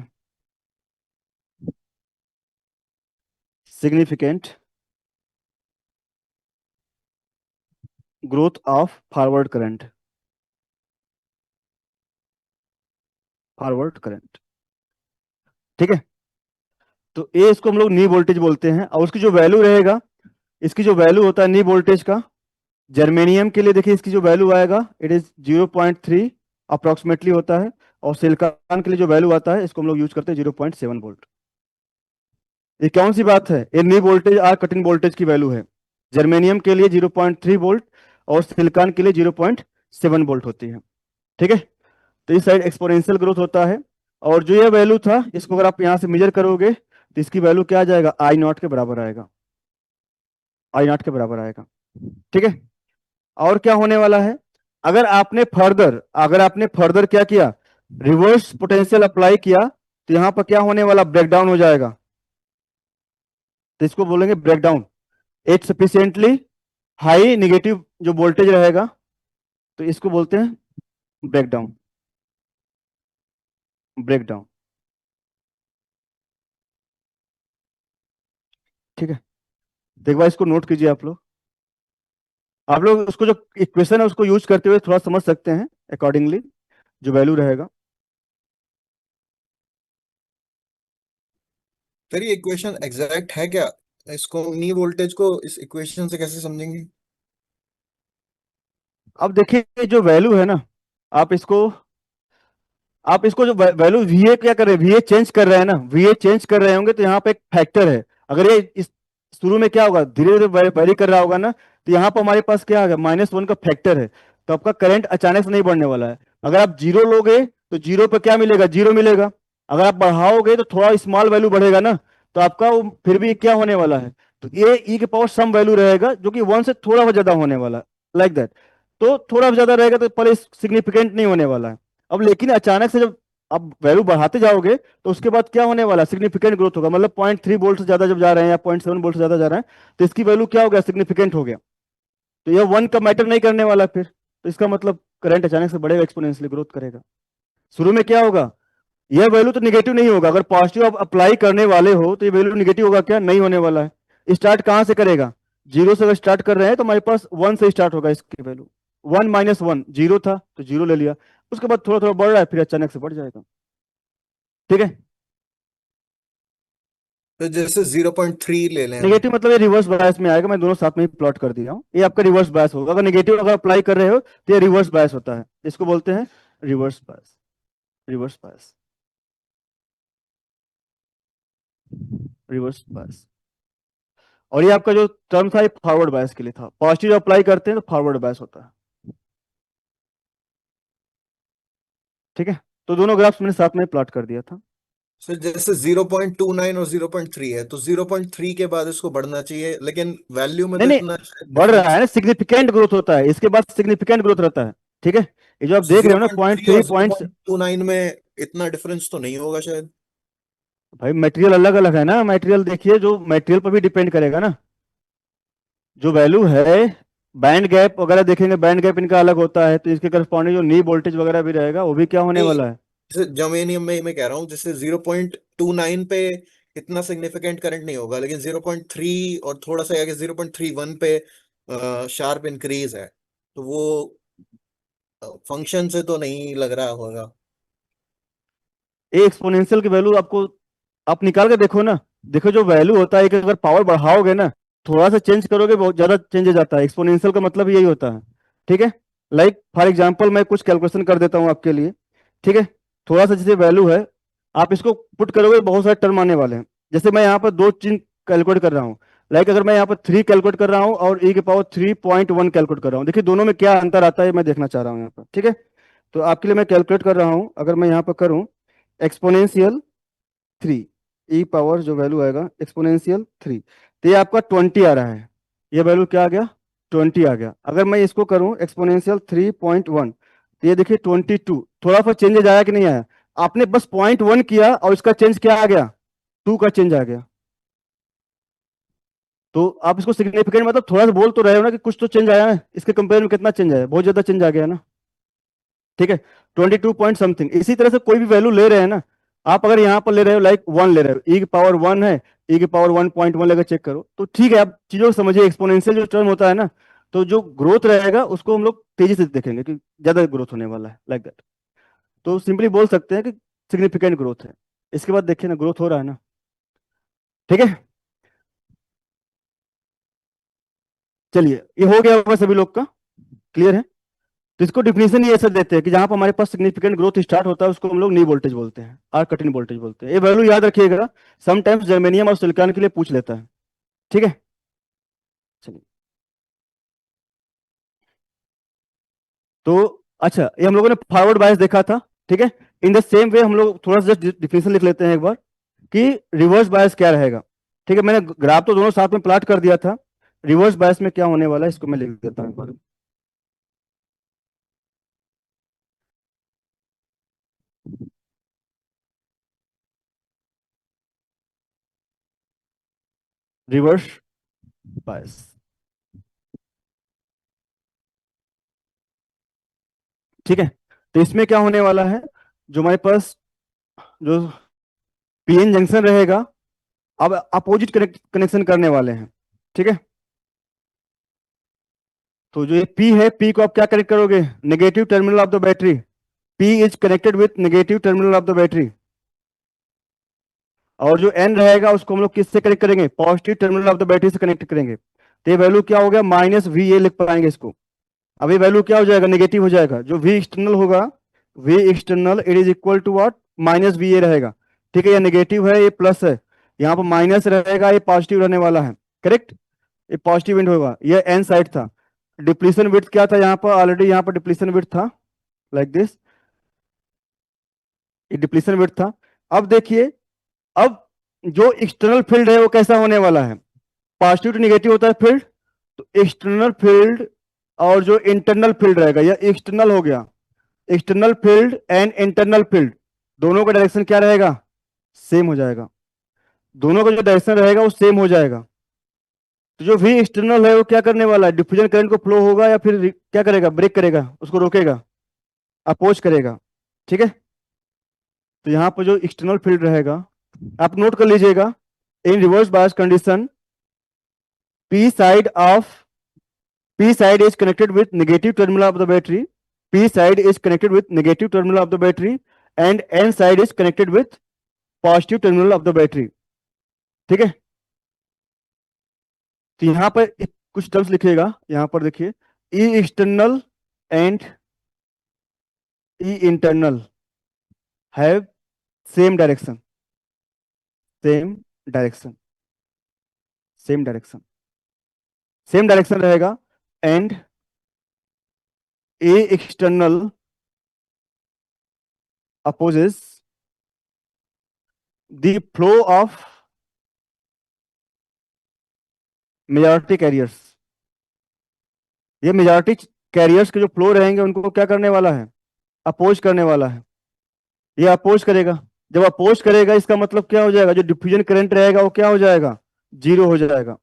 A: significant growth of forward current, forward current, ठीक है। तो ये इसको हम लोग नी वोल्टेज बोलते हैं, और उसकी जो वैल्यू रहेगा, इसकी जो वैल्यू होता है नी वोल्टेज का, जर्मेनियम के लिए देखिए इसकी जो वैल्यू आएगा, इट इज 0.3 अप्रोक्सीमेटली होता है, और सिलिकॉन के लिए जो वैल्यू आता है, इसको हम लोग यूज करते हैं 0.7 वोल्ट। ये कौन सी बात है, ये नी वोल्टेज और कट इन वोल्टेज की वैल्यू है, जर्मेनियम के लिए 0.3 वोल्ट, और सिलिकॉन के लिए 0.7 वोल्ट होती है, ठीक है। तो इस साइड एक्सपोनेंशियल ग्रोथ होता है, और जो ये वैल्यू था, इसको अगर आप यहां से मेजर करोगे, तो इसकी वैल्यू क्या आ जाएगा, आई नॉट के बराबर आएगा, आई नॉट के बराबर आएगा, ठीक है। और क्या होने वाला है, अगर आपने फर्दर क्या किया, रिवर्स पोटेंशियल अप्लाई किया, तो यहां पर क्या होने वाला, ब्रेकडाउन हो जाएगा, तो इसको बोलेंगे breakdown, at sufficiently high negative जो वोल्टेज रहेगा, तो इसको बोलते हैं ब्रेकडाउन, ब्रेकडाउन, ठीक है। तो एक बार इसको नोट कीजिए आप लोग उसको जो इक्वेशन है उसको यूज करते हुए थोड़ा समझ सकते हैं अकॉर्डिंगली जो वैल्यू रहेगा।
E: सर ये इक्वेशन एग्जैक्ट है क्या? इसको नी वोल्टेज को इस इक्वेशन से कैसे समझेंगे?
A: अब देखिए जो वैल्यू है ना, आप इसको जो वैल्यू वीए क्या कर रहे हैं, वीए चेंज कर रहे हैं ना, वीए चेंज कर रहे होंगे तो यहाँ पे एक फैक्टर है। अगर ये इस शुरू में क्या होगा, धीरे धीरे वेरी कर रहा होगा ना, तो यहाँ पर हमारे पास क्या आ गया, -1 का फैक्टर है। तो आपका करंट अचानक से नहीं बढ़ने वाला है। अगर आप जीरो लोगे तो जीरो पे क्या मिलेगा, जीरो मिलेगा। अगर आप बढ़ाओगे तो थोड़ा स्मॉल वैल्यू बढ़ेगा ना, तो आपका वो फिर भी क्या होने वाला है, तो ये ई के पावर सम वैल्यू रहेगा जो कि 1 से थोड़ा ज्यादा होने वाला है, लाइक दैट। तो थोड़ा ज्यादा रहेगा तो पहले सिग्निफिकेंट नहीं होने वाला है। अब लेकिन अचानक से जब आप वैल्यू बढ़ाते जाओगे तो उसके बाद क्या होने वाला है, सिग्निफिकेंट ग्रोथ होगा। मतलब 0.3 वोल्ट से ज्यादा जब जा रहे हैं या 0.7 वोल्ट से ज्यादा जा रहे हैं तो इसकी वैल्यू क्या हो गया, सिग्निफिकेंट हो गया। तो यह 1 का मैटर नहीं करने वाला फिर। तो इसका मतलब करंट अचानक से बढ़ेगा, एक्सपोनेंशियली ग्रोथ करेगा। शुरू में क्या होगा, यह वैल्यू तो निगेटिव नहीं होगा। अगर पॉजिटिव आप अप्लाई करने वाले हो तो ये वैल्यू निगेटिव होगा क्या, नहीं होने वाला है। स्टार्ट कहां से करेगा, जीरो से अगर स्टार्ट कर रहे हैं तो हमारे पास 1 से स्टार्ट होगा इसकी वैल्यू। 1 - 1 जीरो था तो जीरो ले लिया, उसके बाद थोड़ा थोड़ा बढ़ रहा है फिर अचानक से बढ़ जाएगा। ठीक है।
E: तो जैसे 0.3 ले लें हम।
A: नेगेटिव मतलब ये रिवर्स बायस में आएगा। मैं दोनों साथ में ही प्लॉट कर दिया हूँ। ये आपका रिवर्स बायस होगा। अगर नेगेटिव अगर अप्लाई कर रहे हो तो ये रिवर्स बायस होता है। इसको बोलते हैं reverse bias, reverse bias, reverse bias. और ये आपका जो टर्म था ये फॉरवर्ड बायस के लिए था। पॉजिटिव अप्लाई करते हैं तो फॉरवर्ड बायस होता है। ठीक है। तो दोनों ग्राफ्स मैंने साथ में प्लॉट कर दिया था।
E: सर जैसे 0.29 और 0.3 है तो 0.3 के बाद इसको बढ़ना चाहिए, लेकिन वैल्यू में
A: नहीं
E: तो
A: नहीं,
E: इतना
A: बढ़ रहा
E: डिफरेंस।
A: है ना, सिग्निफिकेंट ग्रोथ होता है, इसके बाद सिग्निफिकेंट ग्रोथ रहता है। ठीक है। ये जो आप देख रहे हो ना
E: 0.3 और 0.29 में इतना डिफरेंस तो नहीं होगा शायद।
A: भाई मटेरियल अलग अलग है ना। मटेरियल देखिए, जो मटेरियल पर भी डिपेंड करेगा ना। जो वैल्यू है, बैंड गैप वगैरह देखेंगे, बैंड गैप इनका अलग होता है, तो इसके करस्पॉन्डिंग जो नी वोल्टेज वगैरह भी रहेगा वो भी क्या होने
E: नहीं,
A: वाला है।
E: जैसे जर्मेनियम में मैं कह रहा हूँ, जैसे 0.29 पे इतना सिग्निफिकेंट करंट नहीं होगा, लेकिन 0.3 और थोड़ा सा आगे 0.31 पे शार्प इंक्रीज है, तो वो फंक्शन से तो नहीं लग रहा होगा।
A: ये एक्सपोनेंशियल की वैल्यू आपको आप निकाल के देखो ना। देखो जो वैल्यू होता है कि अगर पावर बढ़ाओगे ना, थोड़ा सा चेंज करोगे बहुत ज्यादा चेंज हो जाता है। एक्सपोनेंशियल का मतलब यही होता है। ठीक है। लाइक फॉर एग्जांपल मैं कुछ कैलकुलेशन कर देता हूँ आपके लिए। ठीक है। थोड़ा सा जैसे वैल्यू है, आप इसको पुट करोगे बहुत सारे टर्म आने वाले हैं। जैसे मैं यहाँ पर दो चीज कैलकुलेट कर रहा हूँ। लाइक अगर मैं यहाँ पर 3 कैलकुलेट कर रहा हूँ और ई के पावर 3.1 कैलकुलेट कर रहा हूँ, देखिए दोनों में क्या अंतर आता है मैं देखना चाह रहा हूँ यहाँ पर। ठीक है। तो आपके लिए मैं कैलकुलेट कर रहा हूँ। अगर मैं यहाँ पर करूँ एक्सपोनेंशियल 3, ई पावर जो वैल्यू आएगा एक्सपोनेंशियल 3, तो ये आपका 20 आ रहा है। ये वैल्यू क्या आ गया, 20 आ गया। अगर मैं इसको करूं एक्सपोनेंशियल 3.1, तो ये देखिए 22। थोड़ा सा चेंजेज आया कि नहीं आया, आपने बस 0.1 किया और इसका चेंज क्या आ गया, 2 का चेंज आ गया। तो आप इसको सिग्निफिकेंट मतलब थोड़ा सा बोल तो रहे हो ना कि कुछ तो चेंज आया है। इसके कंपेयर में कितना चेंज आया, बहुत ज्यादा चेंज आ गया ना। ठीक है। 22 पॉइंट समथिंग। इसी तरह से कोई भी वैल्यू ले रहे हैं ना, आप अगर यहाँ पर ले रहे हो लाइक 1 ले रहे हो, ई की पावर 1 है, ई की पावर 1.1 लेकर चेक करो तो ठीक है। आप चीजों को समझिए, एक्सपोनेंशियल जो टर्म होता है ना, तो जो ग्रोथ रहेगा उसको हम लोग तेजी से देखेंगे कि ज्यादा ग्रोथ होने वाला है, लाइक दैट। तो सिंपली बोल सकते हैं कि सिग्निफिकेंट ग्रोथ है। इसके बाद देखिए ना, ग्रोथ हो रहा है ना। ठीक है। चलिए ये हो गया होगा सभी लोग का, क्लियर है। तो इसको डिफिनेशन ये ऐसा देते हैं कि जहां पर हमारे पास सिग्निफिकेंट ग्रोथ स्टार्ट होता है उसको हम लोग नी वोल्टेज बोलते हैं, आर कट इन वोल्टेज बोलते हैं। ये वैल्यू याद रखिएगा, समटाइम्स जर्मेनियम और सिलिकॉन के लिए पूछ लेता है। ठीक है। चलिए। तो अच्छा, ये हम लोगों ने फॉरवर्ड बायस देखा था। ठीक है। इन द सेम वे हम लोग थोड़ा सा जस्ट डिफिनेशन लिख लेते हैं एक बार कि रिवर्स बायस क्या रहेगा। ठीक है। मैंने ग्राफ तो दोनों साथ में प्लॉट कर दिया था। रिवर्स बायस में क्या होने वाला है इसको मैं लिख देता हूं एक बार। Reverse bias. ठीक है। तो इसमें क्या होने वाला है, जो हमारे पास जो पीएन जंक्शन रहेगा, अब अपोजिट कनेक्शन करने वाले हैं। ठीक है। तो जो ये P है, P को आप क्या कनेक्ट करोगे, negative terminal of the battery. P is connected with negative terminal of the battery. और जो N रहेगा उसको हम लोग किससे कनेक्ट करेंगे, positive terminal of the battery से कनेक्ट करेंगे। तो ये वैल्यू क्या हो गया, माइनस VA लिख पाएंगे इसको। अब ये वैल्यू क्या हो जाएगा, नेगेटिव हो जाएगा। जो V एक्सटर्नल होगा, V external it is equal to what, minus VA रहेगा। ठीक है, ये नेगेटिव है, ये प्लस है, यहाँ पर माइनस रहेगा, ये पॉजिटिव रहने वाला है। करेक्ट, ये पॉजिटिव एंड होगा। ये N साइड था। डिप्लीशन विड्थ क्या था यहाँ पर, ऑलरेडी यहाँ पर डिप्लीशन विड्थ था, लाइक दिस, ये डिप्लीशन विड्थ था। अब देखिए, अब जो एक्सटर्नल फील्ड है वो कैसा होने वाला है, पॉजिटिव टू नेगेटिव होता है फील्ड। तो एक्सटर्नल फील्ड और जो इंटरनल फील्ड रहेगा, यह एक्सटर्नल हो गया। External field and internal field दोनों का डायरेक्शन क्या रहेगा, सेम हो जाएगा। दोनों का जो डायरेक्शन रहेगा वो सेम हो जाएगा। तो जो भी एक्सटर्नल है वो क्या करने वाला है, डिफ्यूजन करंट को फ्लो होगा या फिर क्या करेगा, ब्रेक करेगा, उसको रोकेगा, अपोज करेगा। ठीक है। तो यहाँ पर जो एक्सटर्नल फील्ड रहेगा, आप नोट कर लीजिएगा, in reverse bias condition P side is connected with negative terminal of the battery. P side is connected with negative terminal of the battery and N side is connected with positive terminal of the battery. ठीक है। तो यहां पर कुछ terms लिखिएगा, यहां पर देखिए, E external and E internal have same direction, same direction, same direction, same direction रहेगा। and A external opposes the flow of majority carriers. ये मेजॉरिटी कैरियर्स के जो फ्लो रहेंगे उनको क्या करने वाला है, अपोज करने वाला है। ये अपोज करेगा। जब अपोज करेगा इसका मतलब क्या हो जाएगा, जो डिफ्यूजन करंट रहेगा वो क्या हो जाएगा, जीरो हो जाएगा।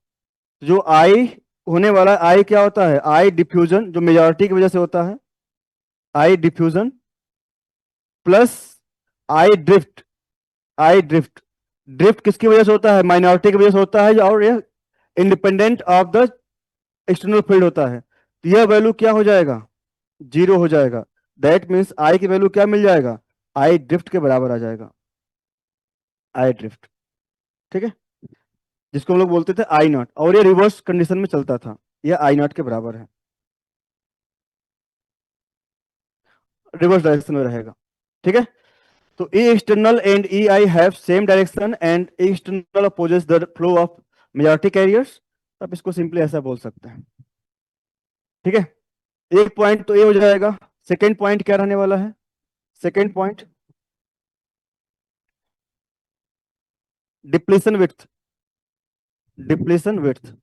A: जो आई होने वाला है, आई क्या होता है, आई डिफ्यूजन जो मेजॉरिटी की वजह से होता है, आई diffusion plus I drift. I drift, drift किसकी वजह से होता है, माइनॉरिटी की वजह से होता है, और ये independent of the external field होता है। तो यह वैल्यू क्या हो जाएगा, जीरो हो जाएगा। दैट मीन्स आई की वैल्यू क्या मिल जाएगा, आई ड्रिफ्ट के बराबर आ जाएगा, आई ड्रिफ्ट। ठीक है, जिसको हम लोग बोलते थे आई नॉट, और ये रिवर्स कंडीशन में चलता था, यह आई नॉट के बराबर है, रिवर्स डायरेक्शन में रहेगा। ठीक है। तो E external and EI have same direction and E external opposes the flow of majority carriers। आप इसको सिंपली ऐसा बोल सकते हैं। ठीक है, एक पॉइंट तो ये हो जाएगा। सेकेंड पॉइंट क्या रहने वाला है, second point depletion width. Depletion width,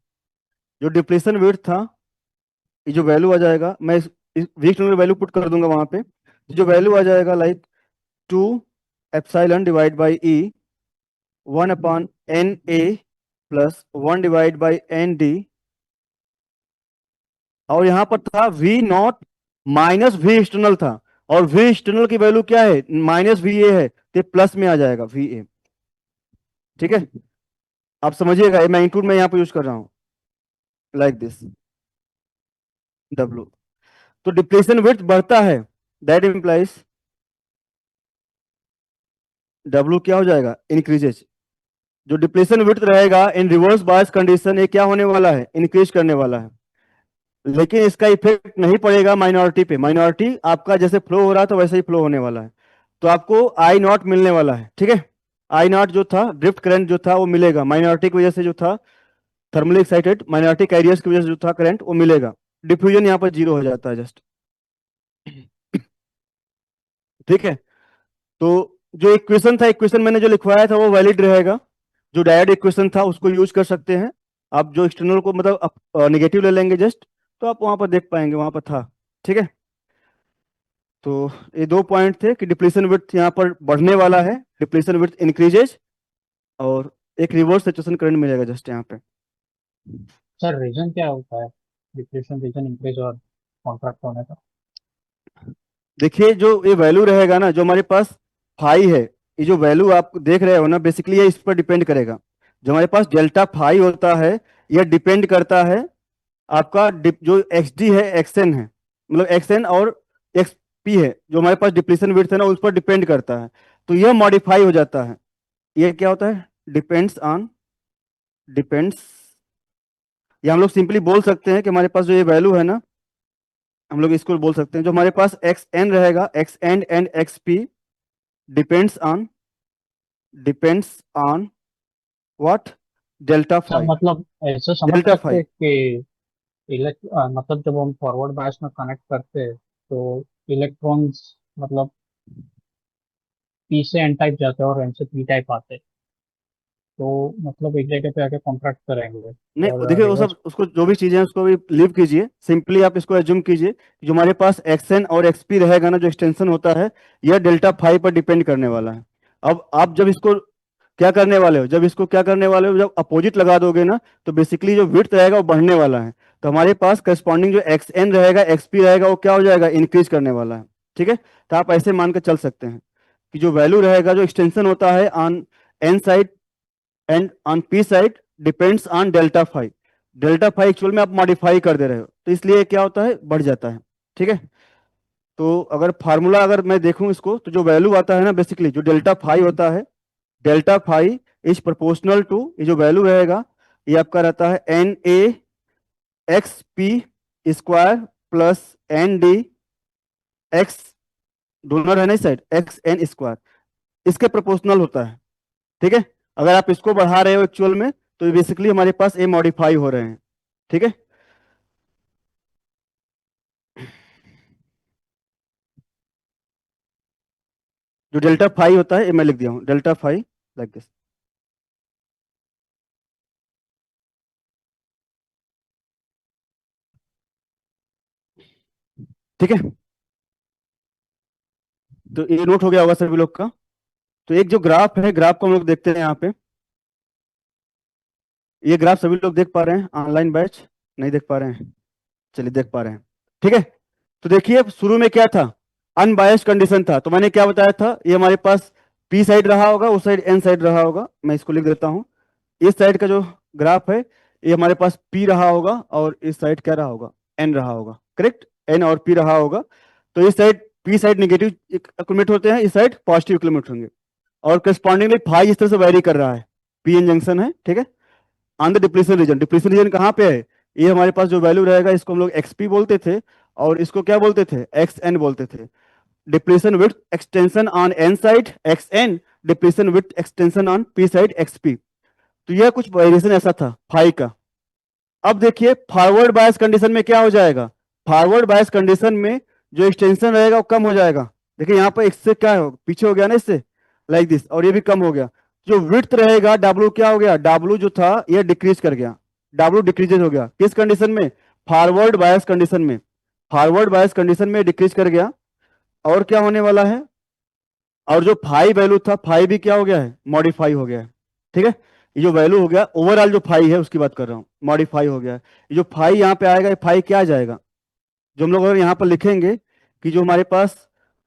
A: जो डिप्लीशन विड्थ था, ये जो वैल्यू आ जाएगा, मैं इस वीक वैल्यू पुट कर दूंगा वहां पे। जो वैल्यू आ जाएगा like 2 epsilon divide by E 1 upon NA plus 1 divide by ND, और यहां पर था V not minus V external था, और V एक्सटर्नल की वैल्यू क्या है, माइनस VA है, तो प्लस में आ जाएगा VA। ठीक है, आप समझिएगा, ये मैग्नीट्यूड में यहां पर यूज कर रहा हूं, लाइक दिस W। तो डिप्लेशन विड्थ बढ़ता है, दैट इंप्लाइज W क्या हो जाएगा, इंक्रीजेज। जो डिप्लेशन विड्थ रहेगा इन रिवर्स बायस कंडीशन, ये क्या होने वाला है, इंक्रीज करने वाला है। लेकिन इसका इफेक्ट नहीं पड़ेगा माइनॉरिटी पे, माइनॉरिटी आपका जैसे फ्लो हो रहा था वैसे ही फ्लो होने वाला है। तो आपको आई नॉट मिलने वाला है। ठीक है, आई नॉट जो था, ड्रिफ्ट करंट जो था वो मिलेगा, माइनॉरिटी की वजह से जो था, थर्मली एक्साइटेड माइनॉरिटी कैरियर्स की वजह से जो था करंट वो मिलेगा। डिफ्यूजन यहाँ पर जीरो हो जाता है जस्ट। ठीक है, तो जो इक्वेशन था, इक्वेशन मैंने जो लिखवाया था वो वैलिड रहेगा। जो डायोड इक्वेशन था उसको यूज कर सकते हैं आप। जो एक्सटर्नल को मतलब नेगेटिव ले लेंगे जस्ट, तो आप वहां पर देख पाएंगे, वहां पर था। ठीक है, तो ये दो पॉइंट थे कि डिप्लीशन विड्थ यहाँ पर बढ़ने वाला है, डिप्लीशन विड्थ इंक्रीजेज, और एक रिवर्स सैचुरेशन करंट मिलेगा जस्ट यहाँ पे।
C: सर रीजन क्या होता है डिप्रेशन रीजन इंक्रीज और कॉन्ट्रैक्ट होने का?
A: देखिए, जो ये वैल्यू रहेगा ना, जो हमारे पास फाई है, ये जो वैल्यू आप देख रहे हो ना, बेसिकली ये इस पर डिपेंड करेगा। जो हमारे पास डेल्टा फाई होता है यह डिपेंड करता है आपका जो एक्स डी है एक्स एन है, मतलब एक्स एन और एक्स पी है, जो हमारे पास डिप्लीशन विड्थ है ना उस पर डिपेंड करता है। तो यह मॉडिफाई हो जाता है। ये क्या होता है, डिपेंड्स, या हम लोग सिंपली बोल सकते हैं कि हमारे पास जो ये वैल्यू है ना, हम लोग इसको बोल सकते हैं जो हमारे पास एक्स एन रहेगा, X N and x P depends on what, delta
C: sir
A: phi,
C: मतलब ऐसे समझ
A: डेल्टा
C: सकते
A: फाई।
C: हैं कि मतलब जब हम फॉरवर्ड बायस में कनेक्ट करते हैं तो इलेक्ट्रॉन्स मतलब पी से एन टाइप जाते हैं और एन से पी टाइप आते हैं, तो मतलब एक जगह पे आके कॉन्ट्रैक्ट करेंगे
A: नहीं
C: और
A: देखिए वो
C: रिवर्स।
A: सब उसको जो भी चीजें हैं उसको भी लीव कीजिए, सिंपली आप इसको एज्यूम कीजिए कि जो हमारे पास एक्स एन और एक्स पी रहेगा ना, जो एक्सटेंशन होता है यह डेल्टा फाई पर डिपेंड करने वाला है। अब आप जब इसको क्या करने वाले हो, जब इसको क्या करने वाले हो, जब अपोजिट लगा दोगे ना तो बेसिकली जो विड्थ रहेगा वो बढ़ने वाला है। तो हमारे पास करस्पॉन्डिंग जो एक्स एन रहेगा एक्स पी रहेगा वो क्या हो जाएगा, इंक्रीज करने वाला है। ठीक है, तो आप ऐसे मान के चल सकते हैं कि जो वैल्यू रहेगा, जो एक्सटेंशन होता है on N side and on P side depends on delta phi. Delta phi actual में आप मॉडिफाई कर दे रहे हो तो इसलिए क्या होता है, बढ़ जाता है। ठीक है, तो अगर फार्मूला अगर मैं देखूं इसको तो जो वैल्यू आता है ना, बेसिकली जो डेल्टा फाई होता है, delta phi is proportional to, ये जो वैल्यू रहेगा ये आपका रहता है N A x P square plus N D X, दोनों रहना इस साइड एक्स एन स्क्वायर, इसके प्रोपोर्शनल होता है। ठीक है, अगर आप इसको बढ़ा रहे हो एक्चुअल में तो बेसिकली हमारे पास ए मॉडिफाई हो रहे हैं। ठीक है, जो डेल्टा फाई होता है ये मैं लिख दिया हूं, डेल्टा फाई लाइक दिस। ठीक है, तो ये नोट हो गया होगा सभी लोग का। तो एक जो ग्राफ है, ग्राफ को हम लोग देखते हैं यहाँ पे, ये ग्राफ सभी लोग देख पा रहे हैं, ऑनलाइन बैच नहीं देख पा रहे हैं, चलिए देख पा रहे हैं। ठीक है, तो देखिए शुरू में क्या था, अनबायस्ड कंडीशन था, तो मैंने क्या बताया था, ये हमारे पास पी साइड रहा होगा, उस साइड एन साइड रहा होगा, मैं इसको लिख देता हूँ। इस साइड का जो ग्राफ है ये हमारे पास पी रहा होगा और इस साइड क्या रहा होगा, एन रहा होगा, करेक्ट, एन और पी रहा होगा। तो इस side P side negative accumulate होते हैं, इस साइड पॉजिटिव एक्यूमुलेट होंगे, और करस्पॉन्डिंगली फाई इस तरह से वेरी कर रहा है, पी एन जंक्शन है। ठीक है, on the depletion reason, depletion region कहाँ पे है, ये हमारे पास जो वैल्यू रहेगा इसको हम लोग एक्सपी बोलते थे और इसको क्या बोलते थे, एक्स एन बोलते थे। Depletion with extension on N side X N, depletion with extension on P side X P. तो यह कुछ वेरिएशन ऐसा था फाई का। अब देखिए फॉरवर्ड बायस कंडीशन में क्या हो जाएगा, फॉरवर्ड बायस कंडीशन में जो एक्सटेंशन रहेगा वो कम हो जाएगा। देखिए यहाँ पर इससे क्या हो, पीछे हो गया ना इससे, लाइक दिस, और ये भी कम हो गया। जो विड्थ रहेगा डब्ल्यू क्या हो गया, डब्ल्यू जो था ये डिक्रीज कर गया, डब्ल्यू डिक्रीजेज हो गया, किस कंडीशन में, फॉरवर्ड बायस कंडीशन में, फॉरवर्ड बायस कंडीशन में डिक्रीज कर गया। और क्या होने वाला है, और जो फाई वैल्यू था फाई भी क्या हो गया है, मॉडिफाई हो गया है। ठीक है, ये जो वैल्यू हो गया ओवरऑल जो फाई है उसकी बात कर रहा हूँ, मॉडिफाई हो गया है। ये जो फाई यहाँ पे आएगा ये फाई क्या आ जाएगा, जो हम लोग अगर यहाँ पर लिखेंगे कि जो हमारे पास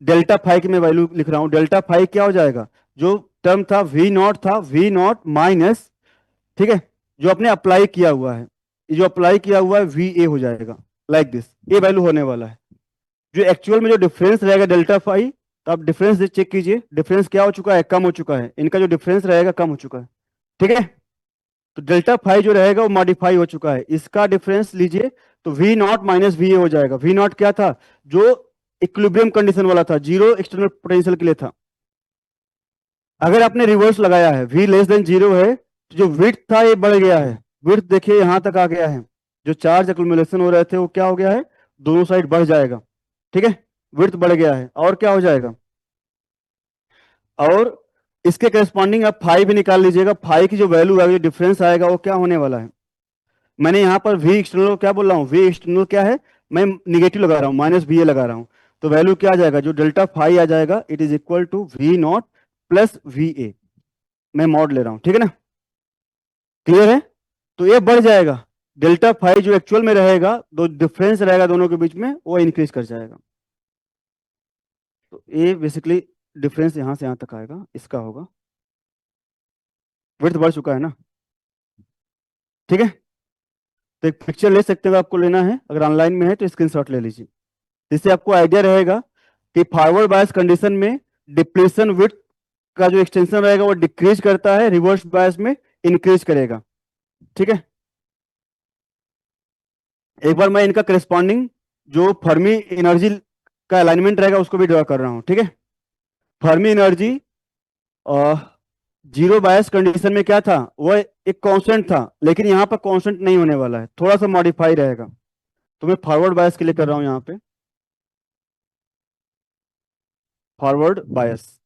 A: डेल्टा फाई की मैं वैल्यू लिख रहा हूँ, डेल्टा फाई क्या हो जाएगा, जो टर्म था वी नॉट था, वी नॉट माइनस, ठीक है, जो आपने अप्लाई किया हुआ है, ये जो अप्लाई किया हुआ है वी ए हो जाएगा, लाइक दिस, ये वैल्यू होने वाला है। जो एक्चुअल में जो डिफरेंस रहेगा डेल्टा फाई, तो आप डिफरेंस चेक कीजिए, डिफरेंस क्या हो चुका है, कम हो चुका है, इनका जो डिफरेंस रहेगा कम हो चुका है। ठीक है, तो डेल्टा फाई जो रहेगा वो मॉडिफाई हो चुका है, इसका डिफरेंस लीजिए तो V not minus we A हो जाएगा। वी नॉट क्या था, जो इक्विलिब्रियम कंडीशन वाला था, जीरो एक्सटर्नल पोटेंशियल के लिए था। अगर आपने रिवर्स लगाया है, वी लेस देन जीरो है, तो जो विड्थ था ये बढ़ गया है, विड्थ देखिए यहां तक आ गया है, जो चार्ज एक्युमुलेशन हो रहे थे वो क्या हो गया है, दोनों साइड बढ़ जाएगा। ठीक है, विड्थ बढ़ गया है, और क्या हो जाएगा, और इसके करस्पॉन्डिंग आप फाई भी निकाल लीजिएगा, फाई की जो वैल्यू आएगी, जो डिफरेंस आएगा वो क्या होने वाला है। मैंने यहाँ पर वी एक्सटर्नल को क्या बोल रहा हूँ, वी एक्सटर्नल क्या है, मैं निगेटिव लगा रहा हूँ, माइनस वी ए लगा रहा हूँ, तो वैल्यू क्या आ जाएगा, जो डेल्टा फाई आ जाएगा it is equal to V not plus V A, मैं मॉड ले रहा हूँ। ठीक है ना, क्लियर है, तो ये बढ़ जाएगा, डेल्टा फाई जो एक्चुअल में रहेगा, दो डिफरेंस रहेगा दोनों के बीच में वो इंक्रीज कर जाएगा। तो ये बेसिकली डिफरेंस यहां से यहां तक आएगा, इसका होगा, विड्थ बढ़ चुका है ना, ठीक है, तो एक पिक्चर ले सकते हो, आपको लेना है, अगर ऑनलाइन में है तो स्क्रीनशॉट ले लीजिए। इससे आपको आइडिया रहेगा कि फॉरवर्ड बायस कंडीशन में डिप्लीशन विड्थ का जो एक्सटेंशन रहेगा वो डिक्रीज करता है, रिवर्स बायस में इंक्रीज करेगा। ठीक है, एक बार मैं इनका करस्पॉन्डिंग जो फर्मी एनर्जी का अलाइनमेंट रहेगा उसको भी ड्रॉ कर रहा हूं। ठीक है, Fermi energy zero bias condition में क्या था, वो एक कांस्टेंट था, लेकिन यहाँ पर कांस्टेंट नहीं होने वाला है, थोड़ा सा मॉडिफाई रहेगा। तो मैं फॉरवर्ड बायस के लिए कर रहा हूं, यहाँ पे फॉरवर्ड बायस।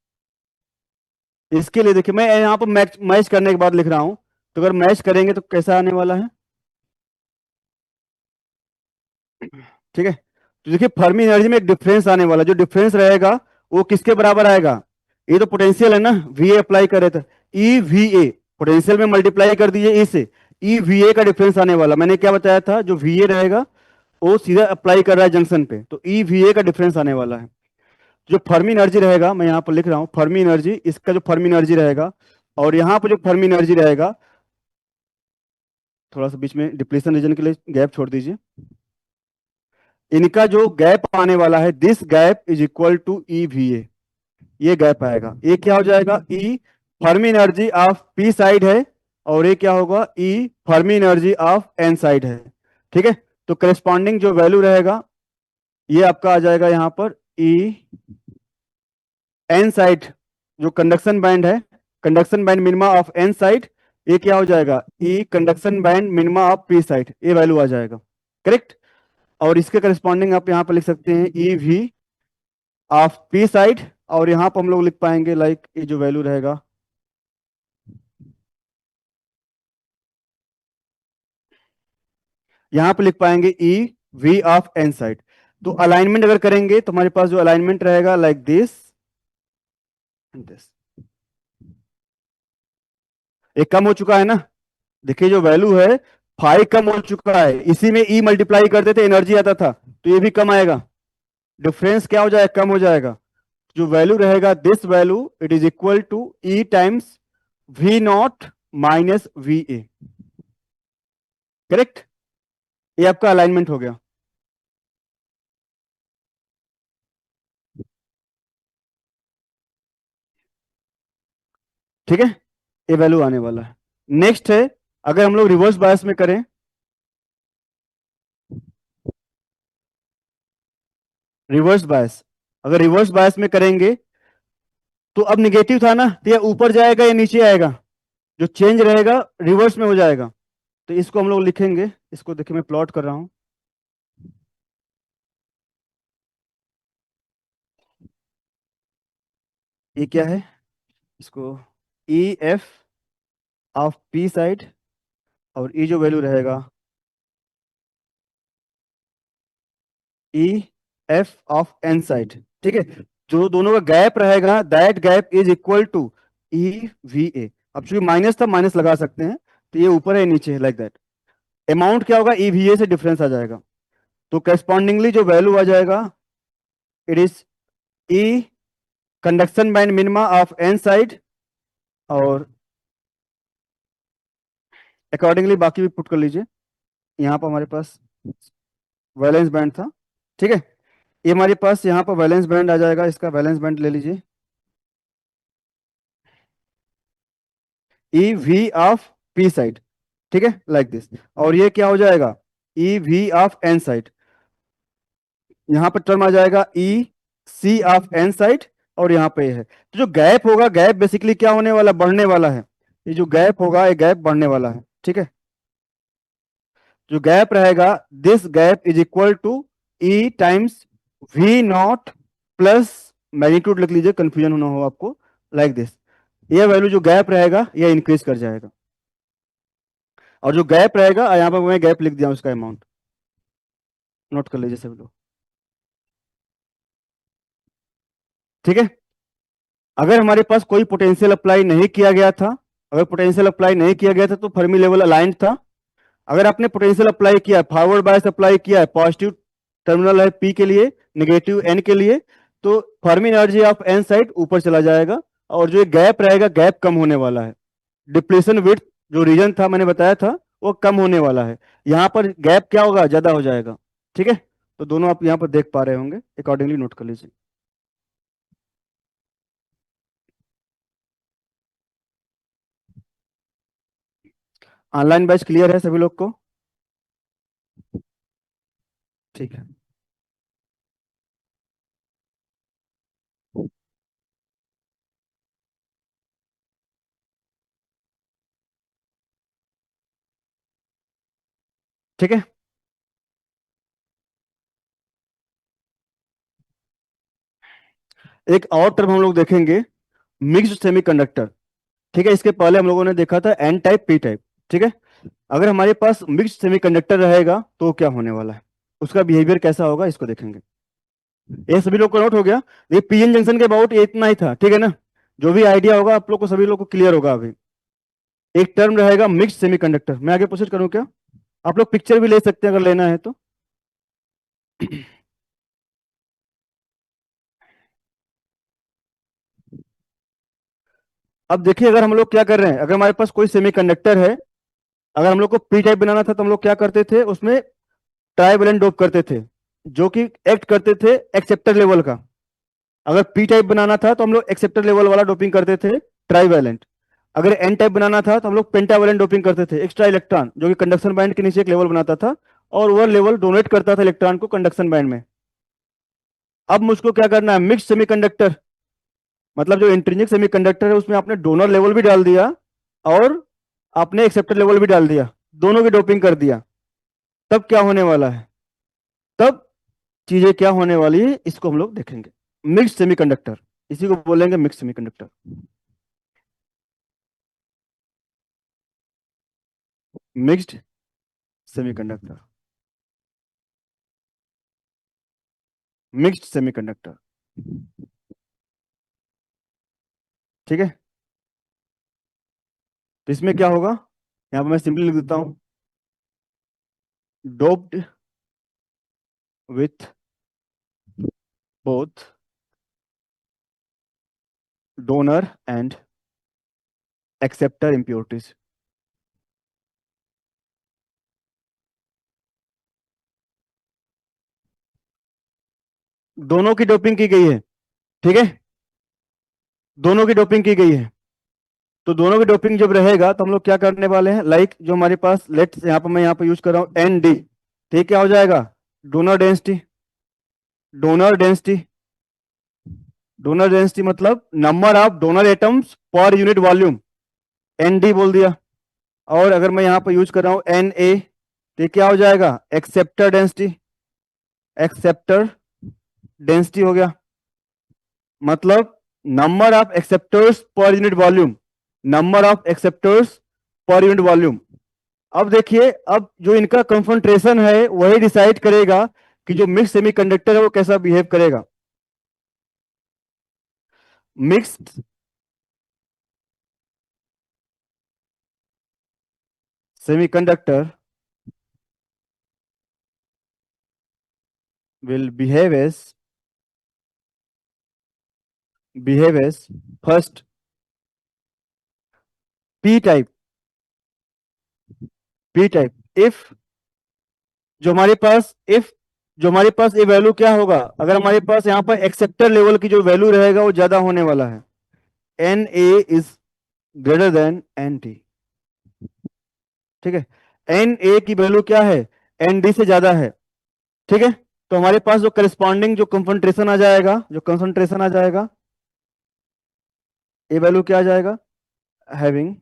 A: इसके लिए देखिए मैं यहाँ पर मैच मैच करने के बाद लिख रहा हूं, तो अगर मैच करेंगे तो कैसा आने वाला है। ठीक है, तो देखिए फर्मी एनर्जी में एक डिफरेंस आने वाला, जो डिफरेंस रहेगा वो किसके बराबर आएगा, ये तो पोटेंशियल है ना, वी ए अप्लाई करे थे, ई वी ए पोटेंशियल में मल्टीप्लाई कर दीजिए ई से, ई वी ए का डिफरेंस आने वाला। मैंने क्या बताया था, जो वी ए रहेगा वो सीधा अप्लाई कर रहा है जंक्शन पे, तो ई वी ए का डिफरेंस आने वाला है। जो फर्मी एनर्जी रहेगा, मैं यहाँ पर लिख रहा हूँ फर्मी एनर्जी, इसका जो फर्मी एनर्जी रहेगा और यहाँ पर जो फर्मी एनर्जी रहेगा, थोड़ा सा बीच में डिप्लीशन रीजन के लिए गैप छोड़ दीजिए, इनका जो गैप आने वाला है, this gap is equal to E V A, ये गैप आएगा। ये क्या हो जाएगा, E Fermi energy of P side है, और ये क्या होगा, E Fermi energy of N side है। ठीक है, तो करस्पॉन्डिंग जो वैल्यू रहेगा ये आपका आ जाएगा यहाँ पर ई एन साइड, जो कंडक्शन बैंड है, conduction band minima of N side, ये क्या हो जाएगा, E conduction band minima of P side, ये वैल्यू आ जाएगा। करेक्ट, और इसके करस्पॉन्डिंग आप यहाँ पर लिख सकते हैं ई वी ऑफ पी साइड, और यहां पर हम लोग लिख पाएंगे लाइक ये जो वैल्यू रहेगा, यहां पर लिख पाएंगे E V of N side. तो अलाइनमेंट अगर करेंगे तो हमारे पास जो अलाइनमेंट रहेगा लाइक दिस एंड दिस, एक कम हो चुका है ना, देखिए जो वैल्यू है फाई कम हो चुका है, इसी में ई मल्टीप्लाई करते थे एनर्जी आता था, तो ये भी कम आएगा, डिफरेंस क्या हो जाएगा, कम हो जाएगा। जो वैल्यू रहेगा this value it is equal to E times V not minus we A. Correct, ये आपका अलाइनमेंट हो गया। ठीक है, ये वैल्यू आने वाला है। नेक्स्ट है, अगर हम लोग रिवर्स बायस में करें, रिवर्स बायस, अगर रिवर्स बायस में करेंगे तो अब निगेटिव था ना, तो ये ऊपर जाएगा या नीचे आएगा, जो चेंज रहेगा रिवर्स में हो जाएगा। तो इसको हम लोग लिखेंगे, इसको देखिए मैं प्लॉट कर रहा हूं, ये क्या है, इसको E F of P side, और ई जो वैल्यू रहेगा E F of N side. ठीक है, जो दोनों का गैप रहेगा that gap is equal to E V A. अब चूंकि माइनस था, माइनस लगा सकते हैं, तो ये ऊपर है नीचे है लाइक दैट। अमाउंट क्या होगा, ई वी ए से डिफरेंस आ जाएगा, तो करस्पॉन्डिंगली जो वैल्यू आ जाएगा it is E conduction band minima of N side, और अकॉर्डिंगली बाकी भी पुट कर लीजिए। यहाँ पर हमारे पास वैलेंस बैंड था, ठीक है, ये हमारे पास यहाँ पर वैलेंस बैंड आ जाएगा, इसका वैलेंस बैंड ले लीजिए E V of P side. ठीक है, लाइक दिस, और ये क्या हो जाएगा, E V of N side, यहाँ पर टर्म आ जाएगा E C of N side, और यहाँ पे है। तो जो गैप होगा, गैप बेसिकली क्या होने वाला, बढ़ने वाला है, ये जो गैप होगा ये गैप बढ़ने वाला है। ठीक है, जो गैप रहेगा this gap is equal to E times V not plus magnitude लिख लीजिए, कंफ्यूजन ना हो आपको, लाइक दिस, ये वैल्यू जो गैप रहेगा ये इंक्रीज कर जाएगा, और जो गैप रहेगा यहाँ पर मैं गैप लिख दिया उसका अमाउंट, नोट कर लीजिए सभी लोग। ठीक है, अगर हमारे पास कोई पोटेंशियल अप्लाई नहीं किया गया था, अगर पोटेंशियल अप्लाई नहीं किया गया था तो फर्मी लेवल अलाइंड था। अगर आपने पोटेंशियल अप्लाई किया है, फॉरवर्ड बायस अप्लाई किया है, पॉजिटिव टर्मिनल है पी के लिए, नेगेटिव एन के लिए, तो Fermi energy of N side ऊपर चला जाएगा, और जो गैप रहेगा गैप कम होने वाला है। डिप्लीशन विड्थ जो रीजन था मैंने बताया था वो कम होने वाला है। यहाँ पर गैप क्या होगा, ज्यादा हो जाएगा। ठीक है, तो दोनों आप यहाँ पर देख पा रहे होंगे, अकॉर्डिंगली नोट कर लीजिए। ऑनलाइन बैच क्लियर है सभी लोग को? ठीक है। ठीक है, एक और टर्म हम लोग देखेंगे, मिक्स्ड सेमीकंडक्टर। ठीक है, इसके पहले हम लोगों ने देखा था एन टाइप पी टाइप। ठीक है, अगर हमारे पास मिक्स्ड सेमीकंडक्टर रहेगा तो क्या होने वाला है, उसका बिहेवियर कैसा होगा, इसको देखेंगे। ये सभी लोग को नोट हो गया? ये पीएन जंक्शन के अबाउट ये इतना ही था, ठीक है ना? जो भी आइडिया होगा आप लोग को, सभी लोग को क्लियर होगा अभी। एक टर्म रहेगा मिक्स्ड सेमीकंडक्टर। मैं आगे प्रोसीड करूं क्या? आप लोग पिक्चर भी ले सकते हैं अगर लेना है तो। अब देखिए, अगर हम लोग क्या कर रहे हैं, अगर हमारे पास कोई सेमीकंडक्टर है, अगर हम लोग को पी टाइप बनाना था तो हम लोग क्या करते थे, उसमें ट्राइवेलेंट डोप करते थे, जो कि एक्ट करते थे एक्सेप्टर लेवल का। अगर पी टाइप बनाना था तो हम लोग एक्सेप्टर लेवल वाला डोपिंग करते थे, ट्राइवेलेंट। अगर एन टाइप बनाना था तो हम लोग पेंटावेलेंट डोपिंग करते थे, एक्स्ट्रा इलेक्ट्रॉन, जो कि कंडक्शन बैंड के नीचे एक लेवल बनाता था और वह लेवल डोनेट करता था इलेक्ट्रॉन को कंडक्शन बैंड में। अब मुझको क्या करना है, मिक्स सेमीकंडक्टर, मतलब जो इंट्रिंसिक सेमीकंडक्टर है उसमें आपने डोनर लेवल भी डाल दिया और आपने एक्सेप्टर लेवल भी डाल दिया, दोनों की डोपिंग कर दिया। तब क्या होने वाला है, तब चीजें क्या होने वाली है, इसको हम लोग देखेंगे। मिक्स सेमीकंडक्टर, इसी को बोलेंगे mix semiconductor. Mixed semiconductor, mixed semiconductor. ठीक है, तो इसमें क्या होगा, यहां पर मैं सिंपली लिख देता हूं, doped with both donor and acceptor impurities. दोनों की डोपिंग की गई है। ठीक है, दोनों की डोपिंग की गई है। तो दोनों की डोपिंग जब रहेगा तो हम लोग क्या करने वाले हैं, लाइक जो हमारे पास लेट यहाँ पर मैं यहाँ पर यूज कर रहा हूँ एन डी। ठीक, क्या हो जाएगा, donor density. Donor density, donor density मतलब number of donor atoms per unit volume, N D बोल दिया। और अगर मैं यहाँ पर यूज कर रहा हूँ एन ए, तो क्या हो जाएगा, एक्सेप्टर डेंसिटी। एक्सेप्टर डेंसिटी हो गया, मतलब number of acceptors per unit volume, number of acceptors per unit volume. अब देखिए, अब जो इनका कंसंट्रेशन है वही डिसाइड करेगा कि जो मिक्स सेमीकंडक्टर है वो कैसा बिहेव करेगा। Mixed semiconductor will behave as first p type, p type if जो हमारे पास ये वैल्यू क्या होगा, अगर हमारे पास यहाँ पर एक्सेप्टर लेवल की जो वैल्यू रहेगा वो ज्यादा होने वाला है, N A is greater than N T. ठीक है, एन ए की वैल्यू क्या है, एन डी से ज्यादा है। ठीक है, तो हमारे पास जो करस्पॉन्डिंग जो कंसंट्रेशन आ जाएगा, जो कंसंट्रेशन आ जाएगा, ये वैल्यू क्या आ जाएगा, हैविंग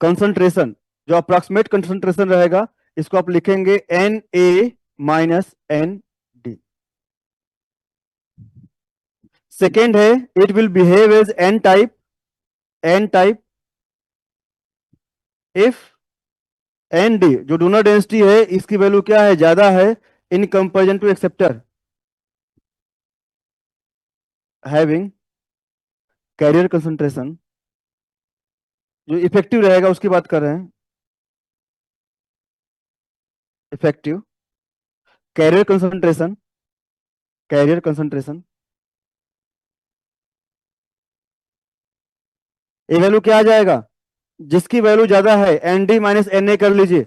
A: कंसंट्रेशन, जो अप्रोक्सीमेट कंसंट्रेशन रहेगा इसको आप लिखेंगे N A minus N D. Second है, it will behave as N type, N type if N D, जो डोनर डेंसिटी है इसकी वैल्यू क्या है, ज्यादा है in comparison to acceptor, having carrier concentration, जो इफेक्टिव रहेगा उसकी बात कर रहे हैं, effective carrier concentration, carrier concentration. ये वैल्यू क्या आ जाएगा, जिसकी वैल्यू ज्यादा है N D minus N A कर लीजिए,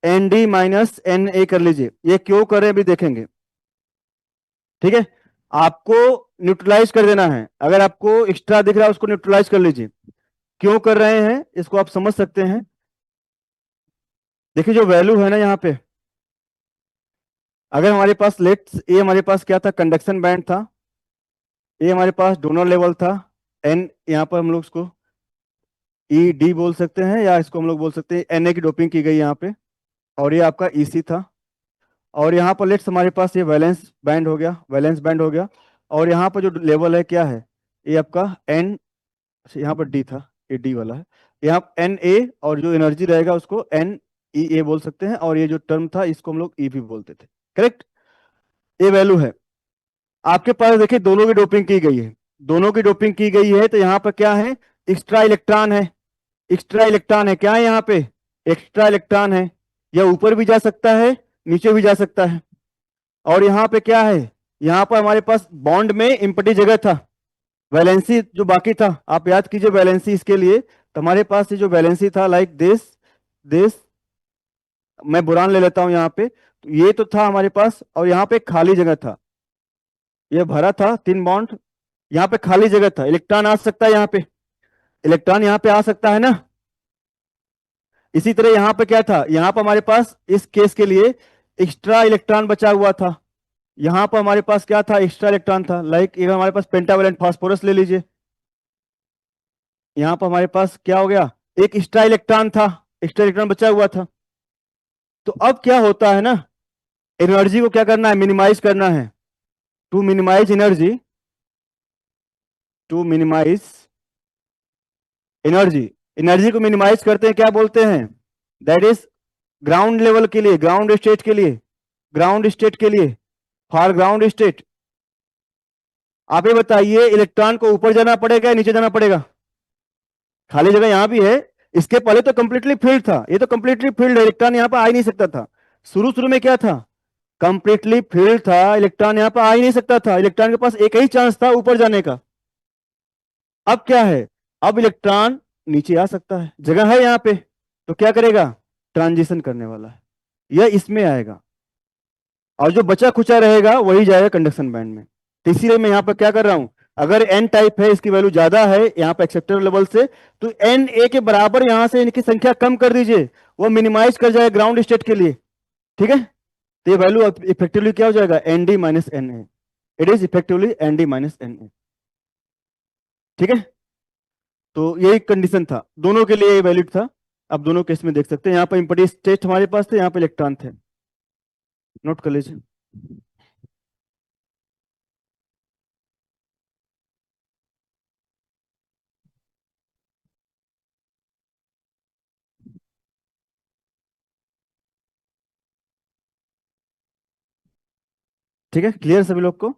A: N D minus N A कर लीजिए। ये क्यों करें अभी देखेंगे, ठीक है। आपको न्यूट्रलाइज कर देना है, अगर आपको एक्स्ट्रा दिख रहा है उसको न्यूट्रलाइज कर लीजिए। क्यों कर रहे हैं इसको आप समझ सकते हैं। देखिए जो वैल्यू है ना यहाँ पे, अगर हमारे पास लेट्स ए हमारे पास क्या था, कंडक्शन बैंड था, ए हमारे पास डोनर लेवल था, एन यहाँ पर हम लोग उसको ई डी बोल सकते हैं, या इसको हम लोग बोल सकते हैं एन ए की डोपिंग की गई यहाँ पे, और ये आपका ई सी था। और यहाँ पर लेट्स हमारे पास ये वैलेंस बैंड हो गया, वैलेंस बैंड हो गया। और यहाँ पर जो लेवल है क्या है, ये आपका एन, यहाँ पर डी था, ये डी वाला है, यहाँ एन ए, और जो एनर्जी रहेगा उसको एन ई ए बोल सकते हैं, और ये जो टर्म था इसको हम लोग ई भी बोलते थे, करेक्ट। ये वैल्यू है आपके पास। देखिए दोनों की डोपिंग की गई है, दोनों की डोपिंग की गई है, तो यहाँ पर क्या है, एक्स्ट्रा इलेक्ट्रॉन है, एक्स्ट्रा इलेक्ट्रॉन है, क्या है यहाँ पे, एक्स्ट्रा इलेक्ट्रॉन है। यह ऊपर भी जा सकता है, नीचे भी जा सकता है। और यहाँ पे क्या है, यहाँ पर हमारे पास बॉन्ड में एम्प्टी जगह था, वैलेंसी जो बाकी था, आप याद कीजिए वैलेंसी इसके लिए, तो हमारे पास ये जो वैलेंसी था लाइक दिस, मैं बुरान ले लेता हूं यहाँ पे, तो ये तो था हमारे पास, और यहाँ पे खाली जगह था, ये भरा था 3 बॉन्ड, यहाँ पे खाली जगह था, इलेक्ट्रॉन आ सकता है यहाँ पे, इलेक्ट्रॉन यहाँ पे आ सकता है ना। इसी तरह यहाँ पे क्या था, यहाँ पर हमारे पास इस केस के लिए एक्स्ट्रा इलेक्ट्रॉन बचा हुआ था, यहाँ पर हमारे पास क्या था, एक्स्ट्रा इलेक्ट्रॉन था, लाइक एक हमारे पास पेंटावैलेंट फास्फोरस ले लीजिए, यहाँ पर हमारे पास क्या हो गया, एक एक्स्ट्रा इलेक्ट्रॉन था, एक्स्ट्रा इलेक्ट्रॉन बचा हुआ था। तो अब क्या होता है ना, एनर्जी को क्या करना है, मिनिमाइज करना है। To minimize energy, to minimize energy, energy को मिनिमाइज करते हैं, क्या बोलते हैं, दैट इज ग्राउंड लेवल के लिए, ग्राउंड स्टेट के लिए, ग्राउंड स्टेट के लिए, फॉर ग्राउंड स्टेट। आप ये बताइए इलेक्ट्रॉन को ऊपर जाना पड़ेगा या नीचे जाना पड़ेगा, खाली जगह यहां भी है, इसके पहले तो कंप्लीटली फील्ड था, ये तो कंप्लीटली फील्ड है, इलेक्ट्रॉन यहां पर आ ही नहीं सकता था। शुरू शुरू में क्या था, कंप्लीटली फील्ड था, इलेक्ट्रॉन यहां पर आ ही नहीं सकता था, इलेक्ट्रॉन के पास एक ही चांस था ऊपर जाने का। अब क्या है, अब इलेक्ट्रॉन नीचे आ सकता है, जगह है यहाँ पे, तो क्या करेगा, ट्रांजिशन करने वाला है, यह इसमें आएगा, और जो बचा खुचा रहेगा वही जाएगा कंडक्शन बैंड में। तो इसीलिए मैं यहाँ पर क्या कर रहा हूं, अगर एन टाइप है, इसकी वैल्यू ज्यादा है यहाँ पे एक्सेप्टेबल लेवल से, तो एन ए के बराबर यहां से इनकी संख्या कम कर दीजिए, वो मिनिमाइज कर जाएगा ग्राउंड स्टेट के लिए, ठीक है। तो ये वैल्यू इफेक्टिवली क्या हो जाएगा, N D minus N A, it is effectively N D minus N A, ठीक है। तो यही कंडीशन था, दोनों के लिए वैलिड था। अब दोनों केस में देख सकते हैं, यहाँ पर इम्पटी स्टेट हमारे पास थे, यहाँ पे इलेक्ट्रॉन थे, नोट कर लीजिए। ठीक है, क्लियर सभी लोग को।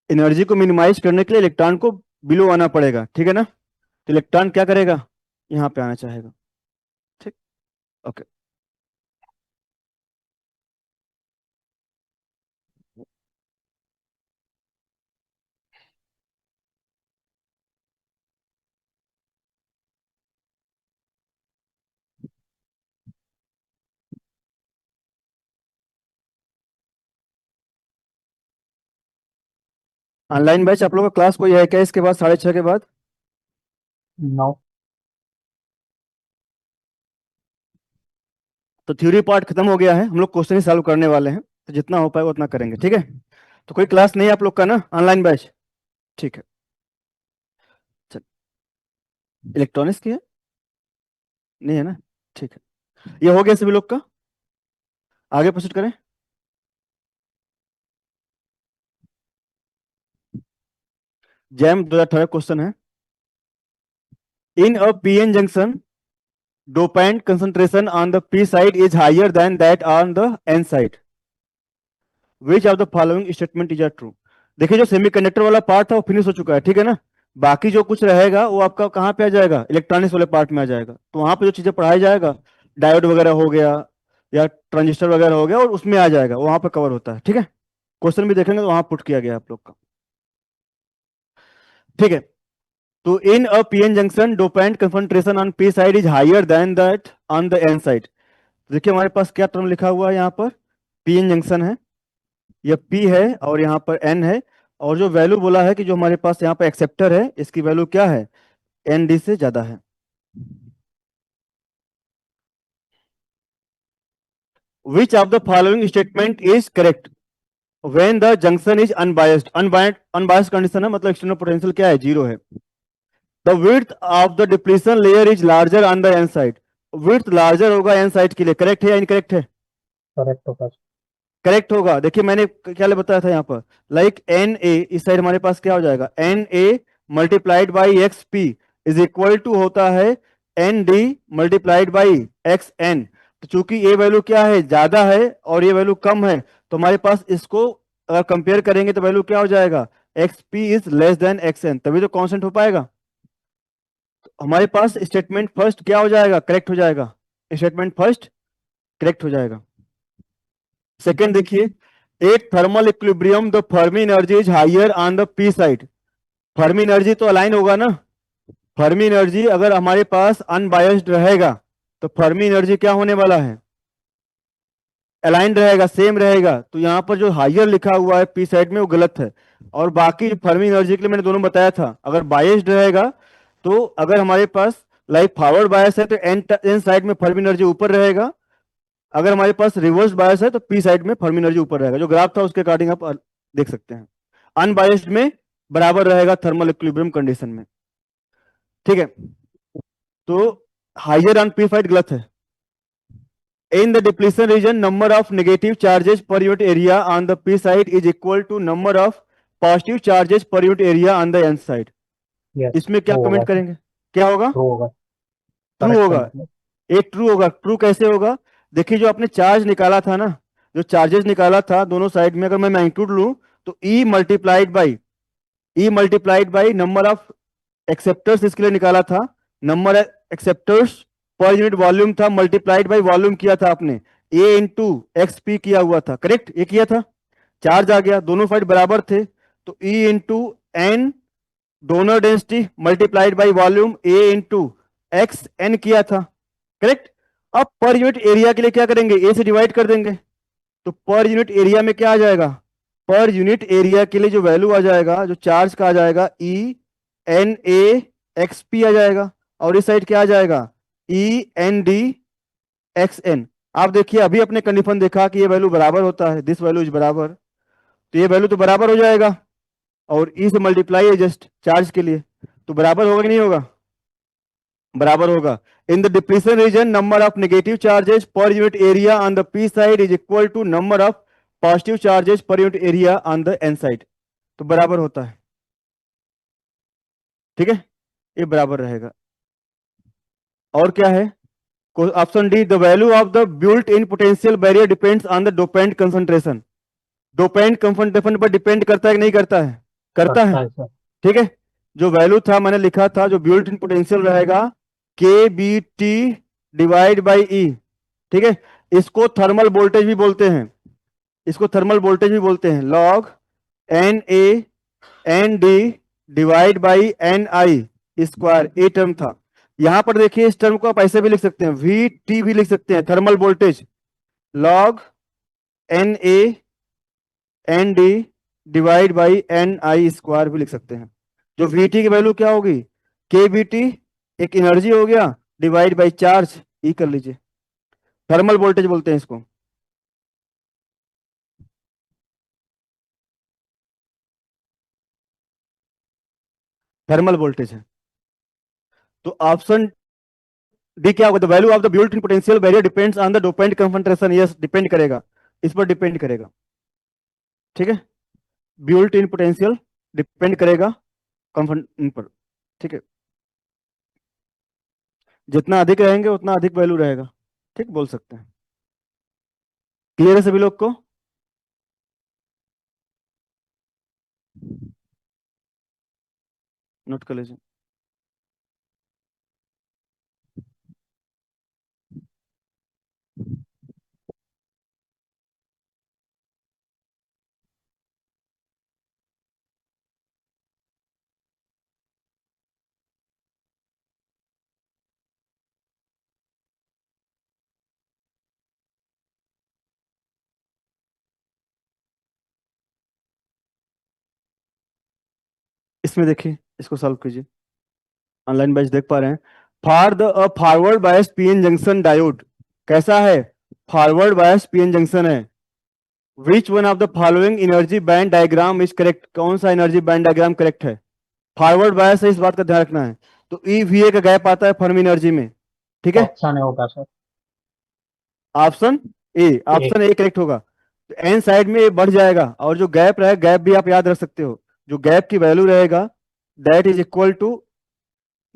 A: एनर्जी को मिनिमाइज करने के लिए इलेक्ट्रॉन को बिलो आना पड़ेगा, ठीक है ना। तो इलेक्ट्रॉन क्या करेगा, यहाँ पे आना चाहेगा, ठीक, ओके। ऑनलाइन बैच आप लोगों का क्लास कोई है क्या इसके बाद, 6:30 के बाद?
C: नो।
A: तो थ्योरी पार्ट खत्म हो गया है, हम लोग क्वेश्चन ही सॉल्व करने वाले हैं, तो जितना हो पाएगा उतना करेंगे, ठीक है। तो कोई क्लास नहीं है आप लोग का ना, ऑनलाइन बैच, ठीक है। चल, इलेक्ट्रॉनिक्स की है, नहीं है ना, ठीक है। ये हो गया सभी लोग का, आगे प्रोसीड करें। जैम 2018 क्वेश्चन है, in a PN junction dopant concentration on the p side is higher than that on the n side, which of the following statement is true? देखिए जो सेमीकंडक्टर वाला पार्ट था वो फिनिश हो चुका है, ठीक है ना। बाकी जो कुछ रहेगा वो आपका कहाँ पे आ जाएगा, इलेक्ट्रॉनिक्स वाले पार्ट में आ जाएगा। तो वहां पे जो चीजें पढ़ाया जाएगा, डायोड वगैरह हो गया या ट्रांजिस्टर वगैरह हो गया, और उसमें आ जाएगा, वहां पे कवर होता है, ठीक है। क्वेश्चन भी देखेंगे तो वहां पुट किया गया है आप लोग का, ठीक है। तो in a PN junction dopant concentration on P side is higher than that on the N side. देखिए हमारे पास क्या टर्म लिखा हुआ है यहाँ पर, पीएन जंक्शन है, यह पी है और यहाँ पर एन है, और जो वैल्यू बोला है कि जो हमारे पास यहाँ पर एक्सेप्टर है इसकी वैल्यू क्या है, एन डी से ज्यादा है। Which of the following statement is correct when the junction is unbiased. Unbiased condition है, मतलब एक्सटर्नल पोटेंशियल क्या है, जीरो है। The width of the depletion layer is larger on the N side. Width larger होगा N side के लिए, correct है या इनकरेक्ट है,
C: करेक्ट होगा।
A: करेक्ट होगा। देखिए मैंने क्या बताया था यहाँ पर, लाइक एन ए, इस साइड हमारे पास क्या हो जाएगा, N A multiplied by X P is equal to होता है N D multiplied by X N. तो चूंकि ये वैल्यू क्या है, ज्यादा है और ये वैल्यू कम है, तो हमारे पास इसको अगर कंपेयर करेंगे तो वैल्यू क्या हो जाएगा, X P is less than X N, तभी तो कांस्टेंट हो पाएगा। तो हमारे पास स्टेटमेंट फर्स्ट क्या हो जाएगा, करेक्ट हो जाएगा, स्टेटमेंट फर्स्ट करेक्ट हो जाएगा। सेकेंड देखिए, at thermal equilibrium the Fermi energy is higher on the P side. Fermi energy तो अलाइन होगा ना, फर्मी एनर्जी अगर हमारे पास अनबायस्ड रहेगा तो फर्मी एनर्जी क्या होने वाला है, अलाइन रहेगा, सेम रहेगा। तो यहाँ पर जो हायर लिखा हुआ है पी साइड में वो गलत है। और बाकी फर्मी एनर्जी के लिए मैंने दोनों बताया था, अगर बायस्ड रहेगा तो अगर हमारे पास लाइक फॉरवर्ड बायस है तो एन साइड में फर्मी एनर्जी ऊपर रहेगा, अगर हमारे पास रिवर्स बायस है तो पी साइड में फर्मी एनर्जी ऊपर रहेगा। जो ग्राफ था उसके अकॉर्डिंग आप देख सकते हैं, अनबायस्ड में बराबर रहेगा थर्मल इक्विलिब्रियम कंडीशन में, ठीक है। तो हायर ऑन पी साइड गलत है। In the depletion region, number of negative charges per unit area on the P side is equal to number of positive charges per unit area on the N side.
C: Yes,
A: इसमें क्या
C: true होगा,
A: comment करेंगे, क्या होगा,
C: true होगा,
A: true
C: correct है
A: होगा।
C: मतलब।
A: एक ट्रू होगा, ट्रू कैसे होगा, देखिए जो आपने चार्ज निकाला था ना, जो चार्जेस निकाला था दोनों साइड में, अगर मैं मैग्नीट्यूड लूं तो E multiplied by number of acceptors इसके लिए निकाला था, number acceptors per unit volume था, मल्टीप्लाइड बाई वॉल्यूम किया था आपने, ए इंटू एक्स पी किया हुआ था, करेक्ट, ये किया था, चार्ज आ गया, दोनों साइड बराबर थे, तो E into N donor density multiplied by volume A into X N किया था, करेक्ट। अब पर यूनिट एरिया के लिए क्या करेंगे, ए से डिवाइड कर देंगे, तो पर यूनिट एरिया में क्या आ जाएगा, पर यूनिट एरिया के लिए जो वैल्यू आ जाएगा, जो चार्ज का आ जाएगा, E N A x P आ जाएगा, और इस साइड क्या आ जाएगा, E N D x N. आप देखिए अभी अपने कंडीशन देखा कि ये वैल्यू बराबर होता है, दिस वैल्यू इज बराबर, तो ये वैल्यू तो बराबर हो जाएगा, और ई से मल्टीप्लाई है जस्ट चार्ज के लिए, तो बराबर होगा कि नहीं होगा, बराबर होगा। In the depletion region number of negative charges per unit area on the P side is equal to number of positive charges per unit area on the N side, तो बराबर होता है, ठीक है, ये बराबर रहेगा। और क्या है, option D, the value of the built in potential barrier depends on the dopant concentration. Dopant concentration पर डिपेंड करता है कि नहीं करता है, करता
C: करता
A: है,
C: है सर।
A: ठीक है। जो वैल्यू था मैंने लिखा था, जो बुइल्ट इन पोटेंशियल रहेगा के बी टी डिवाइड बाई ई, ठीक है। इसको थर्मल वोल्टेज भी बोलते हैं, इसको थर्मल वोल्टेज भी बोलते हैं, log N A N D divide by N I square, a term था। यहां पर देखिए इस टर्म को आप ऐसे भी लिख सकते हैं, वी टी भी लिख सकते हैं, thermal voltage log N A N D divide by N I square भी लिख सकते हैं। जो वी टी की वैल्यू क्या होगी, के बी टी एक एनर्जी हो गया, डिवाइड बाई चार्ज ई कर लीजिए, थर्मल वोल्टेज बोलते हैं इसको। थर्मल वोल्टेज है। तो ऑप्शन डी क्या होगा, the value of the built in potential barrier depends on the dopant concentration, yes depend करेगा, इस पर डिपेंड करेगा, ठीक है। बुइल्ट इन पोटेंशियल डिपेंड करेगा कंफर्ट पर, ठीक है, जितना अधिक रहेंगे उतना अधिक वैल्यू रहेगा, ठीक, बोल सकते हैं। क्लियर है सभी लोग को, नोट कर लीजिए। इसमें देखिए, इसको सॉल्व कीजिए, ऑनलाइन बैच देख पा रहे हैं। For the forward bias PN junction diode कैसा है? फॉरवर्ड बायस पीएन जंक्शन है। विच one of the following energy band diagram is correct? कौन सा एनर्जी बैंड डायग्राम करेक्ट है? फॉरवर्ड बायस है, इस बात का ध्यान रखना है। तो ईवीए का गैप आता है फर्मी एनर्जी में, ठीक है।
C: ऑप्शन ए होगा sir.
A: Option A, option A correct होगा। तो एन साइड में ये बढ़ जाएगा, और जो गैप रहेगा, गैप भी आप याद रख सकते हो, जो गैप की वैल्यू रहेगा that is equal to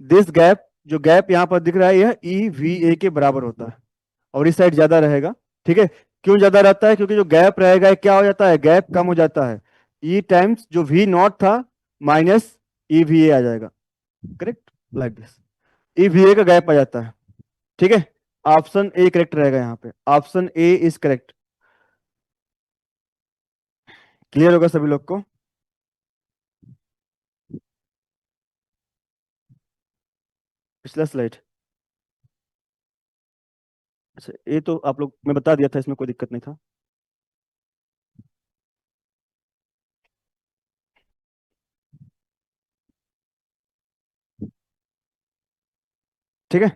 A: this gap. जो गैप यहाँ पर दिख रहा है यह ई वी ए के बराबर होता है, और इस साइड ज्यादा रहेगा, ठीक है। क्यों ज्यादा रहता है? क्योंकि जो गैप रहेगा ये क्या हो जाता है, गैप कम हो जाता है। ई टाइम्स जो वी नॉट था माइनस ई वी ए आ जाएगा, correct, like this. E V ए का गैप आ जाता है, ठीक है। ऑप्शन ए करेक्ट रहेगा यहाँ पे, option A is correct. Clear होगा सभी लोग को? पिछला स्लाइड, अच्छा ये तो आप लोग मैं बता दिया था, इसमें कोई दिक्कत नहीं था। ठीक है,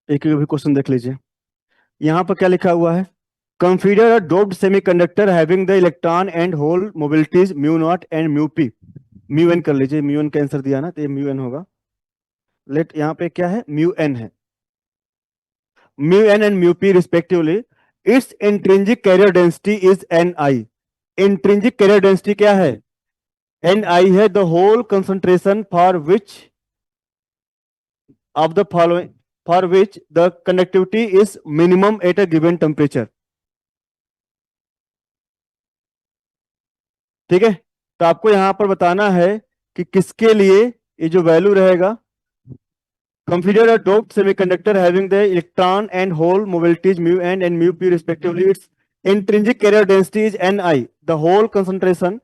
A: एक भी क्वेश्चन देख लीजिए। यहाँ पर क्या लिखा हुआ है? Consider a doped semiconductor having the electron and hole mobilities mu not and mu P. Mu N कर लीजिए, म्यू एन का आंसर दिया ना, तो ये म्यू एन होगा। लेट यहाँ पे क्या है, म्यू एन है, mu N and mu P respectively. Its intrinsic carrier density is N I. Intrinsic carrier density क्या है? एन आई है। The hole concentration for which of the following, for which the conductivity is minimum at a given temperature। ठीक है, तो आपको यहां पर बताना है कि किसके लिए ये जो वैल्यू रहेगा। Consider a doped semiconductor having the electron and hole mobilities mu n and mu p respectively. Its intrinsic carrier density is Ni. The whole concentration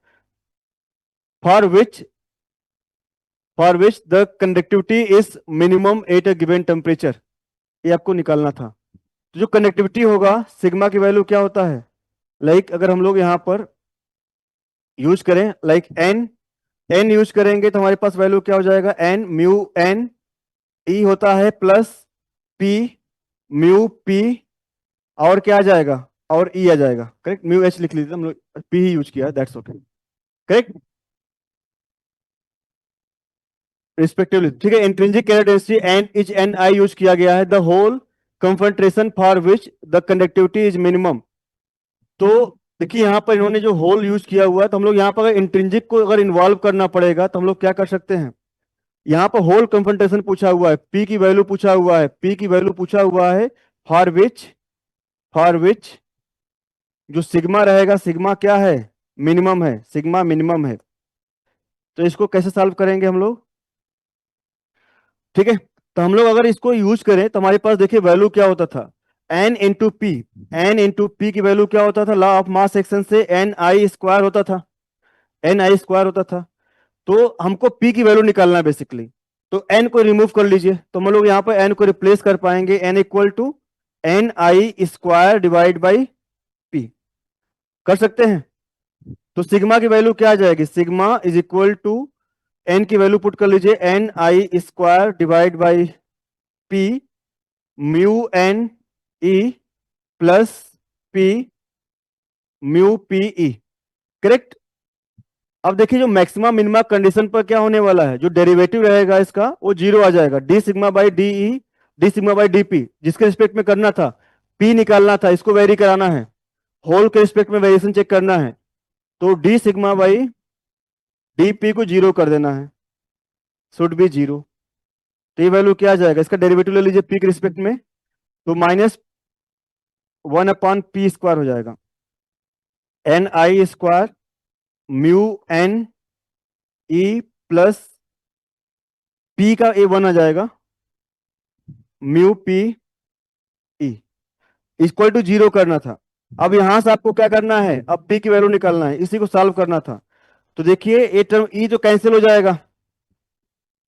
A: for which the conductivity is minimum at a given temperature। ये आपको निकालना था। तो जो conductivity होगा, sigma की value क्या होता है? लाइक अगर हम लोग यहाँ पर यूज करें लाइक एन यूज करेंगे तो हमारे पास वैल्यू क्या हो जाएगा? एन म्यू एन ई होता है प्लस पी म्यू पी, और क्या आ जाएगा? और ई आ जाएगा, करेक्ट। म्यू एच लिख लीजिए, हम लोग पी ही यूज किया, दैट्स ओके, करेक्ट, रिस्पेक्टिवली, ठीक है। Intrinsic carrier density and is N I use किया गया है। The hole concentration for which the conductivity is minimum. तो देखिए यहाँ पर इन्होंने जो होल यूज किया हुआ है, तो हम लोग यहाँ पर इंट्रिंसिक को अगर इन्वॉल्व करना पड़ेगा तो हम लोग क्या कर सकते हैं? यहाँ पर होल कंसंट्रेशन पूछा हुआ है, पी की वैल्यू पूछा हुआ है, पी की वैल्यू पूछा हुआ है फॉर विच जो सिग्मा रहेगा, सिग्मा क्या है? मिनिमम है, सिग्मा मिनिमम है। तो इसको कैसे सॉल्व करेंगे हम लोग? ठीक है, तो हम लोग अगर इसको यूज करें तो हमारे पास देखिए वैल्यू क्या होता था? N into P. N into P की वैल्यू क्या होता था? लॉ ऑफ मास सेक्शन से एन आई स्क्वायर होता था, एन आई स्क्वायर होता था। तो हमको पी की वैल्यू निकालना है बेसिकली। तो एन को रिमूव कर लीजिए, तो हम लोग यहाँ पर एन को रिप्लेस कर पाएंगे, N equal to N I square divide by P कर सकते हैं। तो सिग्मा की वैल्यू क्या आ जाएगी? Sigma is equal to N की वैल्यू पुट कर लीजिए, N I square divide by P mu N E plus P mu P E, correct. अब देखिए जो मैक्सिमा मिनिमा कंडीशन पर क्या होने वाला है, जो डेरिवेटिव रहेगा इसका वो जीरो आ जाएगा। D sigma by D E, D sigma by D P, जिसके रिस्पेक्ट में करना था पी निकालना था, इसको वेरी कराना है, होल के रिस्पेक्ट में वेरिएशन चेक करना है। तो D sigma by D P को जीरो कर देना है, शुड बी 0। तो ये वैल्यू क्या आ जाएगा, इसका डेरिवेटिव ले लीजिए पी के रिस्पेक्ट में, तो -1/p² हो जाएगा। ni² mu N E plus P का ए 1 आ जाएगा, mu P E equal to 0 करना था। अब यहां से आपको क्या करना है, अब पी की वैल्यू निकालना है, इसी को सॉल्व करना था। तो देखिए ए टर्म ई जो कैंसिल हो जाएगा,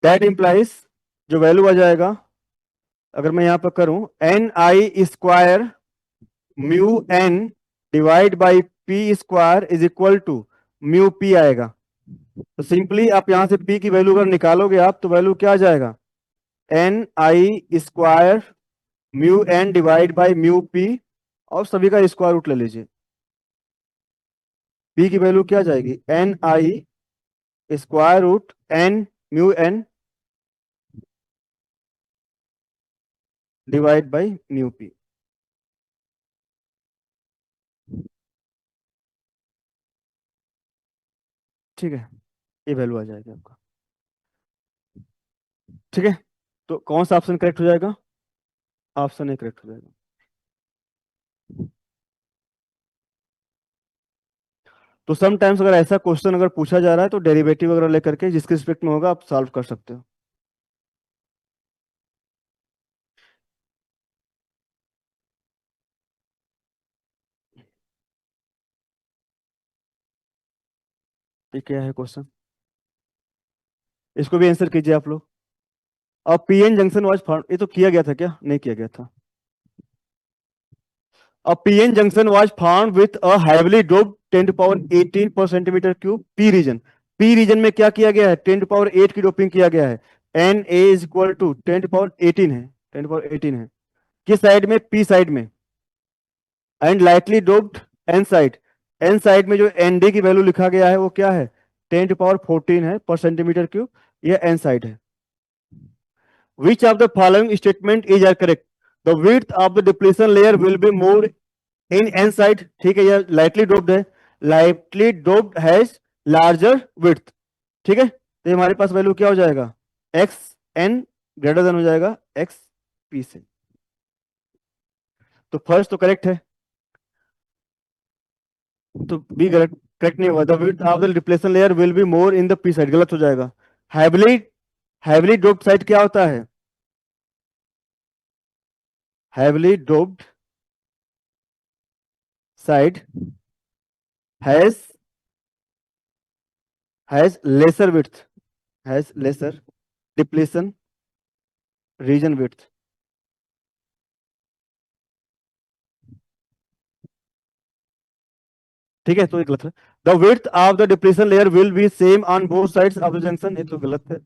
A: दैट इंप्लाइज जो वैल्यू आ जाएगा, अगर मैं यहां पर करूं ni² mu N divide by p² is equal to mu P आएगा। तो सिंपली आप यहां से p की वैल्यू अगर निकालोगे आप, तो वैल्यू क्या आ जाएगा, ni² mu N divide by mu P, और सभी का स्क्वायर रूट ले लीजिए। p की वैल्यू क्या आ जाएगी, ni² mu N divide by mu P. ठीक है, ये वैल्यू आ जाएगी आपका। ठीक है, तो कौन सा ऑप्शन करेक्ट हो जाएगा, ऑप्शन ए करेक्ट हो जाएगा। तो समटाइम्स अगर ऐसा क्वेश्चन अगर पूछा जा रहा है, तो डेरिवेटिव वगैरह लेकर के जिसके रिस्पेक्ट में होगा आप सॉल्व कर सकते हो। ये क्या है क्वेश्चन, इसको भी आंसर कीजिए आप लोग। और पीएन जंक्शन वाज फाउंड, ये तो किया गया था क्या, नहीं किया गया था। A PN junction was found with a heavily doped 10 to power 18 per centimeter cube P region। P region में क्या किया गया है, 10 to power 8 की डोपिंग किया गया है। Na is equal to 10 to power 18 है, 10 to power 18 है। किस साइड में, P साइड में। And lightly doped N side, N side में जो Nd की वैल्यू लिखा गया है वो क्या है, 10 to power 14 है पर सेंटीमीटर क्यूब, ये N साइड है। Which of the following statement is correct? The width of the depletion layer will be more in N side। ठीक है, ये लाइटली डोप्ड है, lightly doped has larger width. ठीक है, तो हमारे पास वैल्यू क्या हो जाएगा, एक्स एन ग्रेटर देन हो जाएगा एक्स पी से। तो फर्स्ट तो करेक्ट है, तो बी करेक्ट नहीं हुआ। The width of the depletion layer will be more in the P side, गलत हो जाएगा। हैवली डोप्ड साइड क्या होता है, heavily doped side has lesser width, has lesser depletion region width. ठीक है, तो ये गलत है। The width of the depletion layer will be same on both sides of the junction, ये तो गलत है।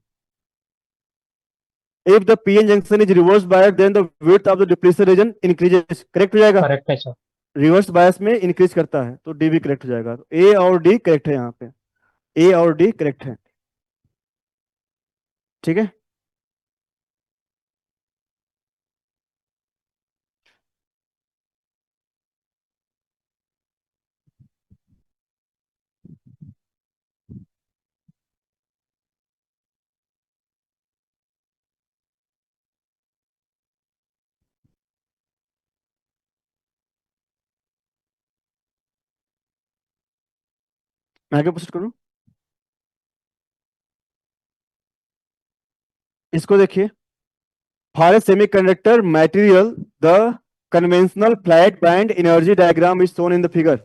A: If the PN junction is reverse bias then the width of the depletion region increases, correct हो जाएगा।
C: Correct है sir.
A: Reverse bias में increase करता है, तो डी भी करेक्ट हो जाएगा। तो ए और डी करेक्ट है, यहाँ पे ए और डी करेक्ट है। ठीक है, मैं आगे प्रोसीड करूं। इसको देखिए, for a semiconductor material the conventional flat band energy diagram is shown in the figure.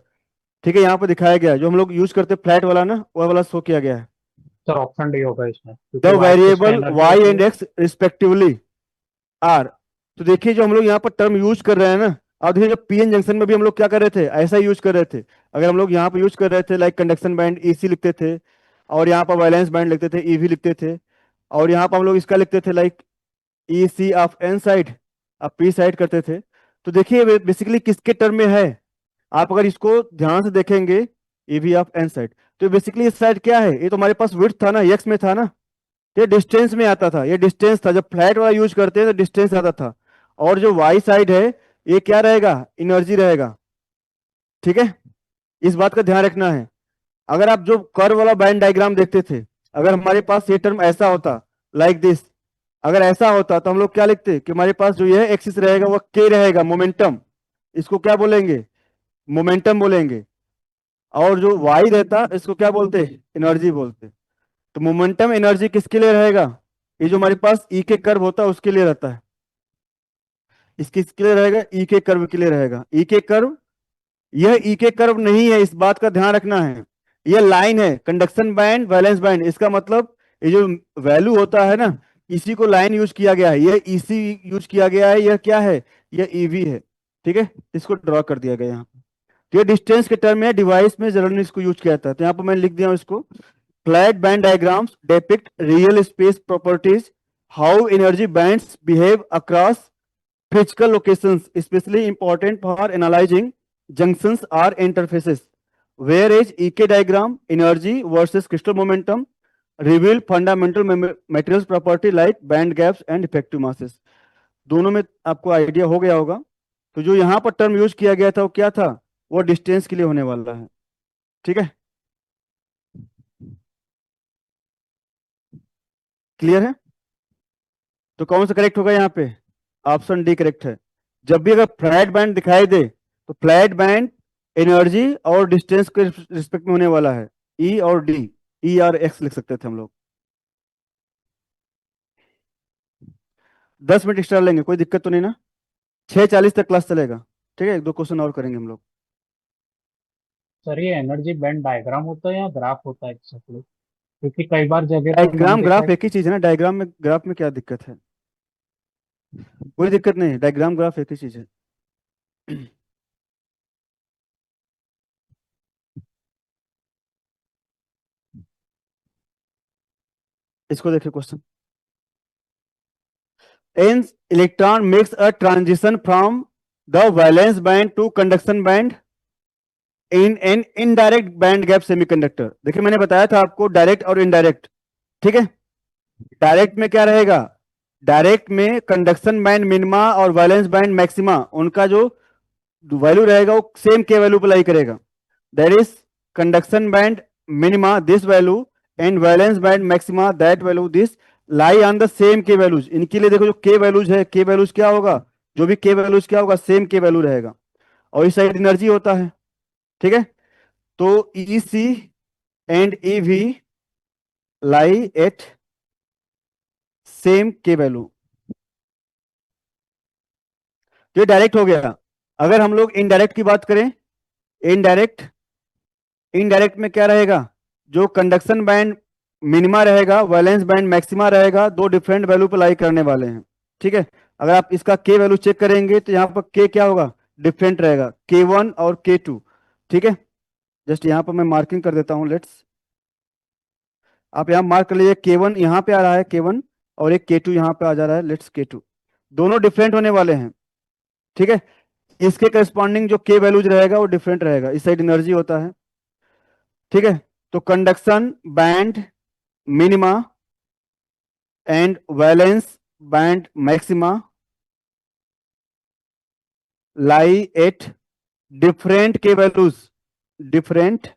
A: ठीक है, यहाँ पर दिखाया गया है, जो हम लोग यूज करते फ्लैट वाला ना, वो वाला शो किया गया है।
C: सर ऑप्शन डी होगा इसमें,
A: द
C: क्योंकि
A: variable y and x respectively are. तो देखिए जो हम लोग यहाँ पर टर्म यूज कर रहे हैं ना, और देखिए जो पीएन जंक्शन में भी हम लोग क्या कर रहे थे, ऐसा यूज कर रहे थे। अगर हम लोग यहाँ पर यूज कर रहे थे लाइक कंडक्शन बैंड ईसी लिखते थे, और यहाँ पर वैलेंस बैंड लिखते थे ईवी लिखते थे, और यहाँ पर हम लोग इसका लिखते थे like E C of N side अब पी साइड करते थे। तो देखिए बेसिकली किसके टर्म में है, आप अगर इसको ध्यान से देखेंगे E V of N side, तो बेसिकली इस साइड क्या है, ये तो हमारे पास विड्थ था ना, एक्स में था ना, ये डिस्टेंस में आता था, ये डिस्टेंस था। जब फ्लैट वाला यूज करते हैं तो डिस्टेंस आता था। और जो वाई साइड है ये क्या रहेगा, एनर्जी रहेगा। ठीक है, इस बात का ध्यान रखना है। अगर आप जो कर्व वाला बैंड डायग्राम देखते थे, अगर हमारे पास ये टर्म ऐसा होता, लाइक दिस। अगर ऐसा होता तो हम लोग क्या लिखते कि हमारे पास जो यह एक्सिस रहेगा वह के रहेगा, मोमेंटम। इसको क्या बोलेंगे? मोमेंटम बोलेंगे। और जो वाई रहता इसको क्या बोलते? एनर्जी बोलते। तो मोमेंटम एनर्जी किसके लिए रहेगा? ये जो हमारे पास ई के कर्व होता है उसके लिए रहता है। इसके किसके लिए रहेगा? ई के कर्व के लिए रहेगा। ई के कर्व, यह ई के कर्व नहीं है, इस बात का ध्यान रखना है। यह लाइन है, कंडक्शन बैंड, वैलेंस बैंड। इसका मतलब ये जो वैल्यू होता है ना, इसी को लाइन यूज किया गया है, यह ईसी यूज किया गया है। यह क्या है? यह ईवी है। ठीक है, इसको ड्रॉ कर दिया गया यहाँ पे। तो ये डिस्टेंस के टर्म में डिवाइस में जनरली इसको यूज किया जाता है। तो यहाँ पर मैंने लिख दिया हूं इसको, flat band diagrams depict real space properties, how energy bands behave across physical locations, especially important for analyzing junctions or interfaces. Whereas EK diagram, energy versus crystal momentum, reveal fundamental materials property like band gaps and effective masses. दोनों में आपको idea हो गया होगा। तो जो यहाँ पर टर्म यूज किया गया था वो क्या था? वो डिस्टेंस के लिए होने वाला है। ठीक है, क्लियर है? तो कौन सा करेक्ट होगा यहाँ पे? ऑप्शन डी करेक्ट है। जब भी अगर फ्लैट बैंड दिखाई दे तो फ्लैट बैंड एनर्जी और डिस्टेंस के रिस्पेक्ट में होने वाला है। ई और डी, ई और एक्स लिख सकते थे हम लोग। 10 मिनट एक्स्ट्रा लेंगे, कोई दिक्कत तो नहीं ना? 6:40 तक क्लास चलेगा। ठीक है, 1-2 क्वेश्चन और करेंगे हम लोग।
C: सर ये एनर्जी बैंड डायग्राम होता है या ग्राफ होता है एक्चुअली? क्योंकि कई बार जगह पर मैंने
A: डायग्राम
C: देखा
A: ग्राफ
C: है।
A: एक ही चीज है ना, डायग्राम में ग्राफ में क्या दिक्कत है? कोई दिक्कत नहीं, डायग्राम ग्राफ एक ही चीज है। इसको देखिए question. An electron makes a transition from the valence band to conduction band in an indirect band gap semiconductor। देखिए मैंने बताया था आपको डायरेक्ट और इनडायरेक्ट। ठीक है, डायरेक्ट में क्या रहेगा? डायरेक्ट में कंडक्शन बैंड मिनिमा और वैलेंस बैंड मैक्सिमा, उनका जो वैल्यू रहेगा वो सेम के वैल्यू पर लाई करेगा। That is conduction band minima this value and valence band maxima that value this lie on the same के वैल्यूज। इनके लिए देखो जो के वैल्यूज है, के वैल्यूज क्या होगा? जो भी के वैल्यूज क्या होगा? सेम के वैल्यू रहेगा। और इस साइड एनर्जी होता है। ठीक है, तो E C and E V lie at same के वैल्यू। ये डायरेक्ट हो गया। अगर हम लोग इनडायरेक्ट की बात करें, इनडायरेक्ट, इनडायरेक्ट में क्या रहेगा? जो कंडक्शन बैंड मिनिमा रहेगा, वैलेंस बैंड मैक्सिमा रहेगा, दो डिफरेंट वैल्यू पर लाई करने वाले हैं। ठीक है, अगर आप इसका के वैल्यू चेक करेंगे तो यहाँ पर के क्या होगा? डिफरेंट रहेगा, K1 और K2। ठीक है, जस्ट यहाँ पर मैं मार्किंग कर देता हूँ। लेट्स, आप यहाँ मार्क कर लीजिए, K1 यहाँ पे आ रहा है K1, और एक K2 यहाँ पे आ जा रहा है। लेट्स K2, दोनों डिफरेंट होने वाले हैं। ठीक है, इसके करस्पॉन्डिंग जो के वैल्यूज रहेगा वो डिफरेंट रहेगा। इस साइड एनर्जी होता है। ठीक है, तो conduction band minima and valence band maxima lie at different के वैल्यूज, डिफरेंट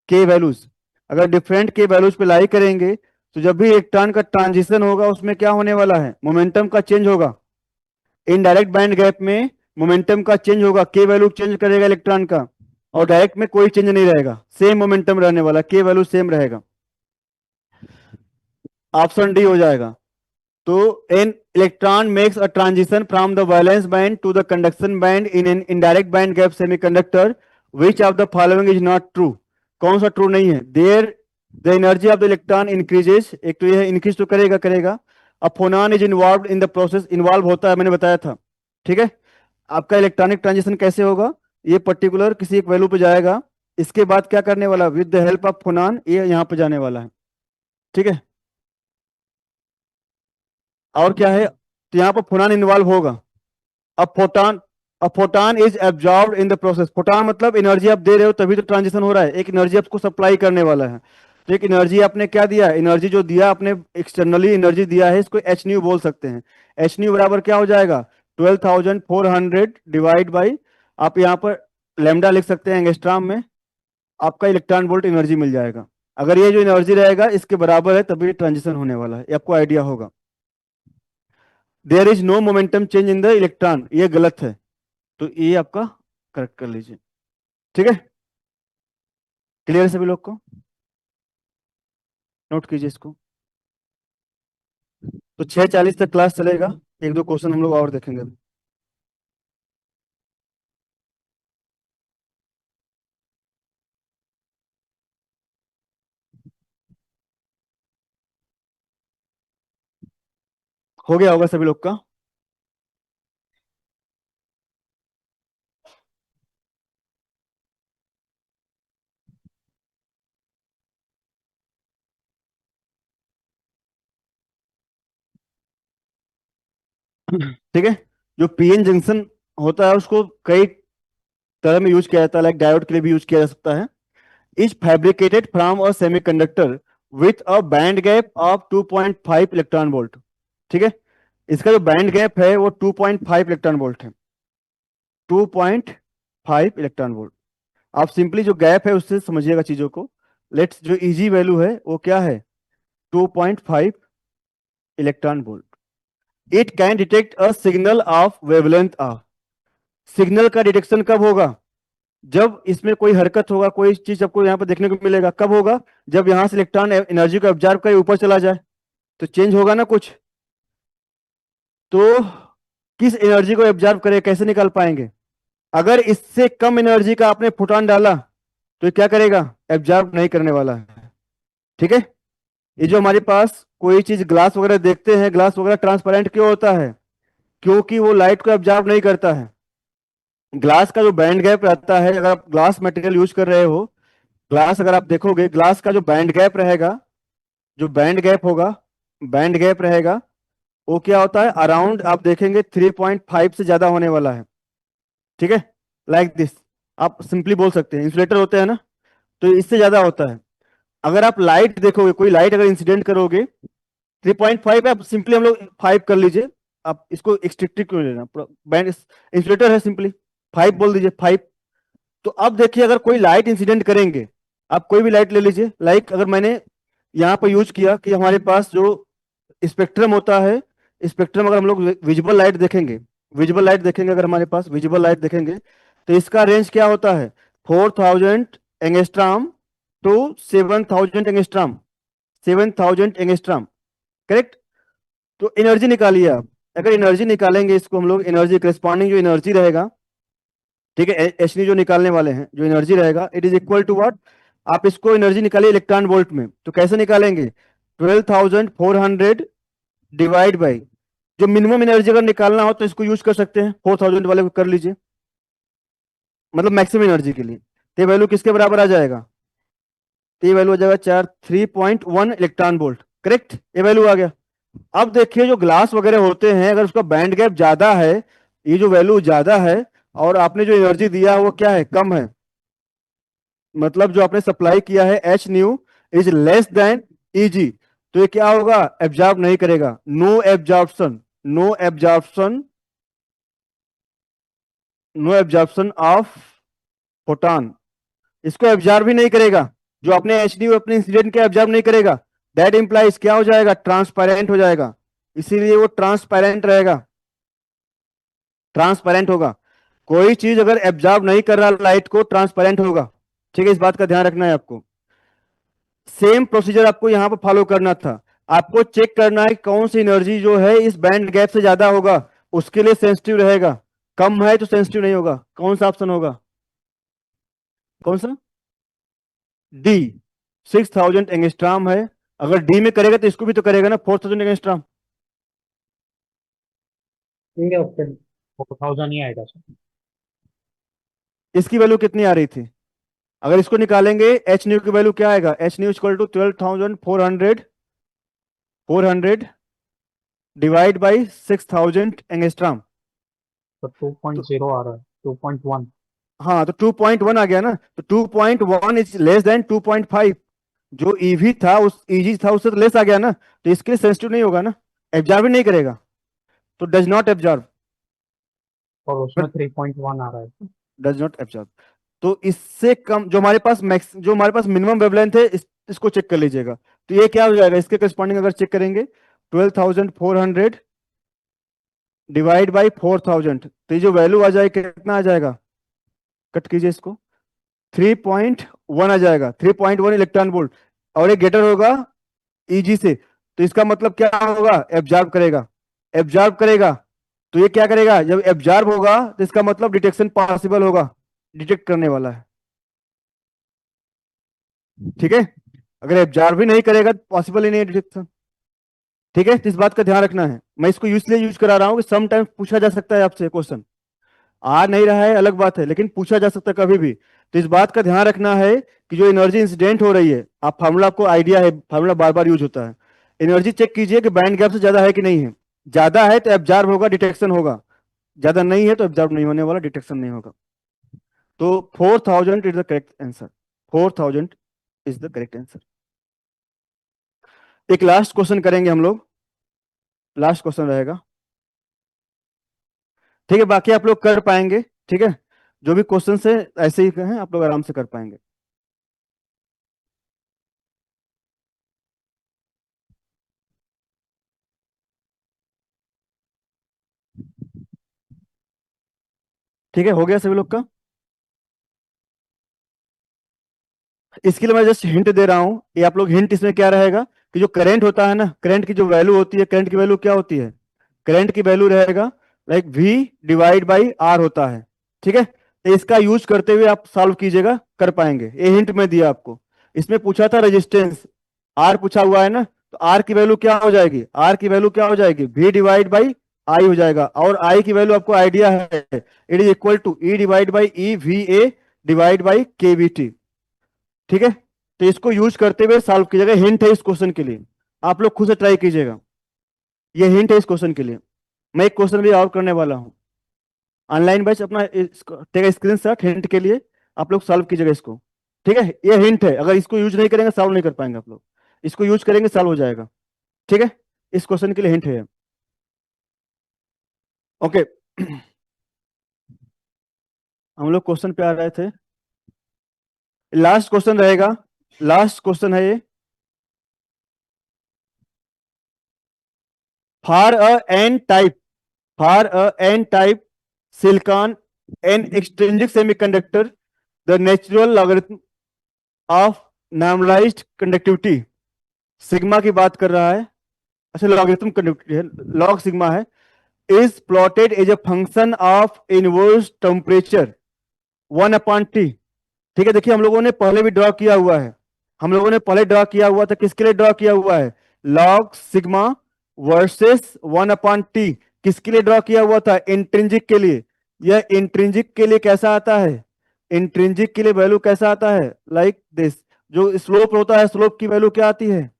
A: के वैल्यूज। अगर डिफरेंट के वैल्यूज पे लाई करेंगे तो जब भी इलेक्ट्रॉन का ट्रांजिशन होगा उसमें क्या होने वाला है? मोमेंटम का चेंज होगा। इनडायरेक्ट बैंड गैप में मोमेंटम का चेंज होगा, के वैल्यू चेंज करेगा इलेक्ट्रॉन का। और डायरेक्ट में कोई चेंज नहीं रहेगा, सेम मोमेंटम रहने वाला, के वैल्यू सेम रहेगा। ऑप्शन डी हो जाएगा। तो an electron makes a transition from the valence band to the conduction band in an indirect band gap semiconductor, which of the following is not true? कौन सा true नहीं है? There the energy of the electron increases, एक तो यह increase तो करेगा करेगा। A phonon is involve in the process, involve होता है, मैंने बताया था। ठीक है, आपका इलेक्ट्रॉनिक ट्रांजिशन कैसे होगा? ये पर्टिकुलर किसी एक वैल्यू पे जाएगा, इसके बाद क्या करने वाला? विद द हेल्प ऑफ फोनॉन ये यहाँ पे जाने वाला है। ठीक है, और क्या है? तो यहाँ पर फोटॉन इन्वॉल्व होगा। अब photon is absorbed in the process. Photon मतलब एनर्जी आप दे रहे हो तभी तो ट्रांजिशन हो रहा है, एक एनर्जी आपको सप्लाई करने वाला है। तो एक एनर्जी आपने क्या दिया? एनर्जी जो दिया आपने एक्सटर्नली एनर्जी दिया है, इसको एच न्यू बोल सकते हैं। एच न्यू बराबर क्या हो जाएगा? 12,400 डिवाइड बाई, आप यहाँ पर लैम्डा लिख सकते हैं एंगस्ट्रॉम में, आपका इलेक्ट्रॉन वोल्ट एनर्जी मिल जाएगा। अगर ये जो एनर्जी रहेगा इसके बराबर है तभी ट्रांजिशन होने वाला है, ये आपको आइडिया होगा। There is no momentum change in the electron, ये गलत है, तो ये आपका करेक्ट कर लीजिए। ठीक है, क्लियर है सभी लोग को? नोट कीजिए इसको। तो 6:40 तक क्लास चलेगा, एक दो क्वेश्चन हम लोग और देखेंगे अभी। हो गया होगा सभी लोग का? ठीक है, जो पीएन जंक्शन होता है उसको कई तरह में यूज किया जाता है, लाइक डायोड के लिए भी यूज किया जा सकता है। Is fabricated from a semiconductor with a band gap of 2.5 electron volt. ठीक है, इसका जो बैंड गैप है वो 2.5 इलेक्ट्रॉन वोल्ट है, 2.5 इलेक्ट्रॉन वोल्ट। आप सिंपली जो गैप है उससे समझिएगा चीजों को। लेट्स जो इजी वैल्यू है वो क्या है, 2.5 electron volt. It can detect a signal of wavelength of. Signal का डिटेक्शन कब होगा, जब इसमें कोई हरकत होगा, कोई चीज आपको यहाँ पर देखने को मिलेगा। कब होगा, जब यहां से इलेक्ट्रॉन एनर्जी को ऑब्जर्व करे ऊपर चला जाए तो चेंज होगा ना कुछ। तो किस एनर्जी को ऑब्जर्व करे, कैसे निकाल पाएंगे? अगर इससे कम एनर्जी का आपने फोटोन डाला तो ये क्या करेगा, ऑब्जर्व नहीं करने वाला है। ठीक है, ये जो हमारे पास कोई चीज ग्लास वगैरह देखते हैं, ग्लास वगैरह ट्रांसपेरेंट क्यों होता है, क्योंकि वो लाइट को ऑब्जर्व नहीं करता है। ग्लास का जो बैंड गैप रहता है, अगर आप ग्लास मटेरियल यूज कर रहे हो, ग्लास अगर आप देखोगे, ग्लास का जो बैंड गैप रहेगा, जो बैंड गैप होगा, बैंड गैप रहेगा, वो क्या होता है, अराउंड आप देखेंगे 3.5 से ज्यादा होने वाला है। ठीक है, लाइक दिस आप सिंपली बोल सकते हैं, इंसुलेटर होते हैं ना, तो इससे ज्यादा होता है। अगर आप लाइट देखोगे, कोई लाइट अगर इंसिडेंट करोगे, 3.5 है, आप सिंपली हम लोग 5 कर लीजिए, आप इसको एक्सट्रिक्टिव क्यों लेना, बैंड इंसुलेटर है, सिंपली 5 बोल दीजिए, 5। तो अब देखिए अगर कोई लाइट इंसिडेंट करेंगे, आप कोई भी लाइट ले लीजिए, लाइक अगर मैंने यहाँ पर यूज किया कि हमारे पास जो स्पेक्ट्रम होता है, स्पेक्ट्रम अगर हम लोग विजिबल लाइट देखेंगे, विजिबल लाइट देखेंगे, अगर हमारे पास विजिबल लाइट देखेंगे तो इसका रेंज क्या होता है, 4000 angstrom to 7000 angstrom, 7000 angstrom, correct. तो एनर्जी निकालिए आप, अगर एनर्जी निकालेंगे इसको हम लोग, एनर्जी करस्पॉन्डिंग जो एनर्जी रहेगा, ठीक है, एच जो निकालने वाले हैं, जो एनर्जी रहेगा it is equal to what, आप इसको एनर्जी निकालिए इलेक्ट्रॉन वोल्ट में, तो कैसे निकालेंगे, 12400 डिवाइड बाई, जो मिनिमम एनर्जी अगर निकालना हो तो इसको यूज कर सकते हैं, 4000 वाले को कर लीजिए, मतलब मैक्सिमम एनर्जी के लिए। तो ये वैल्यू किसके बराबर आ जाएगा, तो ये वैल्यू आ जाएगा 3.1 इलेक्ट्रॉन वोल्ट, करेक्ट, ये वैल्यू आ गया। अब देखिए जो ग्लास वगैरह होते हैं, अगर उसका बैंड गैप ज्यादा है, ये जो वैल्यू ज्यादा है, और आपने जो एनर्जी दिया है वो क्या है, कम है, मतलब जो आपने सप्लाई किया है H nu is less than Eg, तो ये क्या होगा, एब्जॉर्ब नहीं करेगा, no absorption, no absorption, no absorption of photon, इसको एब्जॉर्ब ही नहीं करेगा, जो आपने एच डी अपने इंसिडेंट के एब्जॉर्ब नहीं करेगा, दैट इंप्लाइज क्या हो जाएगा, ट्रांसपेरेंट हो जाएगा, इसीलिए वो ट्रांसपेरेंट रहेगा, ट्रांसपेरेंट होगा। कोई चीज अगर एब्जॉर्ब नहीं कर रहा लाइट को, ट्रांसपेरेंट होगा। ठीक है, इस बात का ध्यान रखना है आपको। सेम प्रोसीजर आपको यहां पर फॉलो करना था, आपको चेक करना है कौन सी एनर्जी जो है इस बैंड गैप से ज्यादा होगा, उसके लिए सेंसिटिव रहेगा, कम है तो सेंसिटिव नहीं होगा। कौन सा ऑप्शन होगा, कौन सा, डी, 6000 एंगस्ट्रॉम है, अगर डी में करेगा तो इसको भी तो करेगा ना, 4000 एंगस्ट्रॉम।
C: ठीक है, उसके 4000 ही आएगा सर।
A: इसकी वैल्यू कितनी आ रही थी, अगर इसको निकालेंगे एच न्यू की वैल्यू क्या आएगा, H nu equal to 12,400 divide by 6000 angstrom,
C: तो 2.0 आ रहा है, 2.1।
A: हाँ तो 2.1 आ गया ना, तो 2.1 इज लेस देन 2.5, जो ईवी था उस ईजी था उससे तो लेस आ गया ना, तो इसके लिए सेंसिटिव नहीं होगा ना, एब्जॉर्ब नहीं करेगा, तो डज नॉट एब्जॉर्ब,
C: और उसमें 3.1 आ रहा है।
A: Does not absorb. तो इससे कम जो हमारे पास मैक्स, जो हमारे पास मिनिमम वेवलेंथ है, इसको चेक कर लीजिएगा। तो ये क्या हो जाएगा, इसके करस्पॉन्डिंग अगर चेक करेंगे 12,400 डिवाइड बाई 4,000, तो ये जो वैल्यू आ जाएगा कितना आ जाएगा, कट कीजिए इसको, 3.1 आ जाएगा, 3.1 इलेक्ट्रॉन वोल्ट। और ये गेटर होगा ईजी से, तो इसका मतलब क्या होगा, एब्जॉर्ब करेगा। एब्जॉर्ब करेगा तो ये क्या करेगा, जब एब्जॉर्ब होगा तो इसका मतलब डिटेक्शन पॉसिबल होगा, डिटेक्ट करने वाला है। ठीक है, अगर एब्जॉर्ब भी नहीं करेगा तो पॉसिबल ही नहीं है डिटेक्शन। ठीक है, तो इस बात का ध्यान रखना है। मैं इसको इसलिए यूज करा रहा हूं कि सम टाइम पूछा जा सकता है आपसे क्वेश्चन, आ नहीं रहा है अलग बात है, लेकिन पूछा जा सकता है कभी भी। तो इस बात का ध्यान रखना है कि जो एनर्जी इंसिडेंट हो रही है, आप फार्मूला, आपको आइडिया है, फार्मूला बार बार यूज होता है। एनर्जी चेक कीजिए कि बैंड गैप से ज्यादा है कि नहीं है। ज्यादा है तो एब्जॉर्ब होगा, डिटेक्शन होगा। ज्यादा नहीं है तो एब्जॉर्ब नहीं होने वाला, डिटेक्शन नहीं होगा। तो 4,000 is the correct answer. 4,000 is the correct answer. एक लास्ट क्वेश्चन करेंगे हम लोग, लास्ट क्वेश्चन रहेगा। ठीक है, बाकी आप लोग कर पाएंगे। ठीक है, जो भी क्वेश्चन है ऐसे ही हैं, आप लोग आराम से कर पाएंगे। ठीक है, हो गया सभी लोग का। इसके लिए मैं जस्ट हिंट दे रहा हूं, ये आप लोग हिंट, इसमें क्या रहेगा कि जो करंट होता है ना, करंट की जो वैल्यू होती है, करंट की वैल्यू क्या होती है, करंट की वैल्यू रहेगा like V divide by R होता है। ठीक है, तो इसका यूज करते हुए आप सॉल्व कीजिएगा, कर पाएंगे। ये हिंट में दिया आपको। इसमें पूछा था रेजिस्टेंस, R पूछा हुआ है ना, तो R की वैल्यू क्या हो जाएगी, R की वैल्यू क्या हो जाएगी, V डिवाइड बाई I हो जाएगा। और I की वैल्यू आपको आइडिया है, it is equal to E divide by EVA divide by KVT। ठीक है, तो इसको यूज करते हुए सॉल्व कीजिएगा। हिंट है इस क्वेश्चन के लिए, आप लोग खुद से ट्राई कीजिएगा। ये हिंट है इस क्वेश्चन के लिए। मैं एक क्वेश्चन भी और करने वाला हूं। ऑनलाइन बैच अपना टेक स्क्रीन शॉट हिंट के लिए, आप लोग सॉल्व कीजिएगा इसको। ठीक है, ये हिंट है, अगर इसको यूज नहीं करेंगे सॉल्व नहीं कर पाएंगे आप लोग। इसको यूज करेंगे सॉल्व हो जाएगा। ठीक है, इस क्वेश्चन के लिए हिंट है। ओके हम लोग क्वेश्चन पे आ रहे थे, लास्ट क्वेश्चन रहेगा, लास्ट क्वेश्चन है ये। For a N type, for a n-type silicon and extrinsic semiconductor, the natural logarithm of normalized conductivity, sigma की बात कर रहा है। अच्छा, लॉगरिथम कंडक्टिविटी है, लॉग सिग्मा है, is plotted as a function of inverse temperature 1/T। ठीक है, देखिए हम लोगों ने पहले भी ड्रॉ किया हुआ है, हम लोगों ने पहले ड्रॉ किया हुआ था, किसके लिए ड्रॉ किया हुआ है, लॉग सिग्मा वर्सेस 1/T। किसके लिए ड्रॉ किया हुआ था, इंट्रिंजिक के लिए। यह इंट्रिंजिक के लिए कैसा आता है, इंट्रिंजिक के लिए वैल्यू कैसा आता है, लाइक दिस। जो स्लोप होता है, स्लोप की वैल्यू क्या आती है,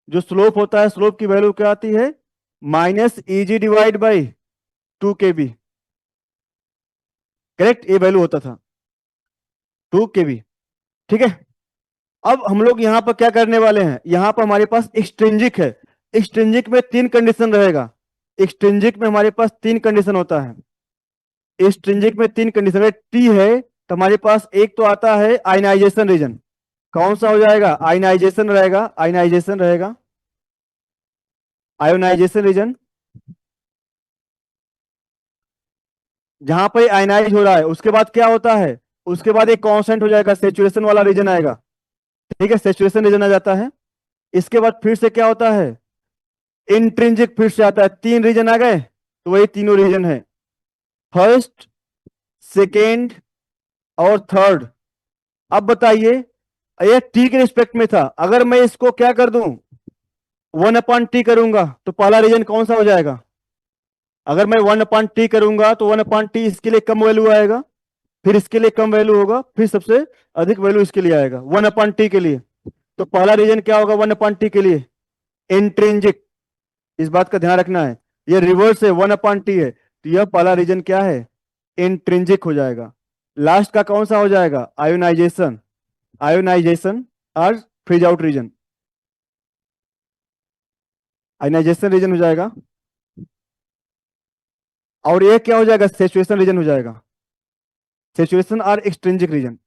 A: जो स्लोप होता है स्लोप की वैल्यू क्या आती है, -EG divide by 2KB। Correct, ये वैल्यू होता था 2KB। ठीक है, अब हम लोग यहां पर क्या करने वाले हैं, यहां पर हमारे पास एक्सट्रिंजिक है। एक्सट्रिंजिक में 3 कंडीशन रहेगा, एक्सट्रिंजिक में हमारे पास 3 कंडीशन होता है। एक्सट्रिंजिक में 3 कंडीशन है, टी है तो हमारे पास एक तो आता है आयनाइजेशन रीजन। कौन सा हो जाएगा, आयनाइजेशन रहेगा, आयनाइजेशन रहेगा, आयोनाइजेशन रीजन। जहां पर आयनाइज हो रहा है उसके बाद क्या होता है, उसके बाद एक कांस्टेंट हो जाएगा, सेचुरेशन वाला रीजन आएगा। ठीक है, सेचुरेशन रीजन आ जाता है। इसके बाद फिर से क्या होता है, इंट्रिंजिक फिर से आता है। 3 रीजन आ गए, तो वही तीनों रीजन है, फर्स्ट, सेकेंड और थर्ड। अब बताइए, ये टी के रिस्पेक्ट में था, अगर मैं इसको क्या कर दूं, 1/T करूंगा तो पहला रीजन कौन सा हो जाएगा, अगर मैं 1/T करूंगा तो 1/T इसके लिए कम वैल्यू आएगा, फिर इसके लिए कम वैल्यू होगा, फिर सबसे अधिक वैल्यू इसके लिए आएगा 1/T के लिए। तो पहला रीजन क्या होगा 1/T के लिए, इंट्रिंजिक। इस बात का ध्यान रखना है, ये रिवर्स है, 1/T है, तो यह पहला रीजन क्या है, इंट्रिंजिक हो जाएगा। लास्ट का कौन सा हो जाएगा, आयोनाइजेशन, आयोनाइजेशन और freeze out region, ionization region हो जाएगा। और ये क्या हो जाएगा, सेचुरेशन रीजन हो जाएगा, सेचुरेशन और एक्सट्रिंजिक रीजन।